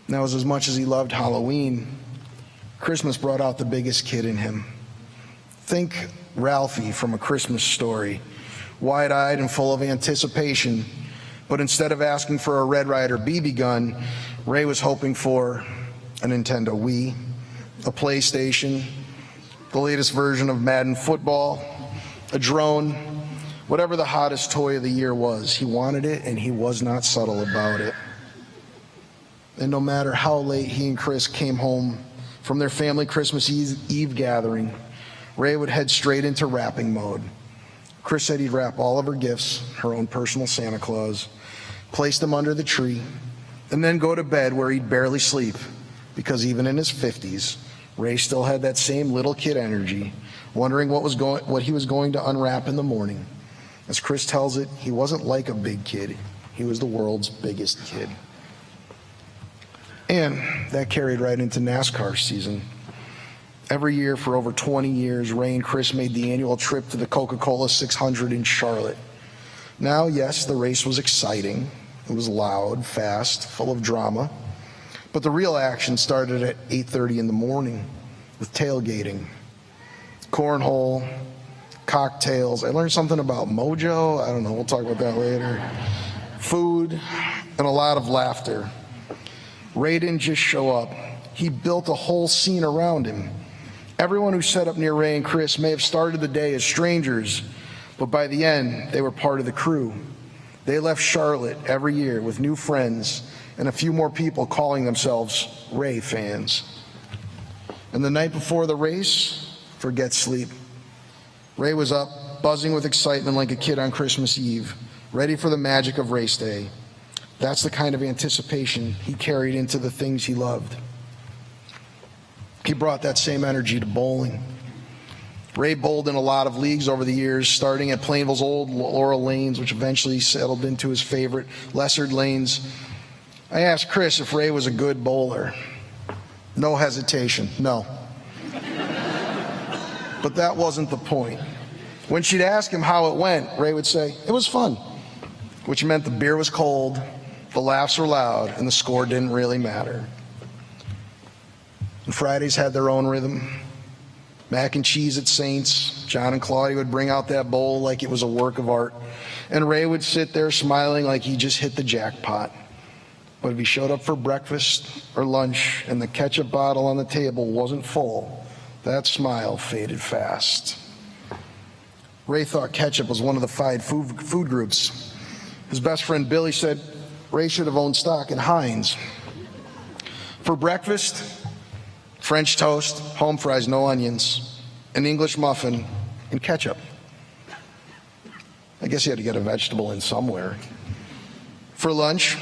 Now, as much as he loved Halloween, Christmas brought out the biggest kid in him. Think Ralphie from A Christmas Story, wide-eyed and full of anticipation, but instead of asking for a Red Ryder BB gun, Ray was hoping for a Nintendo Wii, a PlayStation, the latest version of Madden Football, a drone, whatever the hottest toy of the year was. He wanted it, and he was not subtle about it. And no matter how late he and Chris came home from their family Christmas Eve gathering, Ray would head straight into wrapping mode. Chris said he'd wrap all of her gifts, her own personal Santa Claus, place them under the tree, and then go to bed where he'd barely sleep, because even in his 50s, Ray still had that same little kid energy, wondering what he was going to unwrap in the morning. As Chris tells it, he wasn't like a big kid. He was the world's biggest kid. And that carried right into NASCAR season. Every year for over 20 years, Ray and Chris made the annual trip to the Coca-Cola 600 in Charlotte. Now, yes, the race was exciting. It was loud, fast, full of drama. But the real action started at 8:30 in the morning with tailgating, cornhole, cocktails. I learned something about mojo. I don't know. We'll talk about that later. Food and a lot of laughter. Ray didn't just show up. He built a whole scene around him. Everyone who set up near Ray and Chris may have started the day as strangers, but by the end, they were part of the crew. They left Charlotte every year with new friends and a few more people calling themselves Ray fans. And the night before the race, forget sleep. Ray was up, buzzing with excitement like a kid on Christmas Eve, ready for the magic of race day. That's the kind of anticipation he carried into the things he loved. He brought that same energy to bowling. Ray bowled in a lot of leagues over the years, starting at Plainville's old Laurel Lanes, which eventually settled into his favorite, Lessard Lanes. I asked Chris if Ray was a good bowler. No hesitation, no. But that wasn't the point. When she'd ask him how it went, Ray would say, "It was fun," which meant the beer was cold, the laughs were loud, and the score didn't really matter. And Fridays had their own rhythm. Mac and cheese at Saints. John and Claudia would bring out that bowl like it was a work of art. And Ray would sit there smiling like he just hit the jackpot. But if he showed up for breakfast or lunch and the ketchup bottle on the table wasn't full, that smile faded fast. Ray thought ketchup was one of the 5 food groups. His best friend Billy said Ray should have owned stock in Heinz. For breakfast, French toast, home fries, no onions, an English muffin, and ketchup. I guess he had to get a vegetable in somewhere. For lunch,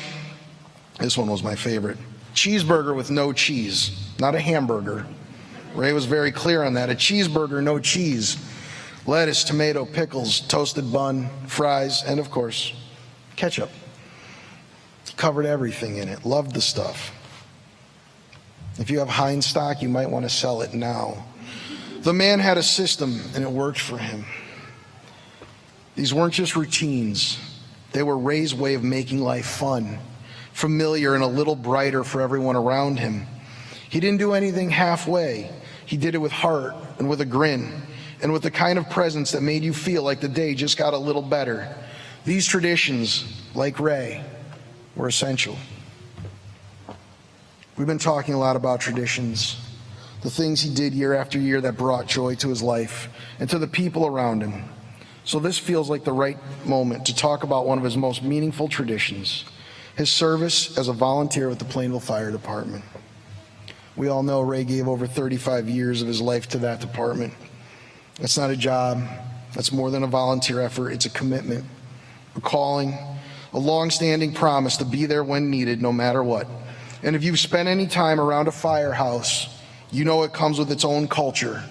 this one was my favorite. Cheeseburger with no cheese, not a hamburger. Ray was very clear on that. A cheeseburger, no cheese. Lettuce, tomato, pickles, toasted bun, fries, and of course, ketchup. He covered everything in it. Loved the stuff. If you have Heinz stock, you might want to sell it now. The man had a system, and it worked for him. These weren't just routines. They were Ray's way of making life fun, familiar, and a little brighter for everyone around him. He didn't do anything halfway. He did it with heart and with a grin and with the kind of presence that made you feel like the day just got a little better. These traditions, like Ray, were essential. We've been talking a lot about traditions, the things he did year after year that brought joy to his life and to the people around him. So this feels like the right moment to talk about one of his most meaningful traditions, his service as a volunteer with the Plainville Fire Department. We all know Ray gave over 35 years of his life to that department. That's not a job. That's more than a volunteer effort. It's a commitment, a calling, a long-standing promise to be there when needed, no matter what. And if you've spent any time around a firehouse, you know it comes with its own culture,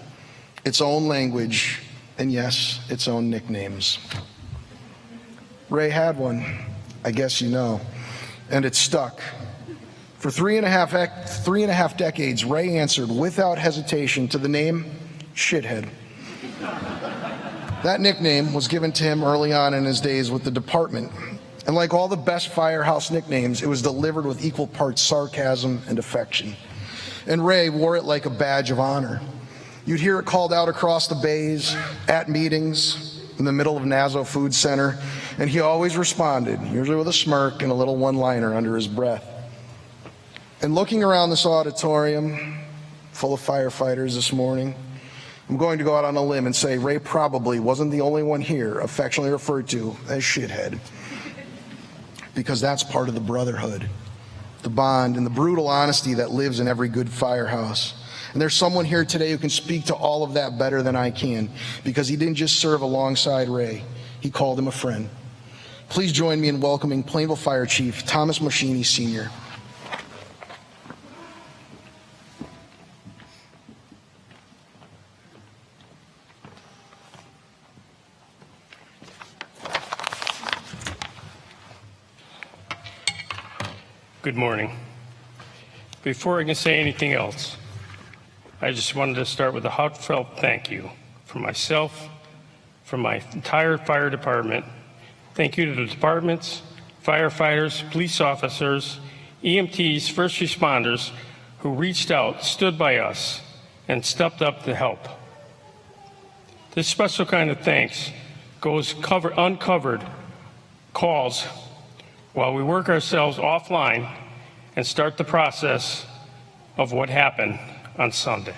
its own language, and yes, its own nicknames. Ray had one, I guess you know, and it stuck. For three and a half decades, Ray answered without hesitation to the name Shithead. That nickname was given to him early on in his days with the department. And like all the best firehouse nicknames, it was delivered with equal parts sarcasm and affection. And Ray wore it like a badge of honor. You'd hear it called out across the bays, at meetings, in the middle of Nazo Food Center, and he always responded, usually with a smirk and a little one-liner under his breath. And looking around this auditorium, full of firefighters this morning, I'm going to go out on a limb and say Ray probably wasn't the only one here affectionately referred to as Shithead. Because that's part of the brotherhood, the bond, and the brutal honesty that lives in every good firehouse. And there's someone here today who can speak to all of that better than I can, because he didn't just serve alongside Ray, he called him a friend. Please join me in welcoming Plainville Fire Chief Thomas Moschini, Sr. Good morning. Before I can say anything else, I just wanted to start with a heartfelt thank you from myself, from my entire fire department. Thank you to the departments, firefighters, police officers, EMTs, first responders who reached out, stood by us, and stepped up to help. This special kind of thanks goes uncovered calls while we work ourselves offline and start the process of what happened on Sunday.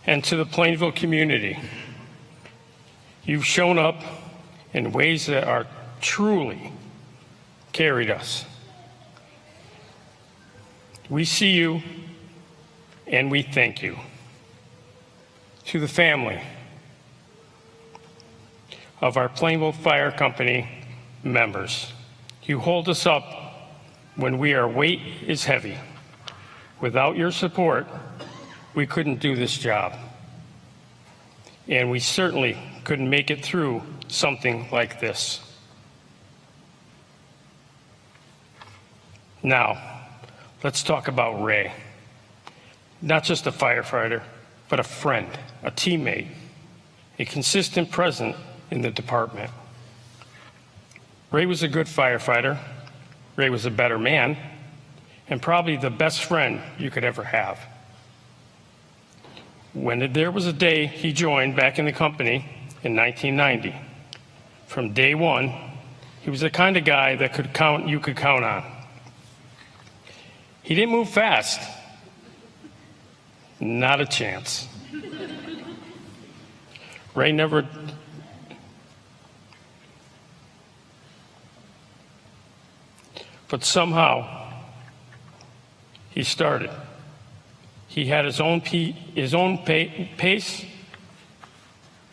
And to the Plainville community, you've shown up in ways that are truly carried us. We see you and we thank you. To the family of our Plainville Fire Company members, you hold us up when our weight is heavy. Without your support, we couldn't do this job. And we certainly couldn't make it through something like this. Now, let's talk about Ray. Not just a firefighter, but a friend, a teammate, a consistent presence in the department. Ray was a good firefighter. Ray was a better man, and probably the best friend you could ever have. When there was a day he joined back in the company in 1990, from day one, he was the kind of guy that you could count on. He didn't move fast. Not a chance. Ray never. But somehow, he started. He had his own pace,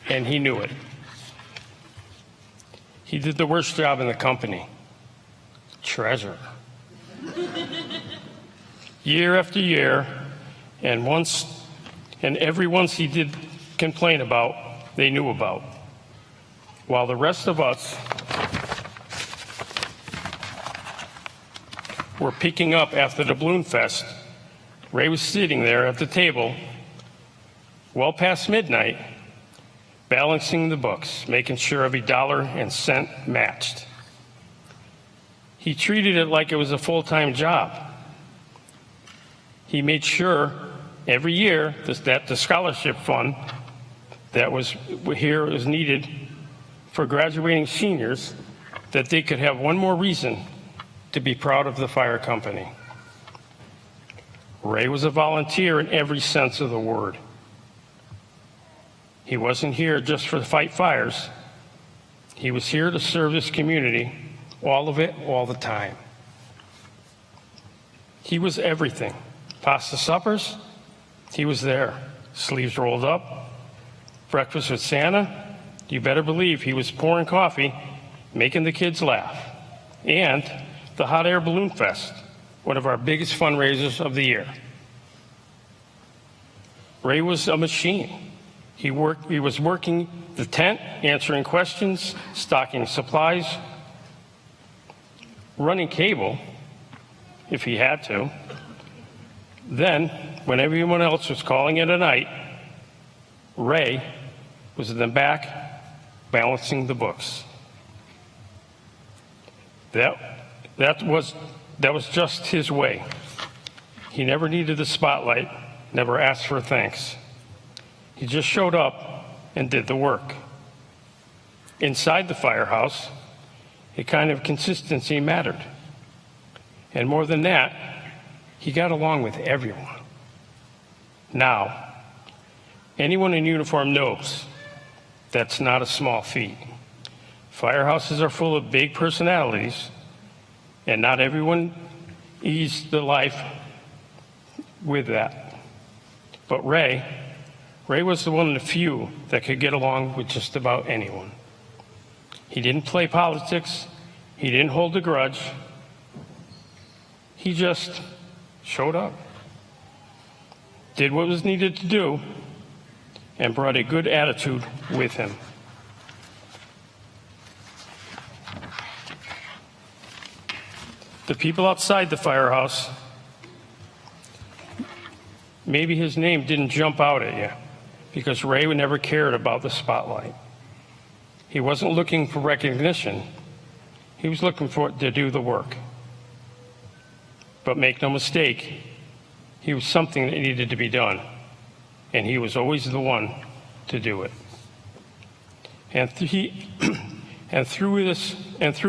and he knew it. He did the worst job in the company. Treasurer. Year after year, and every once he did complain about, they knew about. While the rest of us were picking up after the Balloon Fest, Ray was sitting there at the table, well past midnight, balancing the books, making sure every dollar and cent matched. He treated it like it was a full-time job. He made sure every year that the scholarship fund that was needed for graduating seniors, that they could have one more reason to be proud of the fire company. Ray was a volunteer in every sense of the word. He wasn't here just to fight fires. He was here to serve his community, all of it, all the time. He was everything. Pasta suppers, he was there. Sleeves rolled up. Breakfast with Santa, you better believe he was pouring coffee, making the kids laugh. And the Hot Air Balloon Fest, one of our biggest fundraisers of the year. Ray was a machine. He was working the tent, answering questions, stocking supplies, running cable, if he had to. Then, when everyone else was calling it a night, Ray was in the back balancing the books. That was just his way. He never needed the spotlight, never asked for thanks. He just showed up and did the work. Inside the firehouse, a kind of consistency mattered. And more than that, he got along with everyone. Now, anyone in uniform knows that's not a small feat. Firehouses are full of big personalities, and not everyone eased the life with that. But Ray was the one of the few that could get along with just about anyone. He didn't play politics. He didn't hold a grudge. He just showed up, did what was needed to do, and brought a good attitude with him. The people outside the firehouse, maybe his name didn't jump out at you because Ray never cared about the spotlight. He wasn't looking for recognition. He was looking to do the work. But make no mistake, he was something that needed to be done, and he was always the one to do it. And through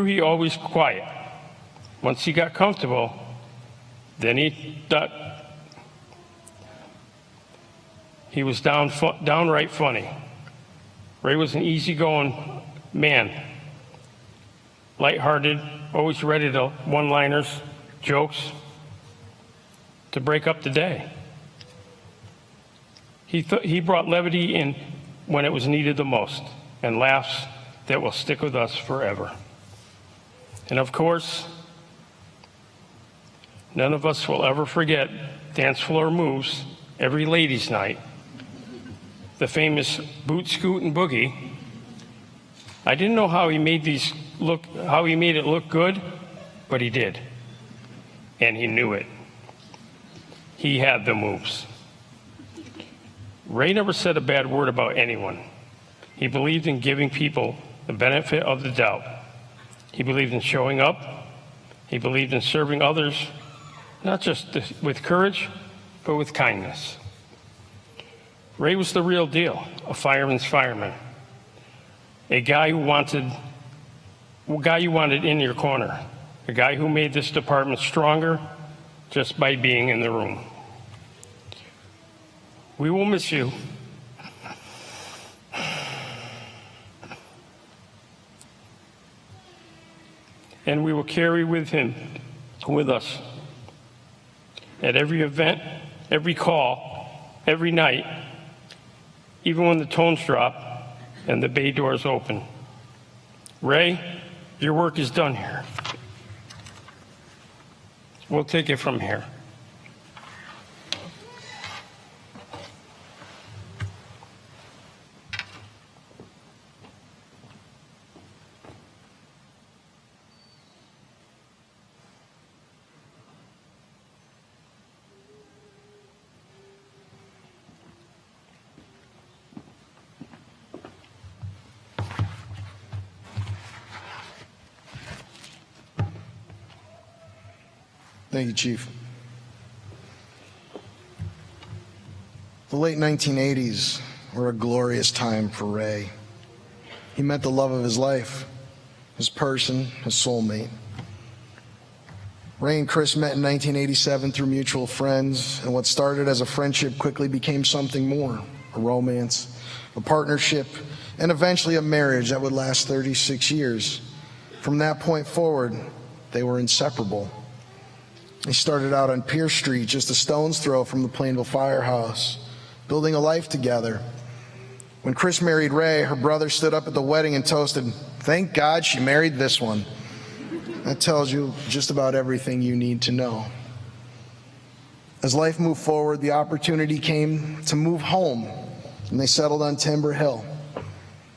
he always quiet. Once he got comfortable, then he was downright funny. Ray was an easygoing man, lighthearted, always ready to one-liners, jokes, to break up the day. He brought levity in when it was needed the most, and laughs that will stick with us forever. And of course, none of us will ever forget dance floor moves every ladies' night. The famous boot, scoot, and boogie. I didn't know how he made it look good, but he did. And he knew it. He had the moves. Ray never said a bad word about anyone. He believed in giving people the benefit of the doubt. He believed in showing up. He believed in serving others, not just with courage, but with kindness. Ray was the real deal, a fireman's fireman. A guy you wanted in your corner. A guy who made this department stronger just by being in the room. We will miss you. And we will carry with us, at every event, every call, every night, even when the tones drop and the bay doors open. Ray, your work is done here. We'll take it from here. Thank you, Chief. The late 1980s were a glorious time for Ray. He met the love of his life, his person, his soulmate. Ray and Chris met in 1987 through mutual friends, and what started as a friendship quickly became something more, a romance, a partnership, and eventually a marriage that would last 36 years. From that point forward, they were inseparable. They started out on Pierce Street, just a stone's throw from the Plainville Firehouse, building a life together. When Chris married Ray, her brother stood up at the wedding and toasted, "Thank God she married this one." That tells you just about everything you need to know. As life moved forward, the opportunity came to move home, and they settled on Timber Hill.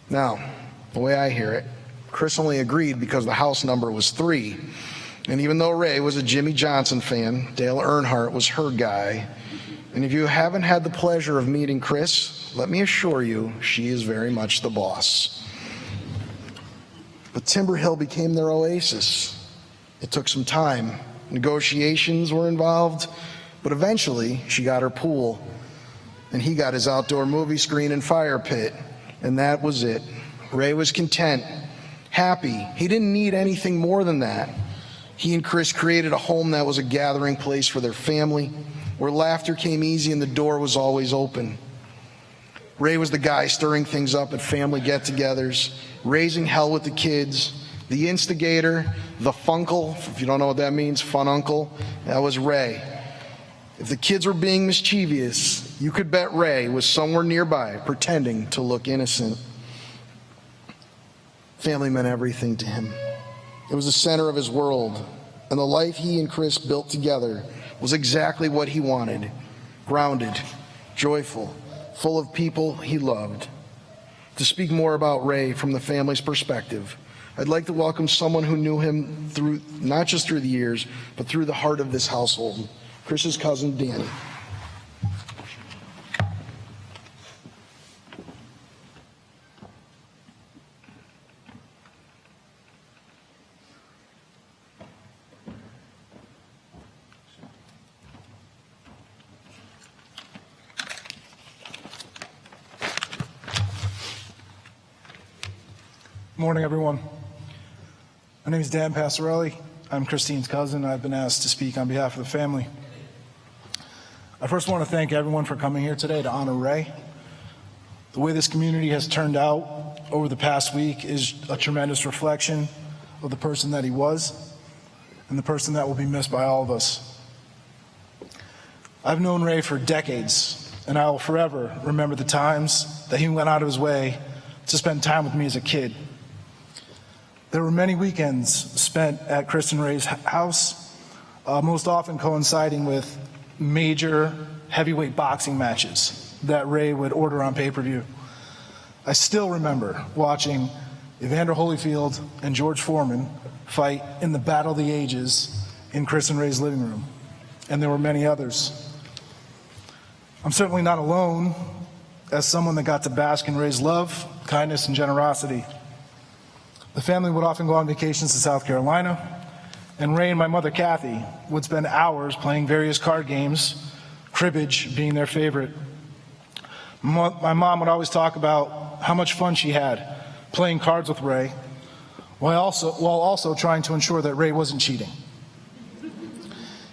Now, the way I hear it, Chris only agreed because the house number was 3. And even though Ray was a Jimmy Johnson fan, Dale Earnhardt was her guy. And if you haven't had the pleasure of meeting Chris, let me assure you, she is very much the boss. But Timber Hill became their oasis. It took some time. Negotiations were involved, but eventually she got her pool, and he got his outdoor movie screen and fire pit, and that was it. Ray was content, happy. He didn't need anything more than that. He and Chris created a home that was a gathering place for their family, where laughter came easy and the door was always open. Ray was the guy stirring things up at family get-togethers, raising hell with the kids, the instigator, the funkle, if you don't know what that means, fun uncle, that was Ray. If the kids were being mischievous, you could bet Ray was somewhere nearby pretending to look innocent. Family meant everything to him. It was the center of his world, and the life he and Chris built together was exactly what he wanted: grounded, joyful, full of people he loved. To speak more about Ray from the family's perspective, I'd like to welcome someone who knew him through, not just through the years, but through the heart of this household, Chris's cousin, Danny. Morning, everyone. My name is Dan Passarelli. I'm Christine's cousin. I've been asked to speak on behalf of the family. I first want to thank everyone for coming here today to honor Ray. The way this community has turned out over the past week is a tremendous reflection of the person that he was and the person that will be missed by all of us. I've known Ray for decades, and I will forever remember the times that he went out of his way to spend time with me as a kid. There were many weekends spent at Chris and Ray's house, most often coinciding with major heavyweight boxing matches that Ray would order on pay-per-view. I still remember watching Evander Holyfield and George Foreman fight in the Battle of the Ages in Chris and Ray's living room, and there were many others. I'm certainly not alone as someone that got to bask in Ray's love, kindness, and generosity. The family would often go on vacations to South Carolina, and Ray and my mother, Kathy, would spend hours playing various card games, cribbage being their favorite. My mom would always talk about how much fun she had playing cards with Ray, while also trying to ensure that Ray wasn't cheating.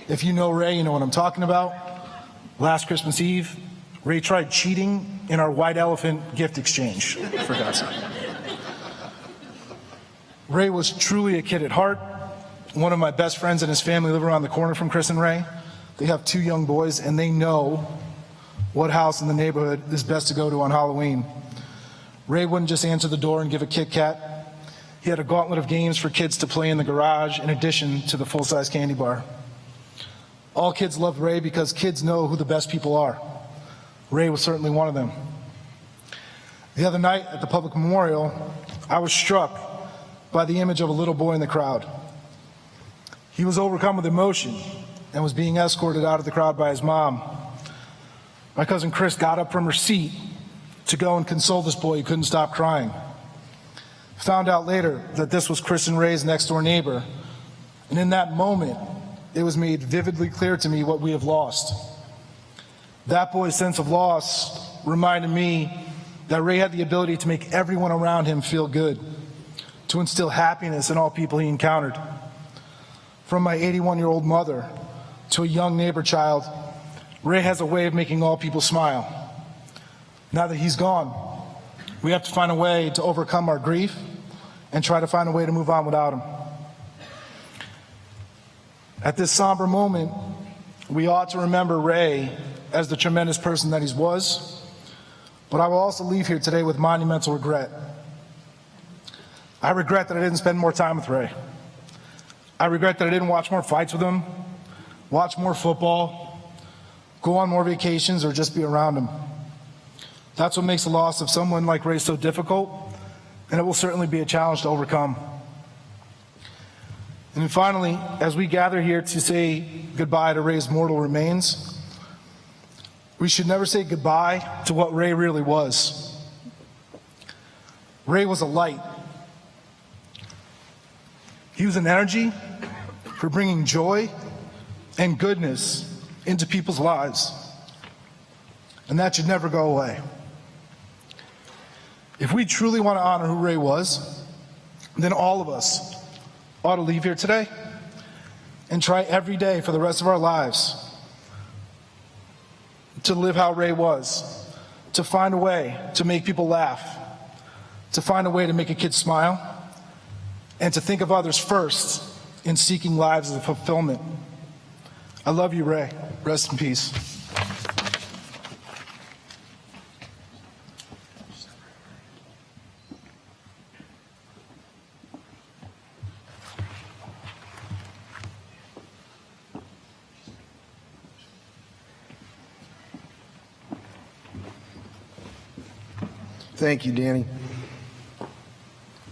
If you know Ray, you know what I'm talking about. Last Christmas Eve, Ray tried cheating in our white elephant gift exchange, for God's sake. Ray was truly a kid at heart. One of my best friends and his family live around the corner from Chris and Ray. They have 2 young boys, and they know what house in the neighborhood is best to go to on Halloween. Ray wouldn't just answer the door and give a Kit Kat. He had a gauntlet of games for kids to play in the garage in addition to the full-size candy bar. All kids loved Ray because kids know who the best people are. Ray was certainly one of them. The other night at the public memorial, I was struck by the image of a little boy in the crowd. He was overcome with emotion and was being escorted out of the crowd by his mom. My cousin Chris got up from her seat to go and console this boy who couldn't stop crying. Found out later that this was Chris and Ray's next door neighbor, and in that moment, it was made vividly clear to me what we have lost. That boy's sense of loss reminded me that Ray had the ability to make everyone around him feel good, to instill happiness in all people he encountered. From my 81-year-old mother to a young neighbor child, Ray has a way of making all people smile. Now that he's gone, we have to find a way to overcome our grief and try to find a way to move on without him. At this somber moment, we ought to remember Ray as the tremendous person that he was, but I will also leave here today with monumental regret. I regret that I didn't spend more time with Ray. I regret that I didn't watch more fights with him, watch more football, go on more vacations, or just be around him. That's what makes the loss of someone like Ray so difficult, and it will certainly be a challenge to overcome. And then finally, as we gather here to say goodbye to Ray's mortal remains, we should never say goodbye to what Ray really was. Ray was a light. He was an energy for bringing joy and goodness into people's lives. And that should never go away. If we truly want to honor who Ray was, then all of us ought to leave here today and try every day for the rest of our lives to live how Ray was, to find a way to make people laugh, to find a way to make a kid smile, and to think of others first in seeking lives of fulfillment. I love you, Ray. Rest in peace. Thank you, Danny.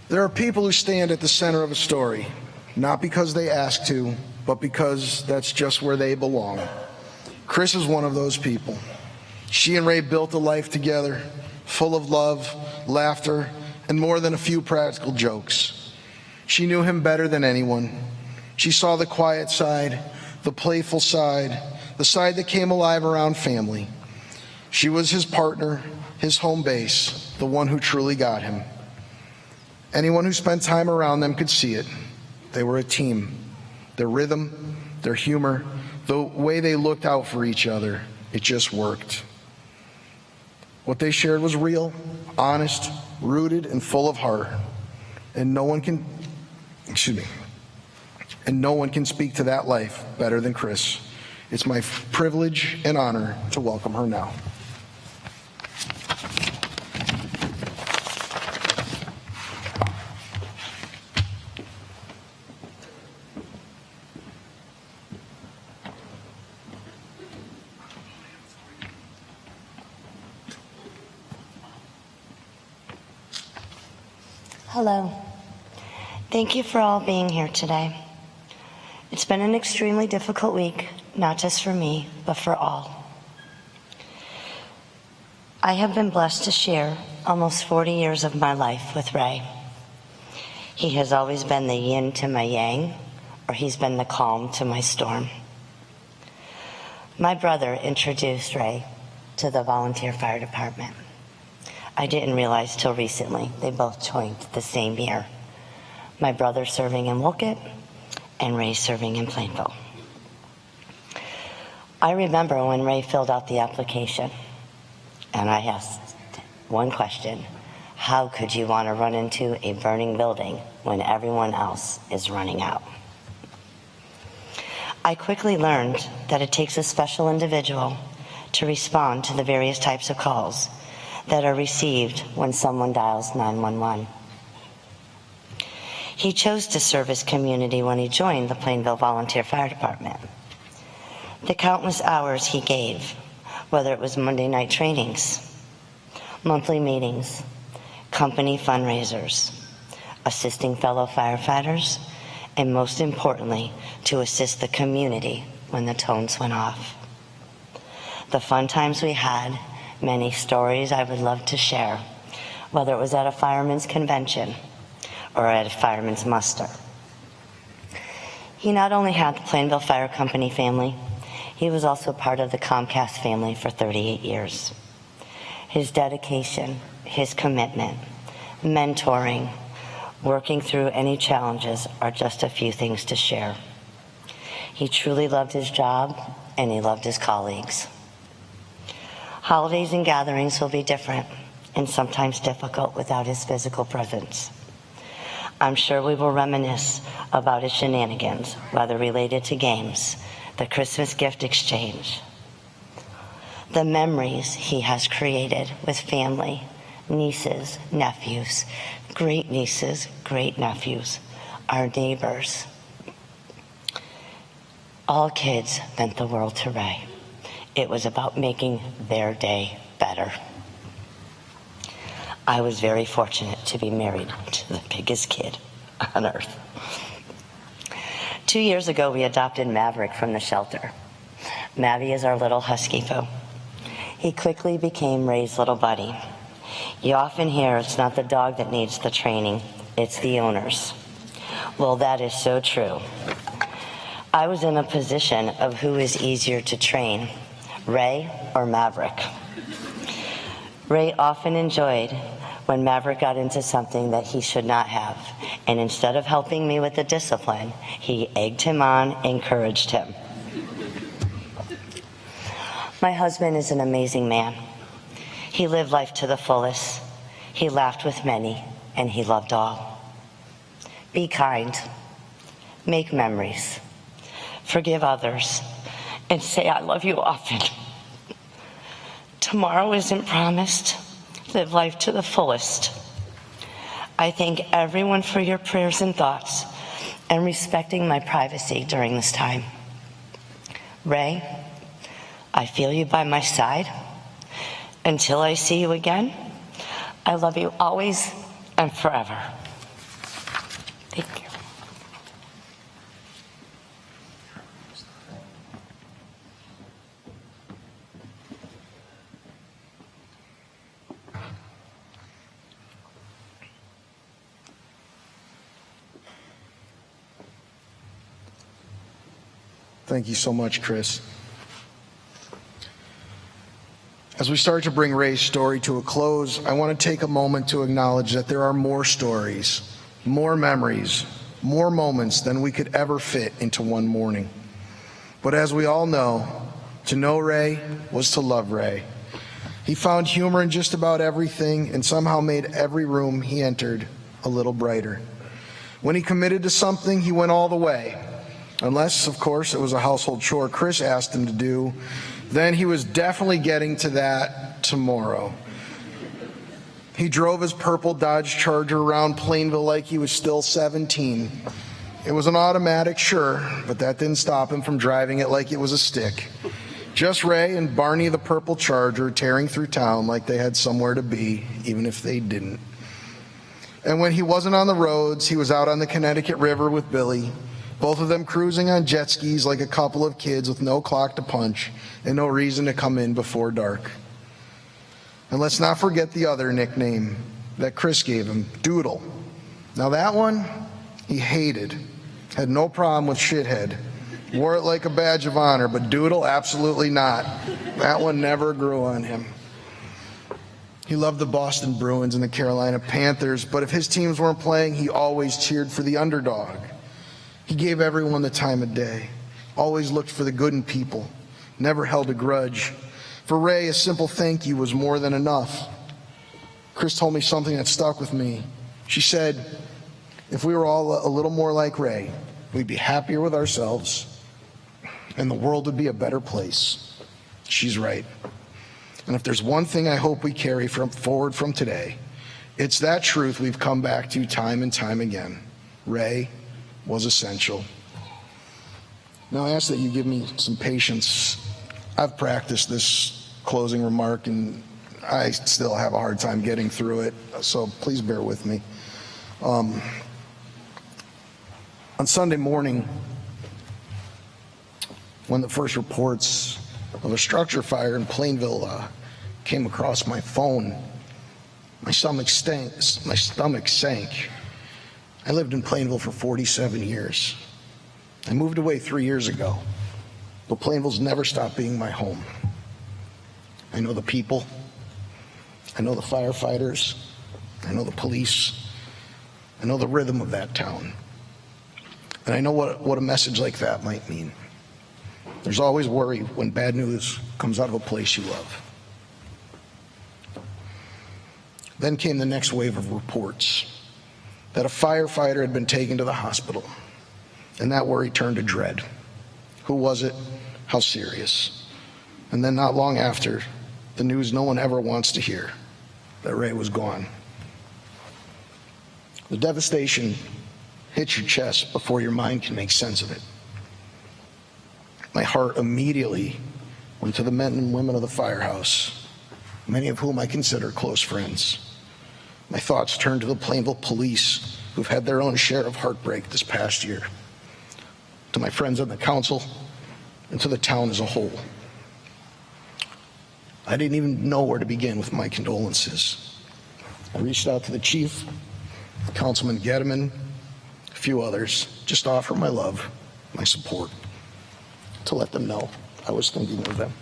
There are people who stand at the center of a story, not because they ask to, but because that's just where they belong. Chris is one of those people. She and Ray built a life together, full of love, laughter, and more than a few practical jokes. She knew him better than anyone. She saw the quiet side, the playful side, the side that came alive around family. She was his partner, his home base, the one who truly got him. Anyone who spent time around them could see it. They were a team. Their rhythm, their humor, the way they looked out for each other, it just worked. What they shared was real, honest, rooted, and full of heart. And no one can speak to that life better than Chris. It's my privilege and honor to welcome her now. Hello. Thank you for all being here today. It's been an extremely difficult week, not just for me, but for all. I have been blessed to share almost 40 years of my life with Ray. He has always been the yin to my yang, or he's been the calm to my storm. My brother introduced Ray to the volunteer fire department. I didn't realize till recently they both joined the same year. My brother serving in Wolcott and Ray serving in Plainville. I remember when Ray filled out the application and I asked one question: how could you want to run into a burning building when everyone else is running out? I quickly learned that it takes a special individual to respond to the various types of calls that are received when someone dials 911. He chose to serve his community when he joined the Plainville Volunteer Fire Department. The countless hours he gave, whether it was Monday night trainings, monthly meetings, company fundraisers, assisting fellow firefighters, and most importantly, to assist the community when the tones went off. The fun times we had, many stories I would love to share, whether it was at a fireman's convention or at a fireman's muster. He not only had the Plainville Fire Company family, he was also part of the Comcast family for 38 years. His dedication, his commitment, mentoring, working through any challenges are just a few things to share. He truly loved his job and he loved his colleagues. Holidays and gatherings will be different and sometimes difficult without his physical presence. I'm sure we will reminisce about his shenanigans, whether related to games, the Christmas gift exchange, the memories he has created with family, nieces, nephews, great nieces, great nephews, our neighbors. All kids meant the world to Ray. It was about making their day better. I was very fortunate to be married to the biggest kid on earth. 2 years ago, we adopted Maverick from the shelter. Mavi is our little husky poo. He quickly became Ray's little buddy. You often hear it's not the dog that needs the training, it's the owners. Well, that is so true. I was in a position of who is easier to train, Ray or Maverick. Ray often enjoyed when Maverick got into something that he should not have, and instead of helping me with the discipline, he egged him on, encouraged him. My husband is an amazing man. He lived life to the fullest. He laughed with many, and he loved all. Be kind, make memories, forgive others, and say I love you often. Tomorrow isn't promised. Live life to the fullest. I thank everyone for your prayers and thoughts and respecting my privacy during this time. Ray, I feel you by my side. Until I see you again, I love you always and forever. Thank you. Thank you so much, Chris. As we start to bring Ray's story to a close, I want to take a moment to acknowledge that there are more stories, more memories, more moments than we could ever fit into one morning. But as we all know, to know Ray was to love Ray. He found humor in just about everything and somehow made every room he entered a little brighter. When he committed to something, he went all the way. Unless, of course, it was a household chore Chris asked him to do, then he was definitely getting to that tomorrow. He drove his purple Dodge Charger around Plainville like he was still 17. It was an automatic, sure, but that didn't stop him from driving it like it was a stick. Just Ray and Barney the purple Charger tearing through town like they had somewhere to be, even if they didn't. And when he wasn't on the roads, he was out on the Connecticut River with Billy, both of them cruising on jet skis like a couple of kids with no clock to punch and no reason to come in before dark. And let's not forget the other nickname that Chris gave him, Doodle. Now that one, he hated, had no problem with shithead, Wore it like a badge of honor, but Doodle, absolutely not. That one never grew on him. He loved the Boston Bruins and the Carolina Panthers, but if his teams weren't playing, he always cheered for the underdog. He gave everyone the time of day, always looked for the good in people, never held a grudge. For Ray, a simple thank you was more than enough. Chris told me something that stuck with me. She said, if we were all a little more like Ray, we'd be happier with ourselves, and the world would be a better place. She's right. And if there's one thing I hope we carry forward from today, it's that truth we've come back to time and time again. Ray was essential. Now I ask that you give me some patience. I've practiced this closing remark and I still have a hard time getting through it, so please bear with me. On Sunday morning, when the first reports of a structure fire in Plainville came across my phone, my stomach sank. I lived in Plainville for 47 years. I moved away 3 years ago, but Plainville's never stopped being my home. I know the people, I know the firefighters, I know the police, I know the rhythm of that town, and I know what a message like that might mean. There's always worry when bad news comes out of a place you love. Then came the next wave of reports that a firefighter had been taken to the hospital, and that worry turned to dread. Who was it? How serious? And then not long after, the news no one ever wants to hear, that Ray was gone. The devastation hits your chest before your mind can make sense of it. My heart immediately went to the men and women of the firehouse, many of whom I consider close friends. My thoughts turned to the Plainville police, who've had their own share of heartbreak this past year, to my friends on the council, and to the town as a whole. I didn't even know where to begin with my condolences. I reached out to the chief, Councilman Getteman, a few others, just to offer my love, my support, to let them know I was thinking of them.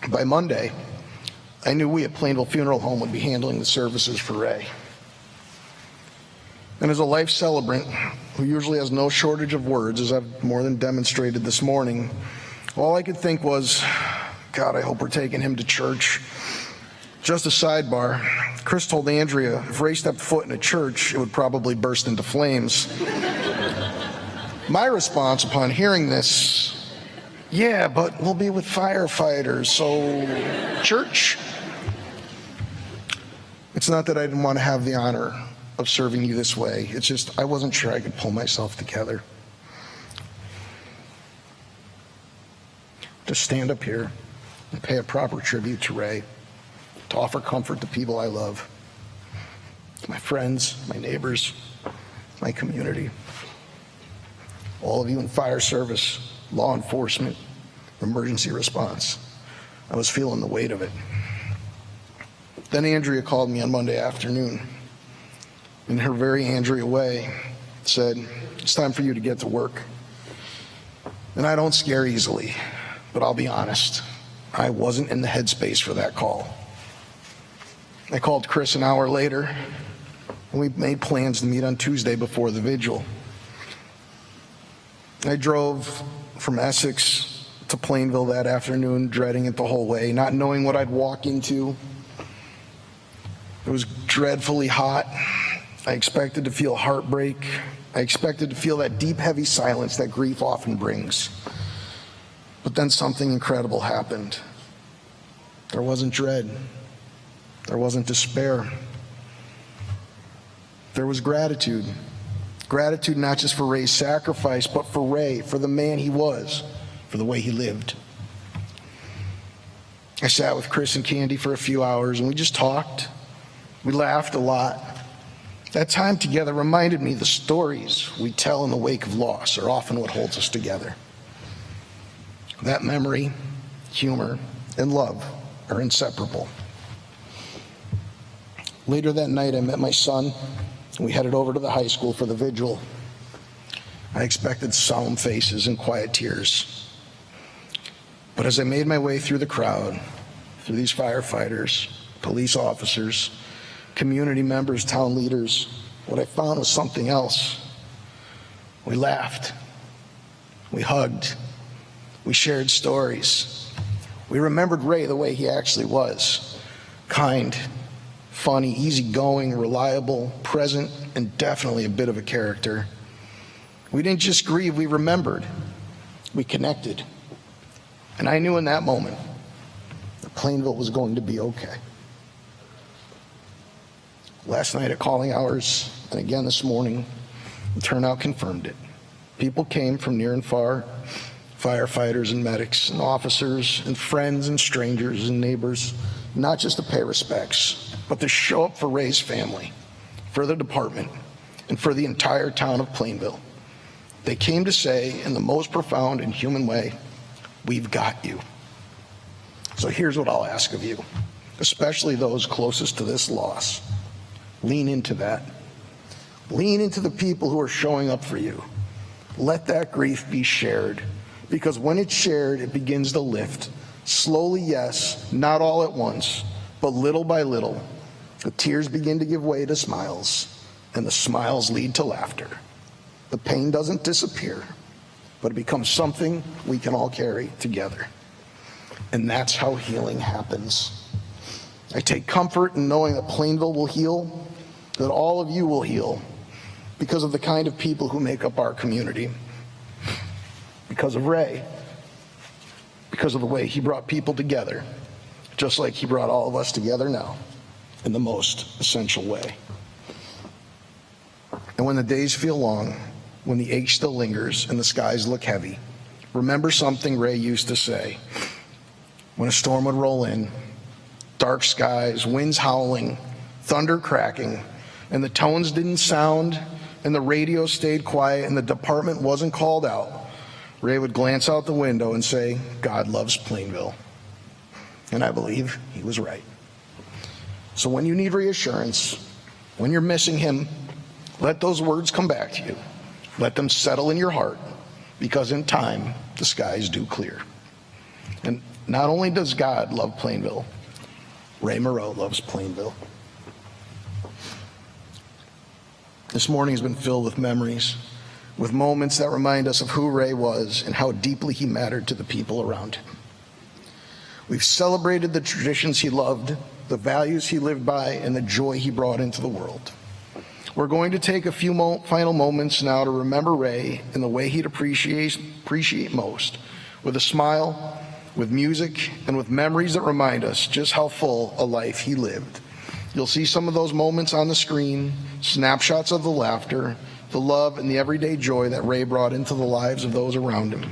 By Monday, I knew we at Plainville Funeral Home would be handling the services for Ray. And as a life celebrant who usually has no shortage of words, as I've more than demonstrated this morning, all I could think was, God, I hope we're taking him to church. Just a sidebar, Chris told Andrea if Ray stepped foot in a church, it would probably burst into flames. My response upon hearing this, yeah, but we'll be with firefighters, so church? It's not that I didn't want to have the honor of serving you this way. It's just I wasn't sure I could pull myself together. To stand up here and pay a proper tribute to Ray, to offer comfort to people I love, my friends, my neighbors, my community, all of you in fire service, law enforcement, emergency response. I was feeling the weight of it. Then Andrea called me on Monday afternoon. In her very Andrea way, said, it's time for you to get to work. And I don't scare easily, but I'll be honest, I wasn't in the headspace for that call. I called Chris an hour later, and we made plans to meet on Tuesday before the vigil. I drove from Essex to Plainville that afternoon, dreading it the whole way, not knowing what I'd walk into. It was dreadfully hot. I expected to feel heartbreak. I expected to feel that deep, heavy silence that grief often brings. But then something incredible happened. There wasn't dread. There wasn't despair. There was gratitude. Gratitude not just for Ray's sacrifice, but for Ray, for the man he was, for the way he lived. I sat with Chris and Candy for a few hours, and we just talked. We laughed a lot. That time together reminded me the stories we tell in the wake of loss are often what holds us together. That memory, humor, and love are inseparable. Later that night, I met my son, and we headed over to the high school for the vigil. I expected solemn faces and quiet tears. But as I made my way through the crowd, through these firefighters, police officers, community members, town leaders, what I found was something else. We laughed. We hugged. We shared stories. We remembered Ray the way he actually was. Kind, funny, easygoing, reliable, present, and definitely a bit of a character. We didn't just grieve, we remembered. We connected. And I knew in that moment that Plainville was going to be okay. Last night at calling hours, and again this morning, the turnout confirmed it. People came from near and far, firefighters and medics and officers and friends and strangers and neighbors, not just to pay respects, but to show up for Ray's family, for the department, and for the entire town of Plainville. They came to say, in the most profound and human way, we've got you. So here's what I'll ask of you, especially those closest to this loss. Lean into that. Lean into the people who are showing up for you. Let that grief be shared, because when it's shared, it begins to lift. Slowly, yes, not all at once, but little by little. The tears begin to give way to smiles, and the smiles lead to laughter. The pain doesn't disappear, but it becomes something we can all carry together. And that's how healing happens. I take comfort in knowing that Plainville will heal, that all of you will heal, because of the kind of people who make up our community, because of Ray, because of the way he brought people together, just like he brought all of us together now, in the most essential way. And when the days feel long, when the ache still lingers and the skies look heavy, remember something Ray used to say. When a storm would roll in, dark skies, winds howling, thunder cracking, and the tones didn't sound, and the radio stayed quiet, and the department wasn't called out, Ray would glance out the window and say, God loves Plainville. And I believe he was right. So when you need reassurance, when you're missing him, let those words come back to you. Let them settle in your heart, because in time, the skies do clear. And not only does God love Plainville, Ray Moreau loves Plainville. This morning has been filled with memories, with moments that remind us of who Ray was and how deeply he mattered to the people around him. We've celebrated the traditions he loved, the values he lived by, and the joy he brought into the world. We're going to take a few final moments now to remember Ray in the way he'd appreciate most, with a smile, with music, and with memories that remind us just how full a life he lived. You'll see some of those moments on the screen, snapshots of the laughter, the love, and the everyday joy that Ray brought into the lives of those around him.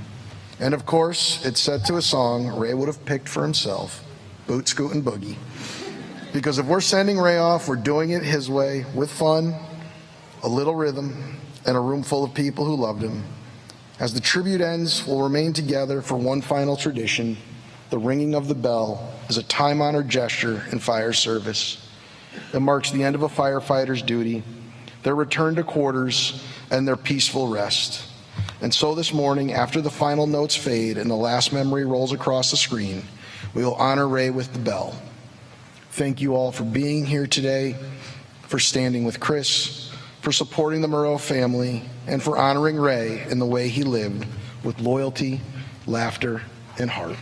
And of course, it's set to a song Ray would have picked for himself, Boot, Scoot, and Boogie. Because if we're sending Ray off, we're doing it his way, with fun, a little rhythm, and a room full of people who loved him. As the tribute ends, we'll remain together for one final tradition, the ringing of the bell is a time-honored gesture in fire service. It marks the end of a firefighter's duty, their return to quarters, and their peaceful rest. And so this morning, after the final notes fade and the last memory rolls across the screen, we will honor Ray with the bell. Thank you all for being here today, for standing with Chris, for supporting the Moreau family, and for honoring Ray in the way he lived, with loyalty, laughter, and heart.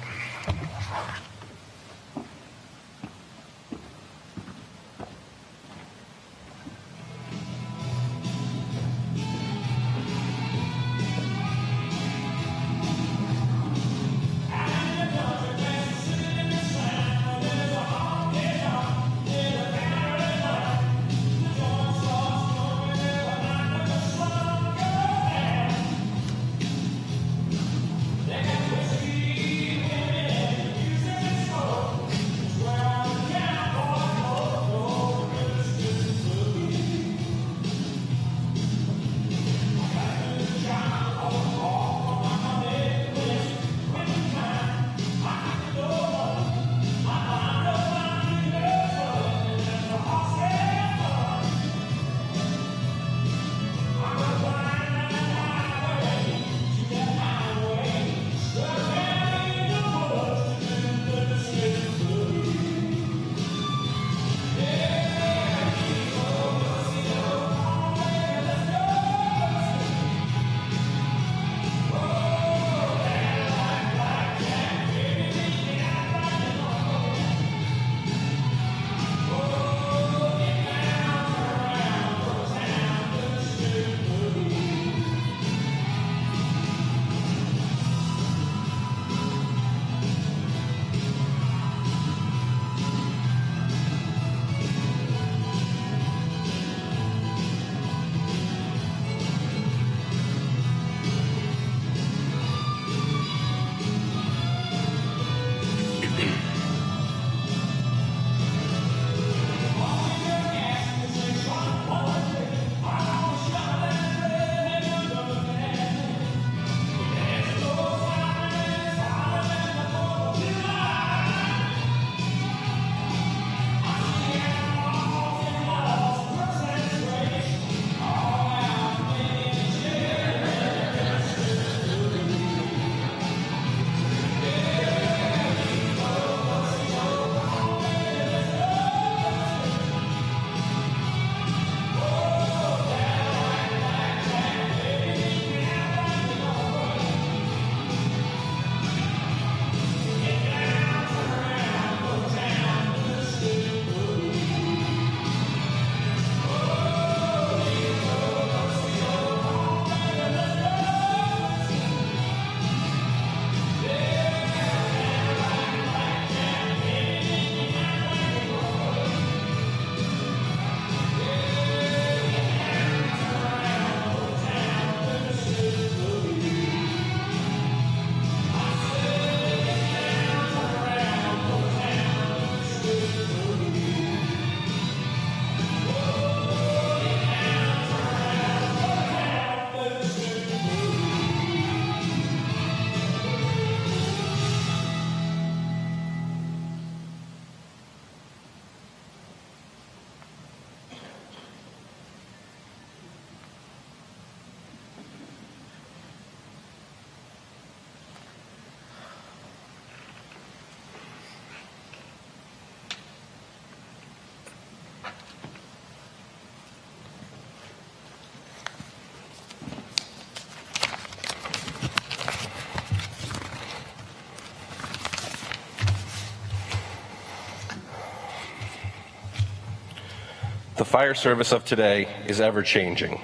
fire service of today is ever-changing,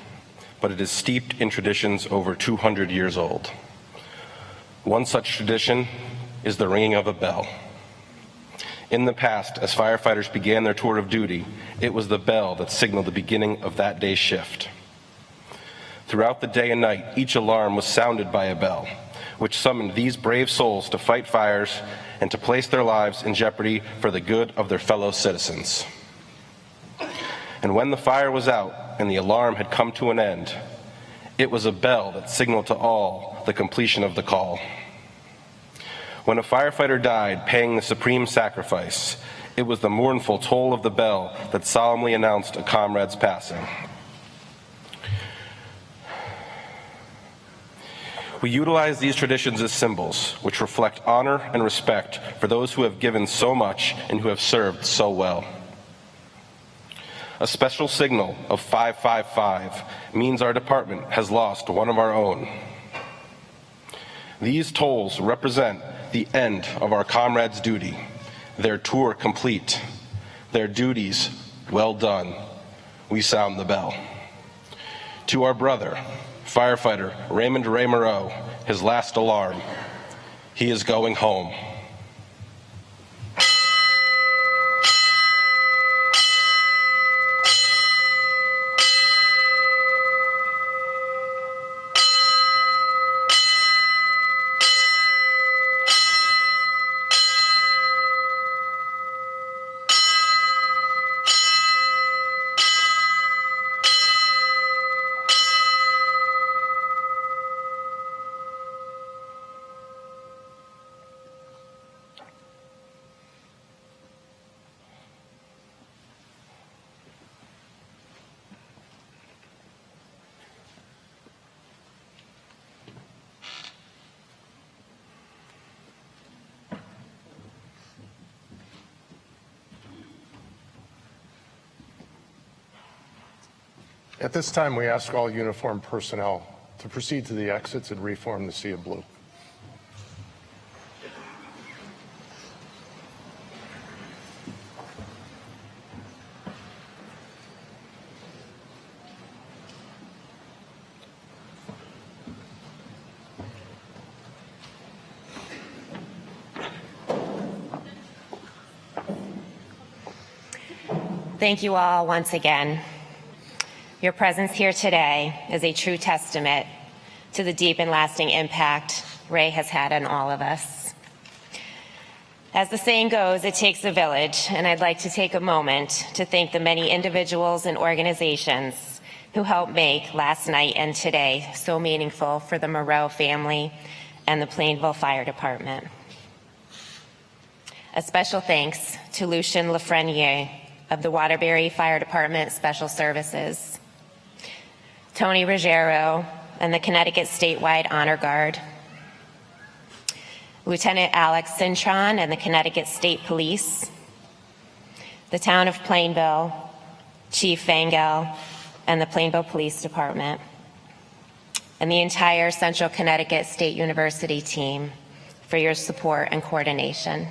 but it is steeped in traditions over 200 years old. One such tradition is the ringing of a bell. In the past, as firefighters began their tour of duty, it was the bell that signaled the beginning of that day's shift. Throughout the day and night, each alarm was sounded by a bell, which summoned these brave souls to fight fires and to place their lives in jeopardy for the good of their fellow citizens. And when the fire was out and the alarm had come to an end, it was a bell that signaled to all the completion of the call. When a firefighter died paying the supreme sacrifice, it was the mournful toll of the bell that solemnly announced a comrade's passing. We utilize these traditions as symbols, which reflect honor and respect for those who have given so much and who have served so well. A special signal of 555 means our department has lost one of our own. These tolls represent the end of our comrades' duty, their tour complete, their duties well done. We sound the bell. To our brother, firefighter Raymond Moreau, his last alarm. He is going home. At this time, we ask all uniformed personnel to proceed to the exits and reform the sea of blue. Thank you all once again. Your presence here today is a true testament to the deep and lasting impact Ray has had on all of us. As the saying goes, it takes a village, and I'd like to take a moment to thank the many individuals and organizations who helped make last night and today so meaningful for the Moreau family and the Plainville Fire Department. A special thanks to Lucien Lafreniere of the Waterbury Fire Department Special Services, Tony Ruggiero and the Connecticut Statewide Honor Guard, Lieutenant Alex Cintron and the Connecticut State Police, the Town of Plainville, Chief Vangel and the Plainville Police Department, and the entire Central Connecticut State University team for your support and coordination.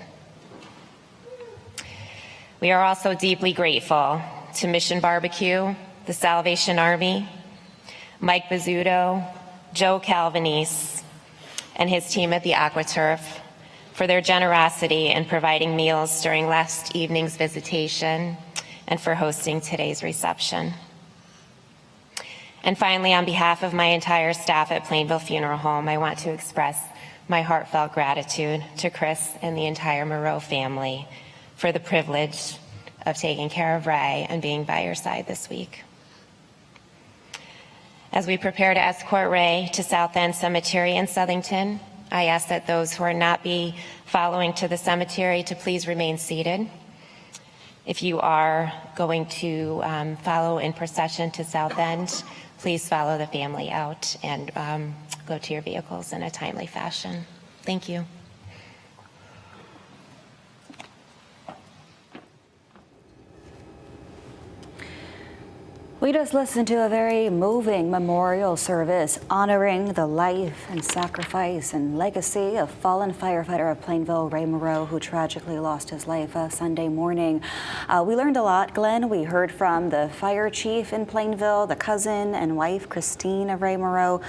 We are also deeply grateful to Mission Barbecue, the Salvation Army, Mike Bizzuto, Joe Calvanese, and his team at the AquaTurf for their generosity in providing meals during last evening's visitation and for hosting today's reception. And finally, on behalf of my entire staff at Plainville Funeral Home, I want to express my heartfelt gratitude to Chris and the entire Moreau family for the privilege of taking care of Ray and being by your side this week. As we prepare to escort Ray to South End Cemetery in Southington, I ask that those who are not be following to the cemetery to please remain seated. If you are going to follow in procession to South End, please follow the family out and go to your vehicles in a timely fashion. Thank you. Well, We just listened to a very moving memorial service honoring the life and sacrifice and legacy of fallen firefighter of Plainville, Ray Moreau, who tragically lost his life Sunday morning. We learned a lot, Glenn. We heard from the fire chief in Plainville, the cousin and wife, Christine of Ray Moreau,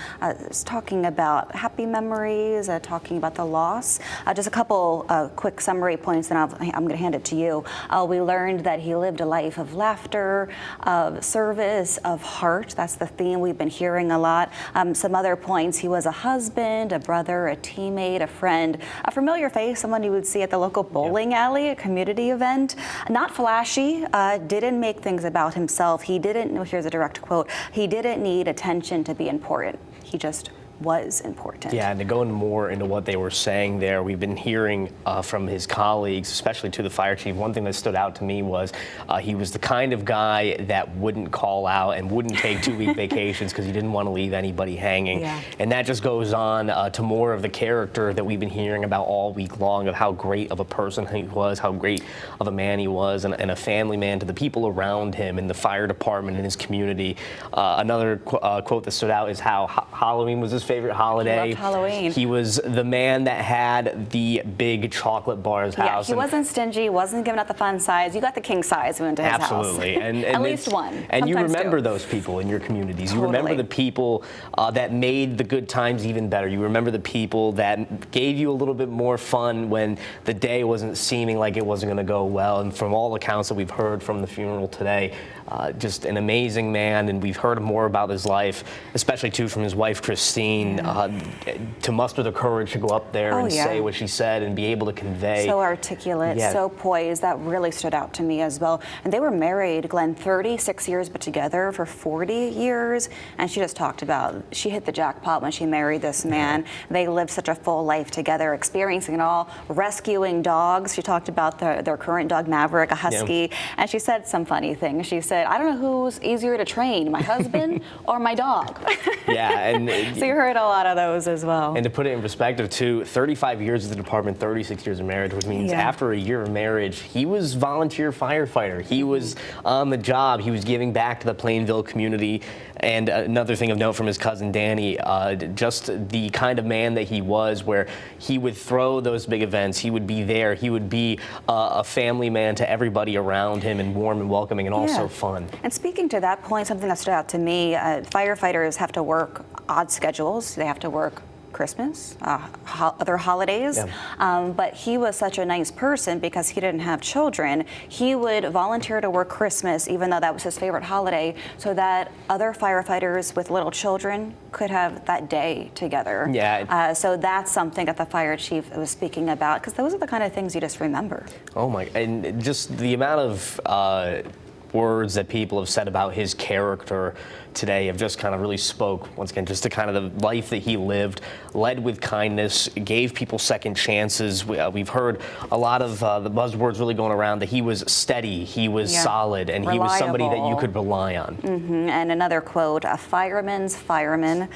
talking about happy memories, talking about the loss. Just a couple quick summary points, and I'm going to hand it to you. We learned that he lived a life of laughter, of service, of heart. That's the theme we've been hearing a lot. Some other points: he was a husband, a brother, a teammate, a friend, a familiar face, someone you would see at the local bowling alley, a community event. Not flashy, didn't make things about himself. He didn't, here's a direct quote, he didn't need attention to be important. He just was important. Yeah, and to go more into what they were saying there, we've been hearing from his colleagues, especially to the fire chief, one thing that stood out to me was he was the kind of guy that wouldn't call out and wouldn't take 2-week vacations because he didn't want to leave anybody hanging. Yeah. And that just goes on to more of the character that we've been hearing about all week long, of how great of a person he was, how great of a man he was, and a family man to the people around him in the fire department and his community. Another quote that stood out is how Halloween was his favorite holiday. He loved Halloween. He was the man that had the big chocolate bars house. Yeah, he wasn't stingy, wasn't giving out the fun size. You got the king size when you went to his house. Absolutely. And At least one. And you Sometimes remember two. those people in your communities. Totally. You remember the people that made the good times even better. You remember the people that gave you a little bit more fun when the day wasn't seeming like it wasn't going to go well. And from all accounts that we've heard from the funeral today, just an amazing man, and we've heard more about his life, especially too from his wife Christine, to muster the courage to go up there and say what she said and be able to convey. So articulate, so poised. That really stood out to me as well. And they were married, Glenn, 36 years, but together for 40 years. And she just talked about, she hit the jackpot when she married this man. They lived such a full life together, experiencing it all, rescuing dogs. She talked about their current dog, Maverick, a husky. And she said some funny things. She said, I don't know who's easier to train, my husband or my dog. And so you heard a lot of those as well. And to put it in perspective too, 35 years of the department, 36 years of marriage, which means after a year of marriage, he was volunteer firefighter. He was on the job. He was giving back to the Plainville community. And another thing of note from his cousin Danny, just the kind of man that he was, where he would throw those big events. He would be there. He would be a family man to everybody around him, and warm and welcoming, and also fun. And speaking to that point, something that stood out to me, firefighters have to work odd schedules. They have to work Christmas, other holidays, but he was such a nice person because he didn't have children. He would volunteer to work Christmas, even though that was his favorite holiday, so that other firefighters with little children could have that day together. So that's something that the fire chief was speaking about, because those are the kind of things you just remember. Oh my, and just the amount of words that people have said about his character today have just kind of really spoke, once again, just to kind of the life that he lived, led with kindness, gave people second chances. We've heard a lot of the buzzwords really going around that he was steady, he was solid, and he was somebody that you could rely on. And another quote, a fireman's fireman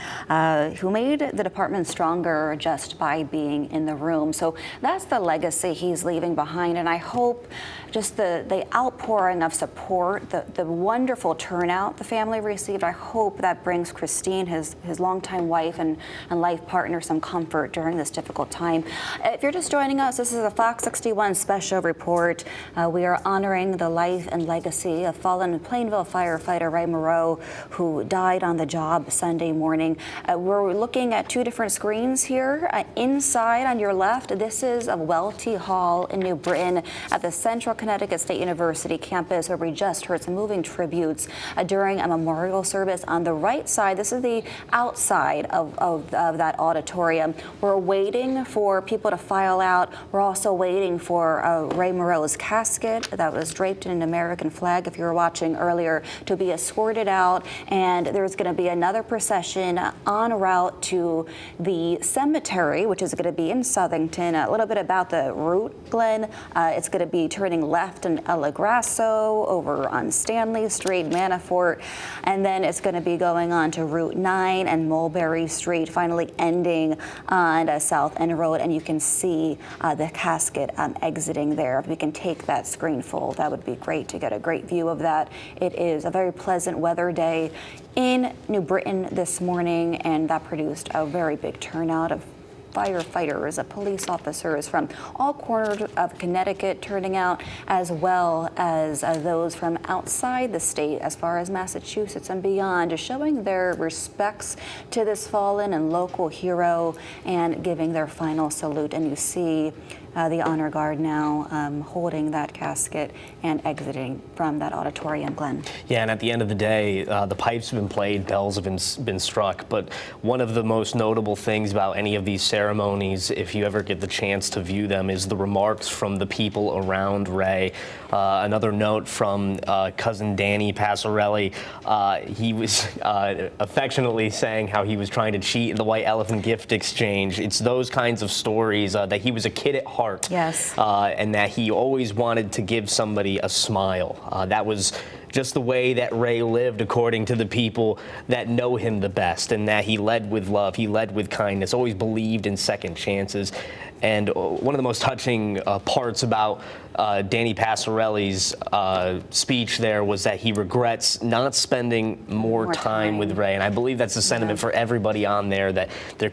who made the department stronger just by being in the room. So that's the legacy he's leaving behind, and I hope just the outpouring of support, the wonderful turnout the family received, I hope that brings Christine, his longtime wife and life partner, some comfort during this difficult time. If you're just joining us, this is a Fox 61 special report. We are honoring the life and legacy of fallen Plainville firefighter Ray Moreau, who died on the job Sunday morning. We're looking at two different screens here. Inside on your left, this is of Welty Hall in New Britain at the Central Connecticut State University campus, where we just heard some moving tributes during a memorial service. On the right side, this is the outside of that auditorium. We're waiting for people to file out. We're also waiting for Ray Moreau's casket that was draped in an American flag, if you were watching earlier, to be escorted out. And there's going to be another procession en route to the cemetery, which is going to be in Southington. A little bit about the route, Glenn. It's going to be turning left in El Grasso, over over on Stanley Street, Manafort, and then it's going to be going on to Route 9 and Mulberry Street, finally ending on South End Road, and you can see the casket exiting there. If we can take that screen full, that would be great to get a great view of that. It is a very pleasant weather day in New Britain this morning, and that produced a very big turnout of firefighters, police officers from all corners of Connecticut turning out, as well as those from outside the state, as far as Massachusetts and beyond, just showing their respects to this fallen and local hero and giving their final salute. And you see the honor guard now holding that casket and exiting from that auditorium, Glenn. Yeah, and at the end of the day, the pipes have been played, bells have been struck, but one of the most notable things about any of these ceremonies, if you ever get the chance to view them, is the remarks from the people around Ray. Another note from cousin Danny Passarelli, he was affectionately saying how he was trying to cheat in the White Elephant gift exchange. It's those kinds of stories that he was a kid at heart. Yes. And that he always wanted to give somebody a smile. That was just the way that Ray lived, according to the people that know him the best, and that he led with love, he led with kindness, always believed in second chances. And one of the most touching parts about Danny Passarelli's speech there was that he regrets not spending more time with Ray. And I believe that's the sentiment for everybody on there, that there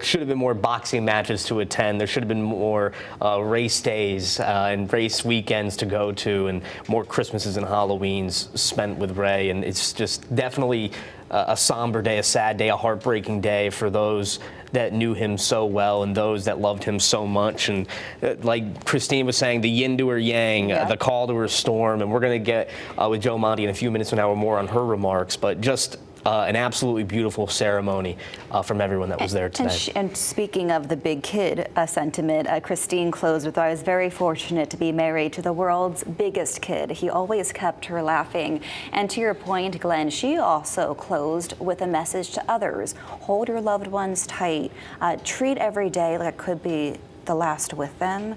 should have been more boxing matches to attend. There should have been more race days and race weekends to go to, and more Christmases and Halloweens spent with Ray. And it's just definitely a somber day, a sad day, a heartbreaking day for those that knew him so well and those that loved him so much. And like Christine was saying, the yin to her yang, the call to her storm. And we're going to get with Joe Monty in a few minutes from now more on her remarks, but just an absolutely beautiful ceremony from everyone that was there today. And speaking of the big kid sentiment, Christine closed with, I was very fortunate to be married to the world's biggest kid. He always kept her laughing. And to your point, Glenn, she also closed with a message to others. Hold your loved ones tight. Treat every day like it could be the last with them.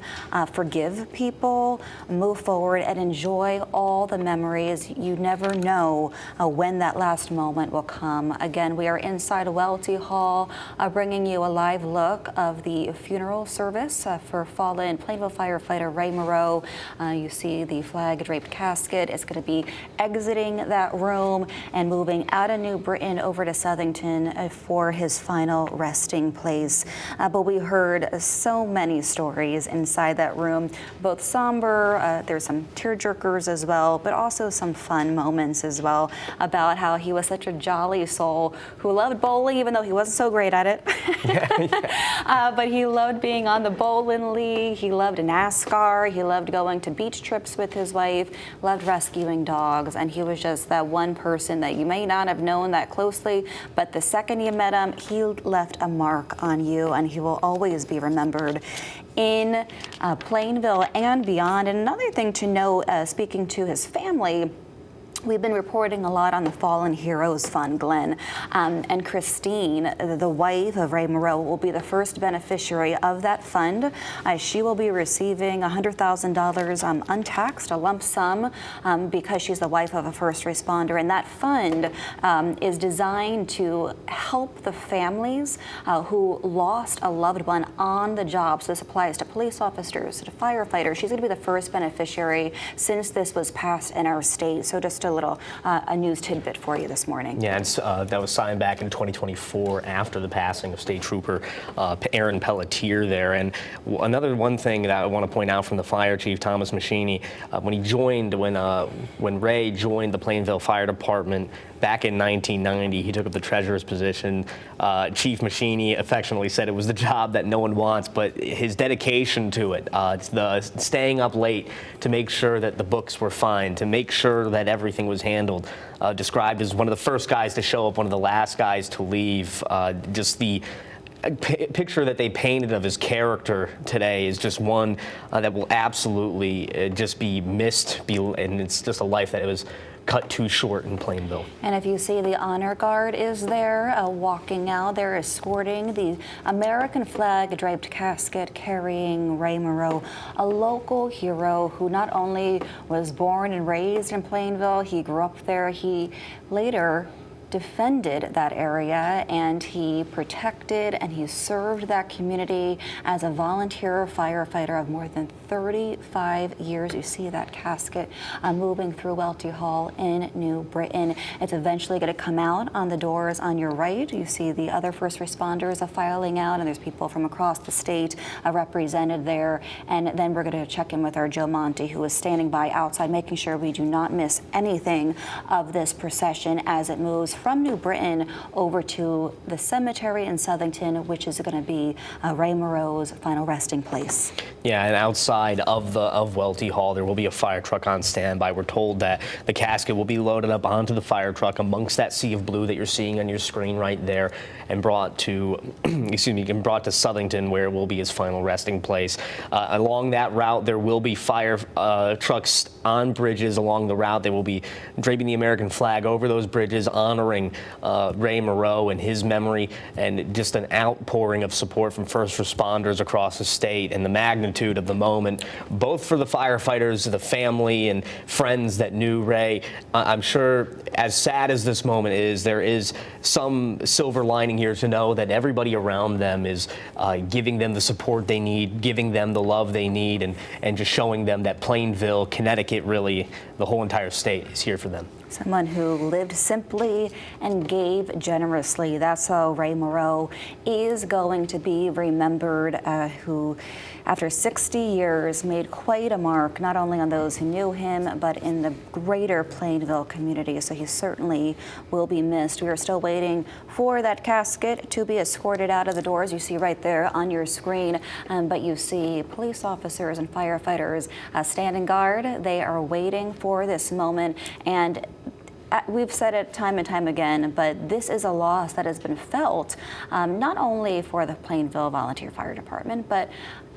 Forgive people, move forward, and enjoy all the memories. You never know when that last moment will come. Again, we are inside Welty Hall, bringing you a live look of the funeral service for fallen Plainville Firefighter Ray Moreau. You see the flag-draped casket. It's going to be exiting that room and moving out of New Britain over to Southington for his final resting place. But we heard so many stories inside that room, both somber, there's some tearjerkers as well, but also some fun moments as well about how he was such a jolly soul who loved bowling, even though he wasn't so great at it. But he loved being on the bowling league. He loved NASCAR. He loved going to beach trips with his wife, loved rescuing dogs, and he was just that one person that you may not have known that closely, but the second you met him, he left a mark on you, and he will always be remembered in Plainville and beyond. And another thing to note, speaking to his family, we've been reporting a lot on the Fallen Heroes Fund, Glenn, and Christine, the wife of Ray Moreau, will be the first beneficiary of that fund. She will be receiving $100,000 untaxed, a lump sum, because she's the wife of a first responder. And that fund is designed to help the families who lost a loved one on the job. So this applies to police officers, to firefighters. She's going to be the first beneficiary since this was passed in our state. So just a little a news tidbit for you this morning. Yeah, and that was signed back in 2024 after the passing of State Trooper Aaron Pelletier there. And another one thing that I want to point out from the fire chief, Thomas Machini, when Ray joined the Plainville Fire Department back in 1990, he took up the treasurer's position. Chief Machini affectionately said it was the job that no one wants, but his dedication to it, the staying up late to make sure that the books were fine, to make sure that everything was handled, described as one of the first guys to show up, one of the last guys to leave. Just the picture that they painted of his character today is just one that will absolutely just be missed, and it's just a life that it was cut too short in Plainville. And if you see the honor guard is there walking out, they're escorting the American flag draped casket carrying Ray Moreau, a local hero who not only was born and raised in Plainville, he grew up there, he later defended that area, and he protected and he served that community as a volunteer firefighter of more than 35 years. You see that casket moving through Welty Hall in New Britain. It's eventually going to come out on the doors on your right. You see the other first responders filing out, and there's people from across the state represented there. And then we're going to check in with our Joe Monte, who is standing by outside, making sure we do not miss anything of this procession as it moves from New Britain over to the cemetery in Southington, which is going to be Ray Moreau's final resting place. Yeah, and outside of Welty Hall, there will be a fire truck on standby. We're told that the casket will be loaded up onto the fire truck amongst that sea of blue that you're seeing on your screen right there, and brought to, brought to Southington, where it will be his final resting place. Along that route, there will be fire trucks on bridges along the route. They will be draping the American flag over those bridges, honoring Ray Moreau and his memory, and just an outpouring of support from first responders across the state, and the magnitude of the moment, both for the firefighters, the family, and friends that knew Ray. I'm sure, as sad as this moment is, there is some silver lining here to know that everybody around them is giving them the support they need, giving them the love they need, and just showing them that Plainville, Connecticut, really, the whole entire state is here for them. Someone who lived simply and gave generously. That's how Ray Moreau is going to be remembered, who, after 60 years, made quite a mark, not only on those who knew him, but in the greater Plainville community. So he certainly will be missed. We are still waiting for that casket to be escorted out of the doors. You see right there on your screen, but you see police officers and firefighters standing guard. They are waiting for this moment, and we've said it time and time again, but this is a loss that has been felt not only for the Plainville Volunteer Fire Department, but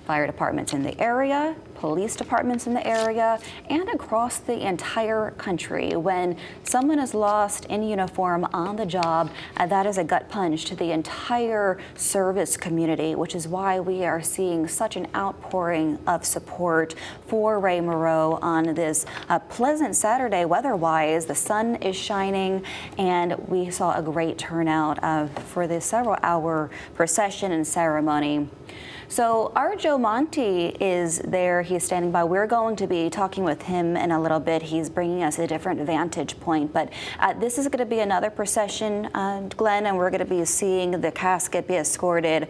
fire departments in the area, police departments in the area, and across the entire country. When someone is lost in uniform on the job, that is a gut punch to the entire service community, which is why we are seeing such an outpouring of support for Ray Moreau on this pleasant Saturday weather-wise. The sun is shining, and we saw a great turnout for the several-hour procession and ceremony. So our Joe Monte is there. He's standing by. We're going to be talking with him in a little bit. He's bringing us a different vantage point. But this is going to be another procession, Glenn, and we're going to be seeing the casket be escorted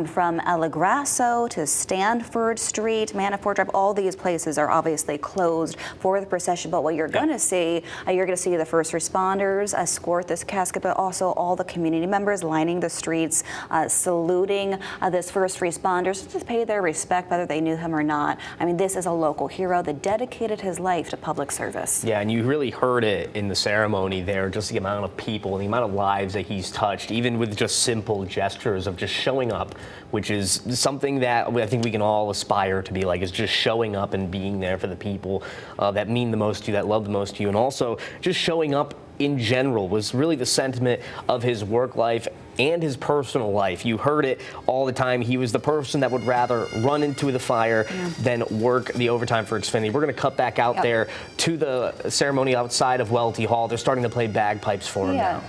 from El Grasso to Stanford Street, Manafort Drive. All these places are obviously closed for the procession. But what you're going to see, the first responders escort this casket, but also all the community members lining the streets, saluting this first responder, to pay their respect, whether they knew him or not. I mean, this is a local hero that dedicated his life to public service. Yeah, and you really heard it in the ceremony there, just the amount of people and the amount of lives that he's touched, even with just simple gestures of just showing up, which is something that I think we can all aspire to be like, is just showing up and being there for the people that mean the most to you, that love the most to you, and also just showing up in general was really the sentiment of his work life and his personal life. You heard it all the time. He was the person that would rather run into the fire than work the overtime for Xfinity. We're going to cut back out there to the ceremony outside of Welty Hall. They're starting to play bagpipes for him now.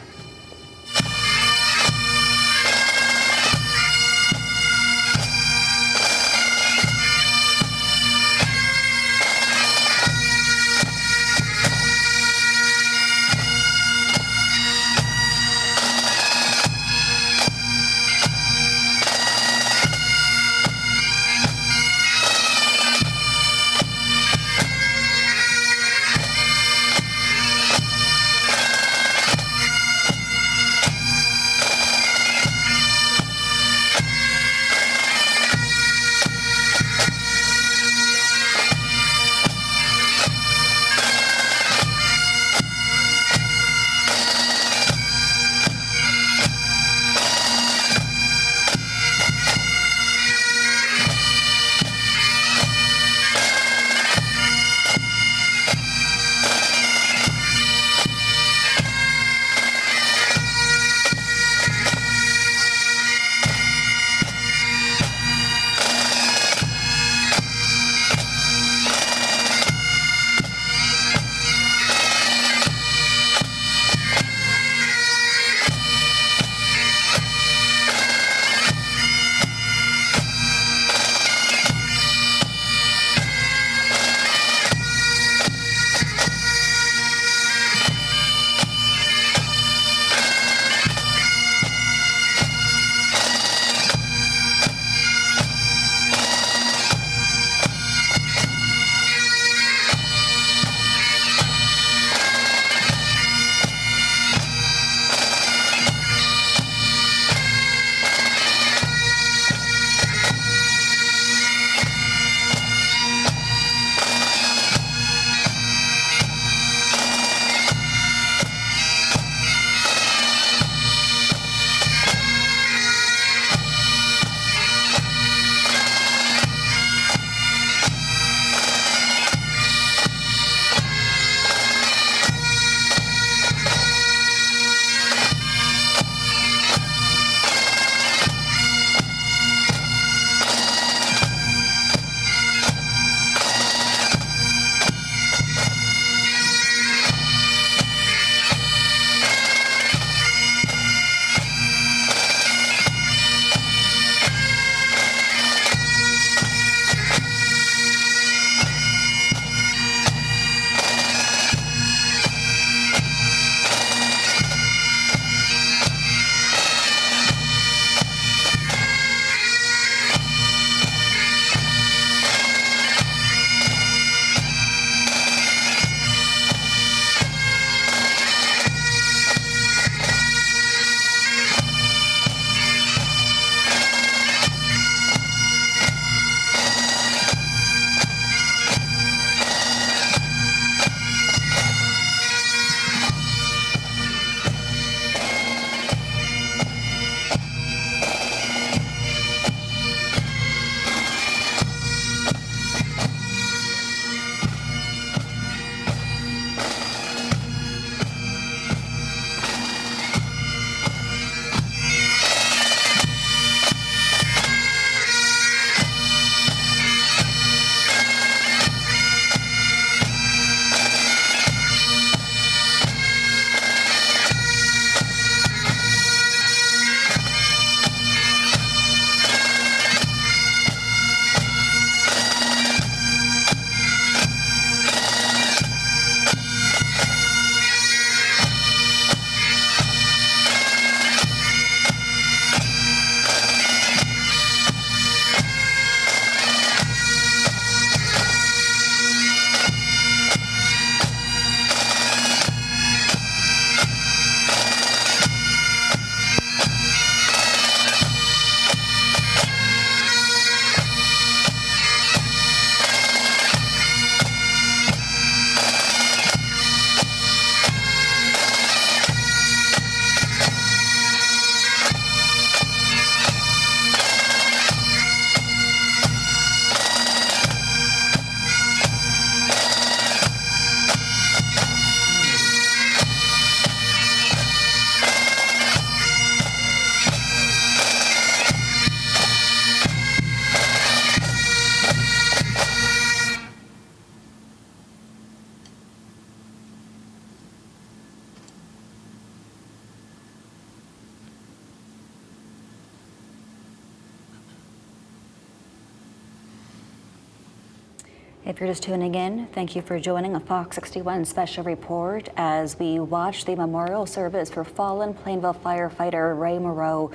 If you're just tuning in, thank you for joining a Fox 61 special report as we watch the memorial service for fallen Plainville firefighter Ray Moreau,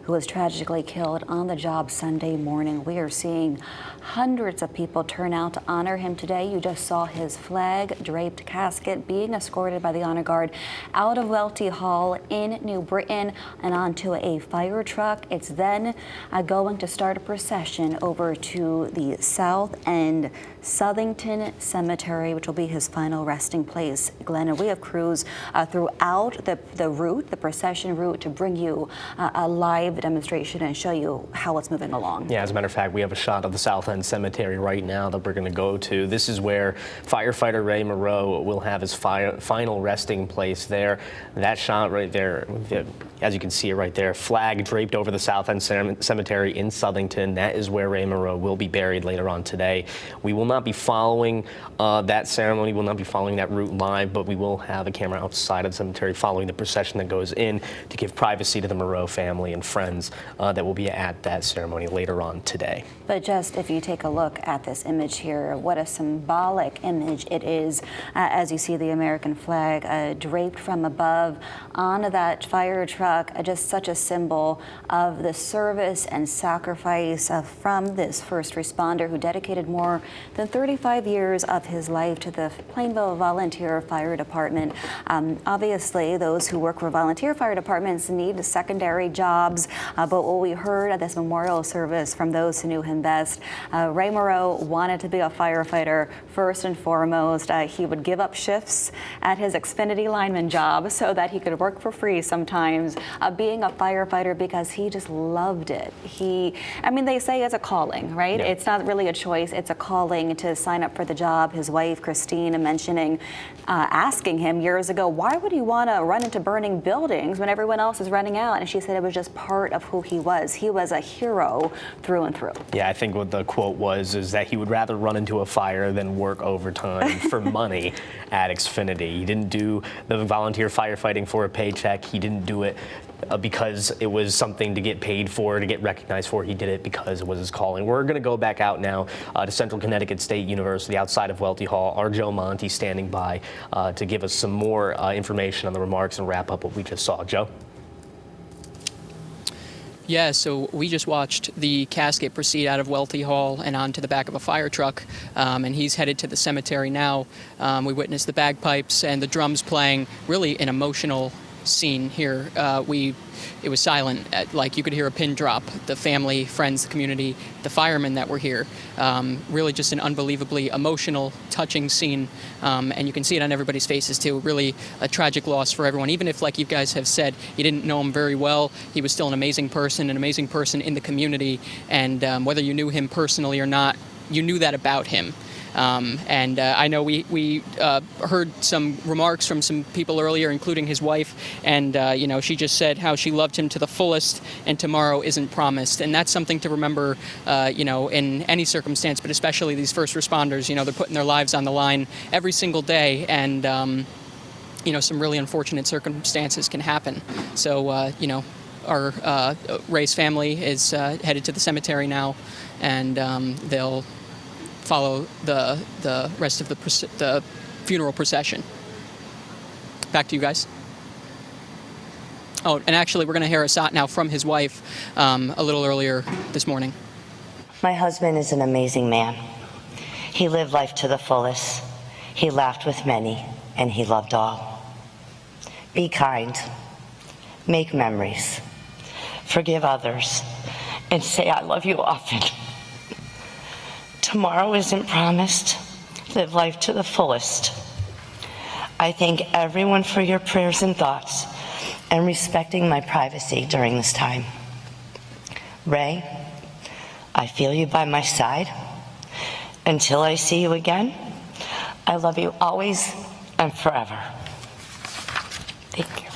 who was tragically killed on the job Sunday morning. We are seeing hundreds of people turn out to honor him today. You just saw his flag draped casket being escorted by the honor guard out of Welty Hall in New Britain and onto a fire truck. It's then going to start a procession over to the South End Southington Cemetery, which will be his final resting place. Glenn, and we have crews throughout the route, the procession route, to bring you a live demonstration and show you how it's moving along. Yeah, as a matter of fact, we have a shot of the South End Cemetery right now that we're going to go to. This is where firefighter Ray Moreau will have his final resting place there. That shot right there, as you can see it right there, flag draped over the South End Cemetery in Southington. That is where Ray Moreau will be buried later on today. We will not be following that ceremony, will not be following that route live, but we will have a camera outside of the cemetery following the procession that goes in to give privacy to the Moreau family and friends that will be at that ceremony later on today. But just if you take a look at this image here, what a symbolic image it is as you see the American flag draped from above onto that fire truck, just such a symbol of the service and sacrifice from this first responder who dedicated more than 35 years of his life to the Plainville Volunteer Fire Department. Obviously, those who work for volunteer fire departments need secondary jobs, but what we heard at this memorial service from those who knew him best, Ray Moreau wanted to be a firefighter first and foremost. He would give up shifts at his Xfinity lineman job so that he could work for free sometimes, being a firefighter because he just loved it. I mean, they say it's a calling, right? Yeah. It's not really a choice, it's a calling to sign up for the job. His wife, Christine, asking him years ago, why would you want to run into burning buildings when everyone else is running out? And she said it was just part of who he was. He was a hero through and through. Yeah, I think what the quote is that he would rather run into a fire than work overtime for money at Xfinity. He didn't do the volunteer firefighting for a paycheck. He didn't do it because it was something to get paid for, to get recognized for. He did it because it was his calling. We're going to go back out now to Central Connecticut State University outside of Welty Hall. Our Joe Monty standing by to give us some more information on the remarks and wrap up what we just saw. Joe? Yeah, so we just watched the casket proceed out of Welty Hall and onto the back of a fire truck, and he's headed to the cemetery now. We witnessed the bagpipes and the drums playing, really an emotional scene here. It was silent, like you could hear a pin drop. The family, friends, the community, the firemen that were here. Really just an unbelievably emotional, touching scene, and you can see it on everybody's faces too. Really a tragic loss for everyone. Even if, like you guys have said, you didn't know him very well, he was still an amazing person in the community, and whether you knew him personally or not, you knew that about him. I know we heard some remarks from some people earlier, including his wife, and she just said how she loved him to the fullest, and tomorrow isn't promised. And that's something to remember, in any circumstance, but especially these first responders. They're putting their lives on the line every single day, and some really unfortunate circumstances can happen. So our Ray's family is headed to the cemetery now, and they'll follow the rest of the funeral procession. Back to you guys. Oh, and actually, we're going to hear a shot now from his wife a little earlier this morning. My husband is an amazing man. He lived life to the fullest. He laughed with many, and he loved all. Be kind. Make memories. Forgive others. And say, I love you often. Tomorrow isn't promised. Live life to the fullest. I thank everyone for your prayers and thoughts and respecting my privacy during this time. Ray, I feel you by my side. Until I see you again, I love you always and forever. Thank you.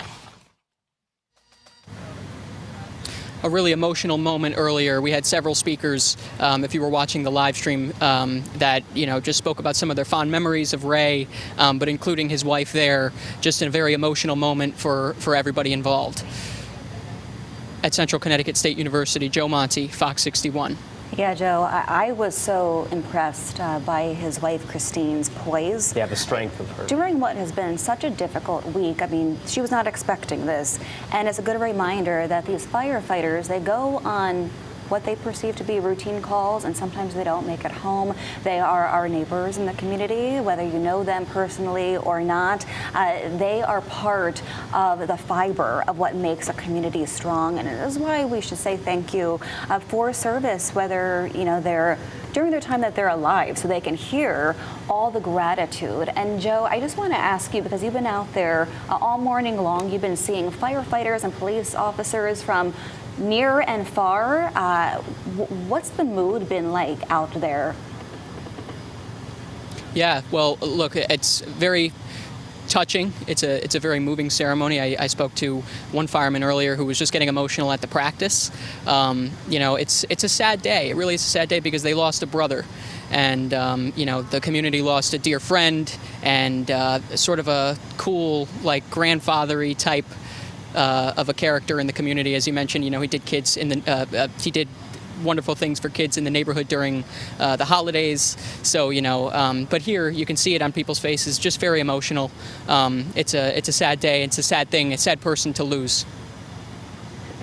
A really emotional moment earlier. We had several speakers, if you were watching the live stream, that just spoke about some of their fond memories of Ray, but including his wife there, just in a very emotional moment for everybody involved. At Central Connecticut State University, Joe Monty, Fox 61. Yeah, Joe, I was so impressed by his wife Christine's poise. Yeah, the strength of her. During what has been such a difficult week, I mean, she was not expecting this. And it's a good reminder that these firefighters, they go on what they perceive to be routine calls, and sometimes they don't make it home. They are our neighbors in the community, whether you know them personally or not. They are part of the fiber of what makes a community strong, and it is why we should say thank you for service, whether they're during their time that they're alive, so they can hear all the gratitude. And Joe, I just want to ask you, because you've been out there all morning long, you've been seeing firefighters and police officers from near and far. What's the mood been like out there? Yeah, well, look, it's very touching. It's a very moving ceremony. I spoke to one fireman earlier who was just getting emotional at the practice. It's a sad day. It really is a sad day because they lost a brother. And, the community lost a dear friend and sort of a cool, like, grandfather-y type of a character in the community. As you mentioned, he did kids in the he did wonderful things for kids in the neighborhood during the holidays. So but here you can see it on people's faces, just very emotional. It's a sad day. It's a sad thing, a sad person to lose.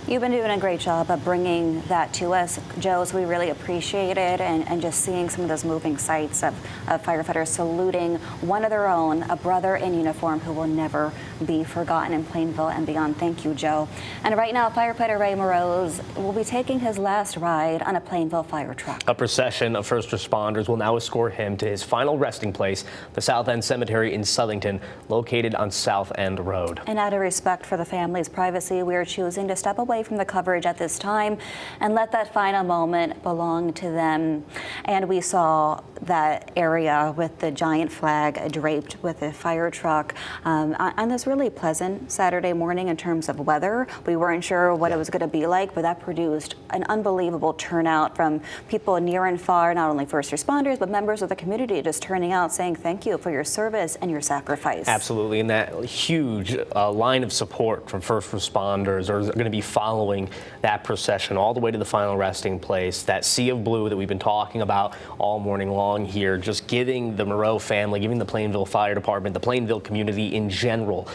You've been doing a great job of bringing that to us, Joe, so we really appreciate it, and just seeing some of those moving sights of firefighters saluting one of their own, a brother in uniform who will never be forgotten in Plainville and beyond. Thank you, Joe. And right now, firefighter Ray Moreau will be taking his last ride on a Plainville fire truck. A procession of first responders will now escort him to his final resting place, the South End Cemetery in Southington, located on South End Road. And out of respect for the family's privacy, we are choosing to step away from the coverage at this time and let that final moment belong to them. And we saw that area with the giant flag draped with a fire truck on this really pleasant Saturday morning in terms of weather. We weren't sure what it was going to be like, but that produced an unbelievable turnout from people near and far, not only first responders, but members of the community just turning out saying thank you for your service and your sacrifice. Absolutely, and that huge line of support from first responders are going to be following that procession all the way to the final resting place. That sea of blue that we've been talking about all morning long here, just giving the Moreau family, giving the Plainville Fire Department, the Plainville community in general,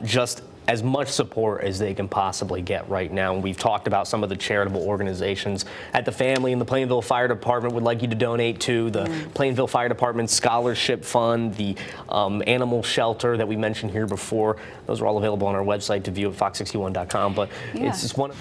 just as much support as they can possibly get right now. And we've talked about some of the charitable organizations that the family and the Plainville Fire Department would like you to donate to, the Plainville Fire Department Scholarship Fund, the animal shelter that we mentioned here before. Those are all available on our website to view at fox61.com. But it's just one of...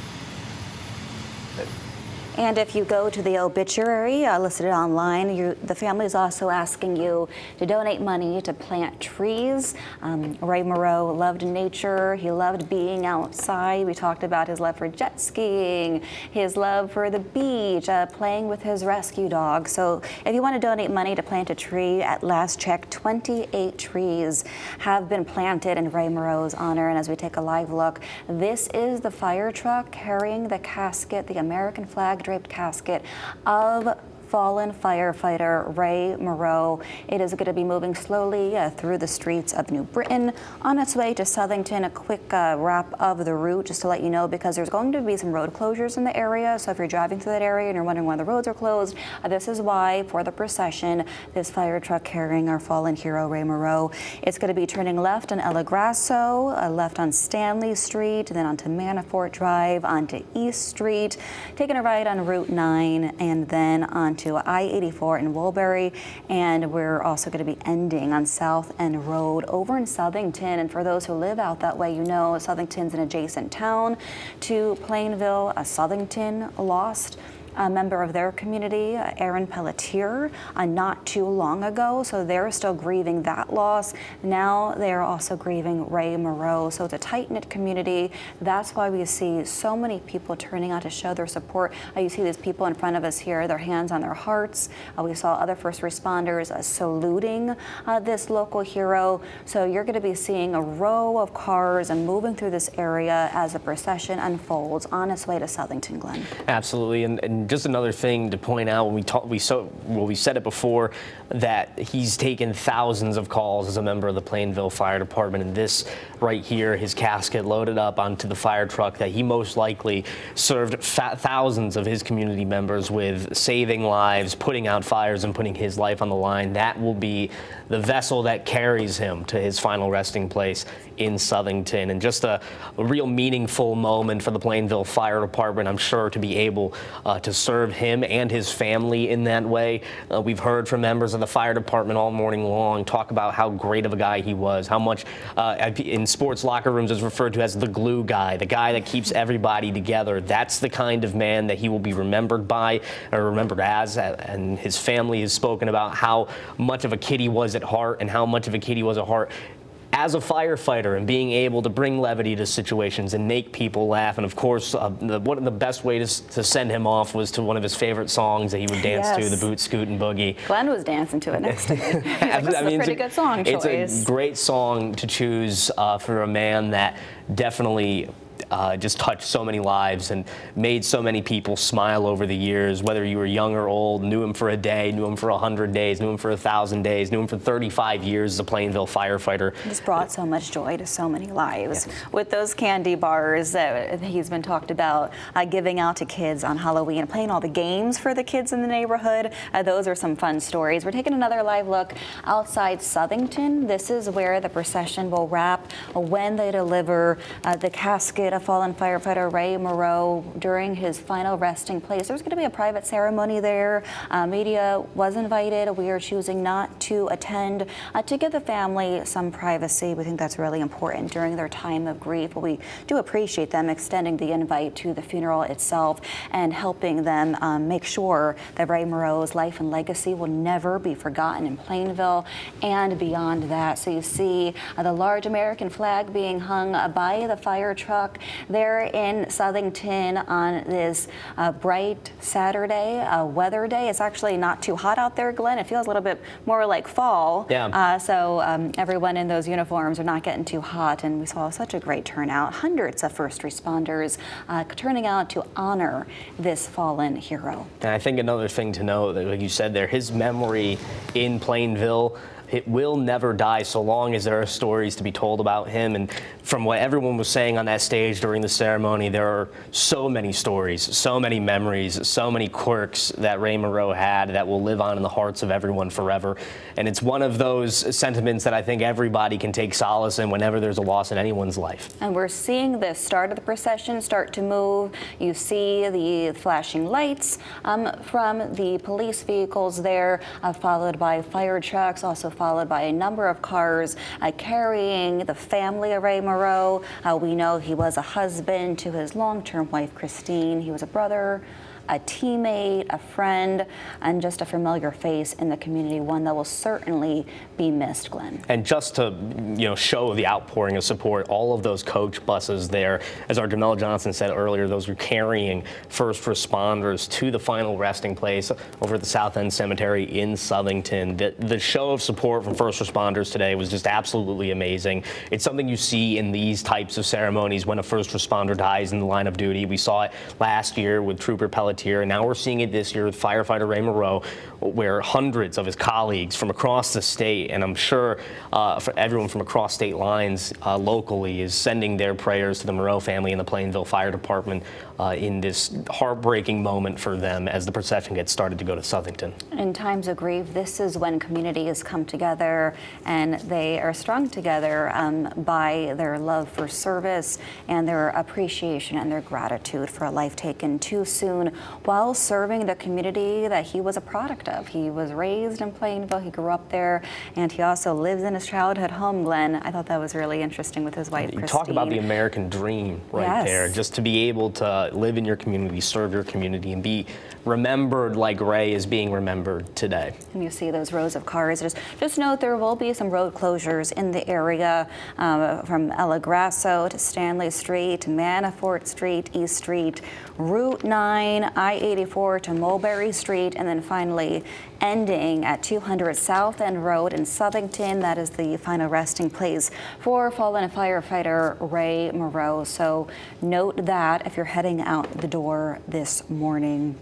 And if you go to the obituary listed online, the family is also asking you to donate money to plant trees. Ray Moreau loved nature. He loved being outside. We talked about his love for jet skiing, his love for the beach, playing with his rescue dog. So if you want to donate money to plant a tree, at last check, 28 trees have been planted in Ray Moreau's honor. And as we take a live look, this is the fire truck carrying the casket, the American flag draped casket of fallen firefighter Ray Moreau. It is going to be moving slowly through the streets of New Britain on its way to Southington. A quick wrap of the route just to let you know, because there's going to be some road closures in the area. So if you're driving through that area and you're wondering why the roads are closed, this is why. For the procession, this fire truck carrying our fallen hero Ray Moreau, it's going to be turning left on El Grasso, left on Stanley Street, then onto Manafort Drive, onto East Street, taking a right on Route 9, and then on to I-84 in Woolbury, and we're also going to be ending on South End Road over in Southington. And for those who live out that way, you know Southington's an adjacent town to Plainville. Southington lost a member of their community, Aaron Pelletier, not too long ago. So they're still grieving that loss. Now they're also grieving Ray Moreau. So it's a tight-knit community. That's why we see so many people turning out to show their support. You see these people in front of us here, their hands on their hearts. We saw other first responders saluting this local hero. So you're going to be seeing a row of cars and moving through this area as the procession unfolds on its way to Southington, Glenn. Absolutely. And And just another thing to point out, when we said it before, that he's taken thousands of calls as a member of the Plainville Fire Department, and this right here, his casket loaded up onto the fire truck that he most likely served thousands of his community members with, saving lives, putting out fires, and putting his life on the line. That will be the vessel that carries him to his final resting place in Southington. And just a real meaningful moment for the Plainville Fire Department, I'm sure, to be able to serve him and his family in that way. We've heard from members of the fire department all morning long talk about how great of a guy he was, how much in sports locker rooms is referred to as the glue guy, the guy that keeps everybody together. That's the kind of man that he will be remembered by, or remembered as, and his family has spoken about how much of a kid he was at heart, and how much of a kid he was at heart as a firefighter, and being able to bring levity to situations and make people laugh. And of course, one of the best ways to send him off was to one of his favorite songs that he would dance to, the Boot, Scoot, and Boogie. Glenn was dancing to it next to me. This is a pretty good song choice. It's a great song to choose for a man that definitely just touched so many lives and made so many people smile over the years, whether you were young or old, knew him for a day, knew him for 100 days, knew him for 1,000 days, knew him for 35 years as a Plainville firefighter. Just brought so much joy to so many lives. Yes. With those candy bars that he's been talked about giving out to kids on Halloween, playing all the games for the kids in the neighborhood, those are some fun stories. We're taking another live look outside Southington. This is where the procession will wrap when they deliver the casket of fallen firefighter Ray Moreau during his final resting place. There's going to be a private ceremony there. Media was invited. We are choosing not to attend to give the family some privacy. We think that's really important during their time of grief. But we do appreciate them extending the invite to the funeral itself and helping them make sure that Ray Moreau's life and legacy will never be forgotten in Plainville and beyond that. So you see the large American flag being hung by the fire truck there in Southington on this bright Saturday weather day. It's actually not too hot out there, Glenn. It feels a little bit more like fall. Yeah. So everyone in those uniforms are not getting too hot, and we saw such a great turnout. Hundreds of first responders turning out to honor this fallen hero. And I think another thing to note, like you said there, his memory in Plainville, it will never die so long as there are stories to be told about him. And from what everyone was saying on that stage during the ceremony, there are so many stories, so many memories, so many quirks that Ray Moreau had that will live on in the hearts of everyone forever. And it's one of those sentiments that I think everybody can take solace in whenever there's a loss in anyone's life. And we're seeing the start of the procession start to move. You see the flashing lights from the police vehicles there, followed by fire trucks, also followed by a number of cars carrying the family of Ray Moreau. We know he was a husband to his long-term wife, Christine. He was a brother, a teammate, a friend, and just a familiar face in the community, one that will certainly be missed, Glenn. And just to show the outpouring of support, all of those coach buses there, as our Jamel Johnson said earlier, those were carrying first responders to the final resting place over at the South End Cemetery in Southington. The show of support from first responders today was just absolutely amazing. It's something you see in these types of ceremonies when a first responder dies in the line of duty. We saw it last year with Trooper Pelletier, and now we're seeing it this year with firefighter Ray Moreau, where hundreds of his colleagues from across the state, and I'm sure for everyone from across state lines locally, is sending their prayers to the Moreau family and the Plainville Fire Department in this heartbreaking moment for them as the procession gets started to go to Southington. In times of grief, this is when communities come together, and they are strung together by their love for service and their appreciation and their gratitude for a life taken too soon while serving the community that he was a product of. He was raised in Plainville, he grew up there, and he also lives in his childhood home, Glenn. I thought that was really interesting with his wife, Christine. You talk about the American dream right there, just to be able to live in your community, serve your community, and be remembered like Ray is being remembered today. And you see those rows of cars. Just note there will be some road closures in the area from El Grasso to Stanley Street, to Manafort Street, East Street, Route 9, I-84 to Mulberry Street, and then finally ending at 200 South End Road in Southington. That is the final resting place for fallen firefighter Ray Moreau. So note that if you're heading out the door this morning.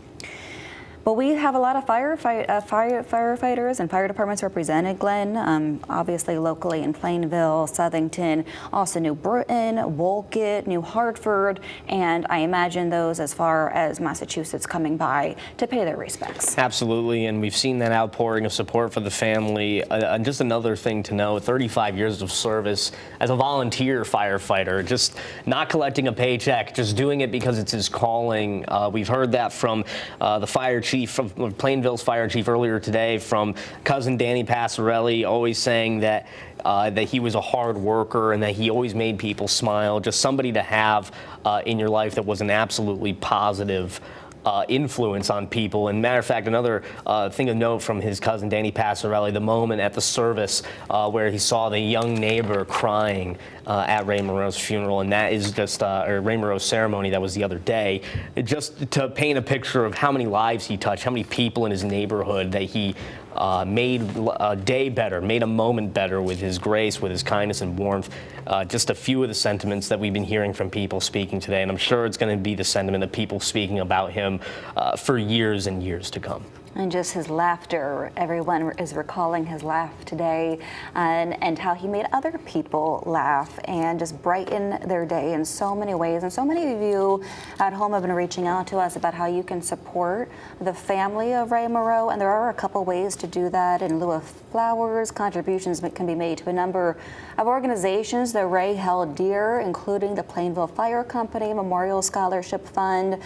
Well, we have a lot of firefighters and fire departments represented, Glenn, obviously locally in Plainville, Southington, also New Britain, Wolcott, New Hartford, and I imagine those as far as Massachusetts coming by to pay their respects. Absolutely, and we've seen that outpouring of support for the family. And just another thing to know, 35 years of service as a volunteer firefighter, just not collecting a paycheck, just doing it because it's his calling. We've heard that from the fire chief, from Plainville's fire chief earlier today, from cousin Danny Passarelli, always saying that that he was a hard worker and that he always made people smile. Just somebody to have in your life that was an absolutely positive influence on people. And matter of fact, another thing of note from his cousin Danny Passarelli, the moment at the service where he saw the young neighbor crying at Ray Moreau's funeral, and that is just, or Ray Moreau's ceremony that was the other day, just to paint a picture of how many lives he touched, how many people in his neighborhood that he made a day better, made a moment better with his grace, with his kindness and warmth. Just a few of the sentiments that we've been hearing from people speaking today, and I'm sure it's going to be the sentiment of people speaking about him for years and years to come. And just his laughter, everyone is recalling his laugh today, and how he made other people laugh and just brighten their day in so many ways. And so many of you at home have been reaching out to us about how you can support the family of Ray Moreau, and there are a couple ways to do that. In lieu of flowers, contributions can be made to a number of organizations that Ray held dear, including the Plainville Fire Company, Memorial Scholarship Fund,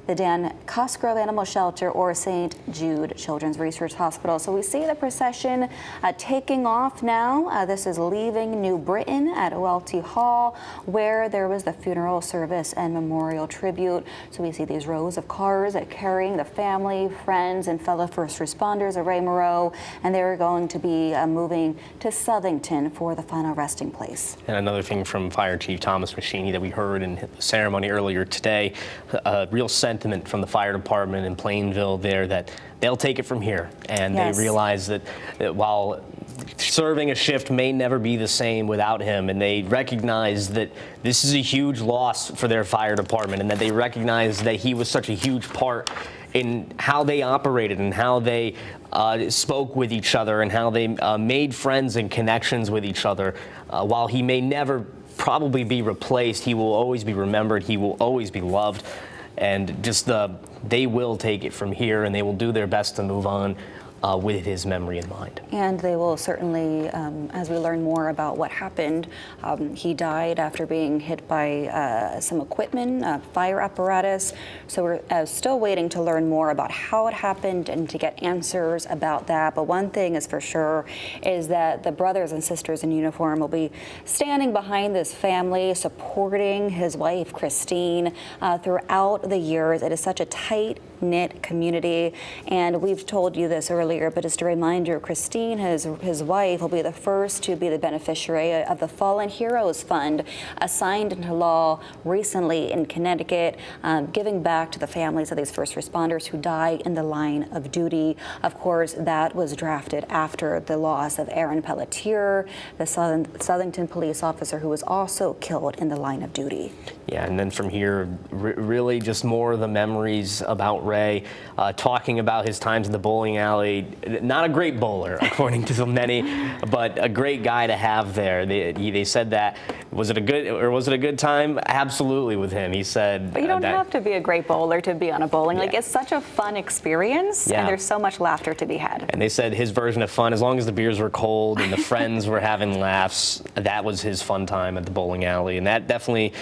the Dan Cosgrove Animal Shelter, or St. Jude Children's Research Hospital. So we see the procession taking off now. This is leaving New Britain at OLT Hall, where there was the funeral service and memorial tribute. So we see these rows of cars carrying the family, friends, and fellow first responders of Ray Moreau, and they're going to be moving to Southington for the final resting place. And another thing from Fire Chief Thomas Machini that we heard in the ceremony earlier today, a real sentiment from the fire department in Plainville there that they'll take it from here, and yes, they realize that while serving a shift may never be the same without him, and they recognize that this is a huge loss for their fire department, and that they recognize that he was such a huge part in how they operated and how they spoke with each other and how they made friends and connections with each other. While he may never probably be replaced, he will always be remembered, he will always be loved. And just they will take it from here, and they will do their best to move on with his memory in mind. And they will certainly, as we learn more about what happened, he died after being hit by some equipment, fire apparatus. So we're still waiting to learn more about how it happened and to get answers about that. But one thing is for sure is that the brothers and sisters in uniform will be standing behind this family, supporting his wife, Christine, throughout the years. It is such a tight-knit community, and we've told you this earlier, but just a reminder, Christine, his wife, will be the first to be the beneficiary of the Fallen Heroes Fund, assigned into law recently in Connecticut, giving back to the families of these first responders who died in the line of duty. Of course, that was drafted after the loss of Aaron Pelletier, the Southington police officer who was also killed in the line of duty. Yeah, and then from here, really just more of the memories about Ray, talking about his times in the bowling alley. Not a great bowler, according to so many, but a great guy to have there. They said that, was it a good time? Absolutely with him. He said. But you don't have to be a great bowler to be on a bowling. Like, it's such a fun experience, and there's so much laughter to be had. And they said his version of fun, as long as the beers were cold and the friends were having laughs, that was his fun time at the bowling alley. And that definitely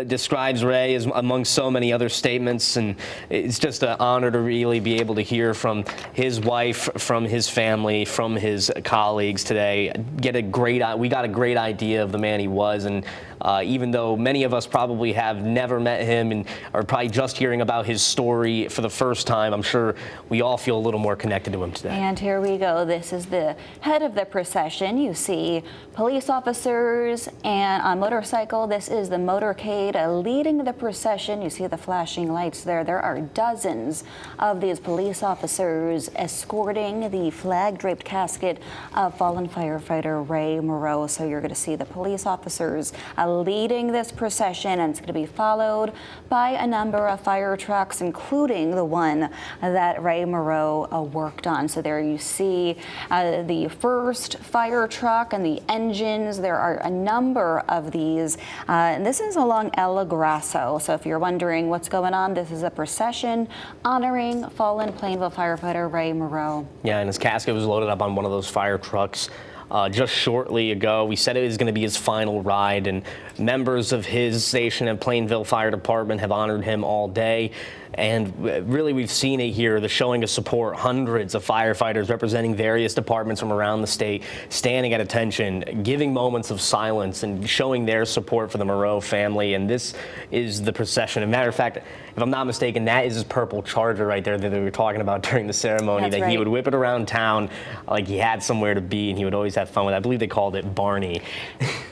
describes Ray as among so many other statements, and it's just an honor to really be able to hear from his wife, from his family, from his colleagues today. We got a great idea of the man he was, and even though many of us probably have never met him and are probably just hearing about his story for the first time, I'm sure we all feel a little more connected to him today. And here we go. This is the head of the procession. You see police officers and on motorcycle. This is the motorcade leading the procession. You see the flashing lights there. There are dozens of these police officers escorting the flag-draped casket of fallen firefighter Ray Moreau. So you're going to see the police officers leading this procession, and it's going to be followed by a number of fire trucks, including the one that Ray Moreau worked on. So there you see the first fire truck and the engines. There are a number of these, and this is along El Grasso. So if you're wondering what's going on, this is a procession honoring fallen Plainville firefighter Ray Moreau. Yeah, and his casket was loaded up on one of those fire trucks just shortly ago. We said it was going to be his final ride, and members of his station at Plainville Fire Department have honored him all day. And really, we've seen it here, the showing of support. Hundreds of firefighters representing various departments from around the state standing at attention, giving moments of silence and showing their support for the Moreau family. And this is the procession. As a matter of fact, if I'm not mistaken, that is his purple Charger right there that we were talking about during the ceremony. That's that right. He would whip it around town like he had somewhere to be, and he would always have fun with it. I believe they called it Barney.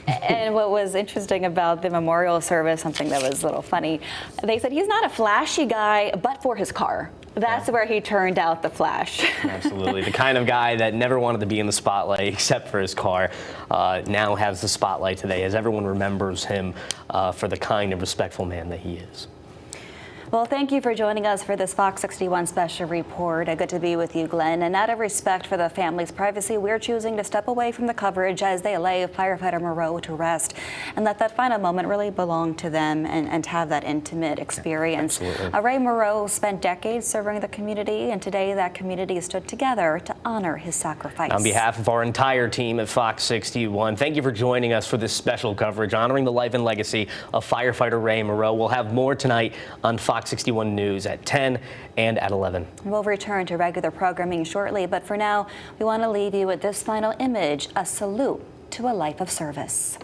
And what was interesting about the memorial service, something that was a little funny, they said he's not a flashy guy, but for his car. That's where he turned out the flash. Absolutely. The kind of guy that never wanted to be in the spotlight except for his car now has the spotlight today, as everyone remembers him for the kind and respectful man that he is. Well, thank you for joining us for this Fox 61 special report. Good to be with you, Glenn. And out of respect for the family's privacy, we're choosing to step away from the coverage as they lay firefighter Moreau to rest and let that final moment really belong to them and have that intimate experience. Ray Moreau spent decades serving the community, and today that community stood together to honor his sacrifice. On behalf of our entire team at Fox 61, thank you for joining us for this special coverage honoring the life and legacy of firefighter Ray Moreau. We'll have more tonight on Fox 61 News at 10 and at 11. We'll return to regular programming shortly, but for now, we want to leave you with this final image, a salute to a life of service.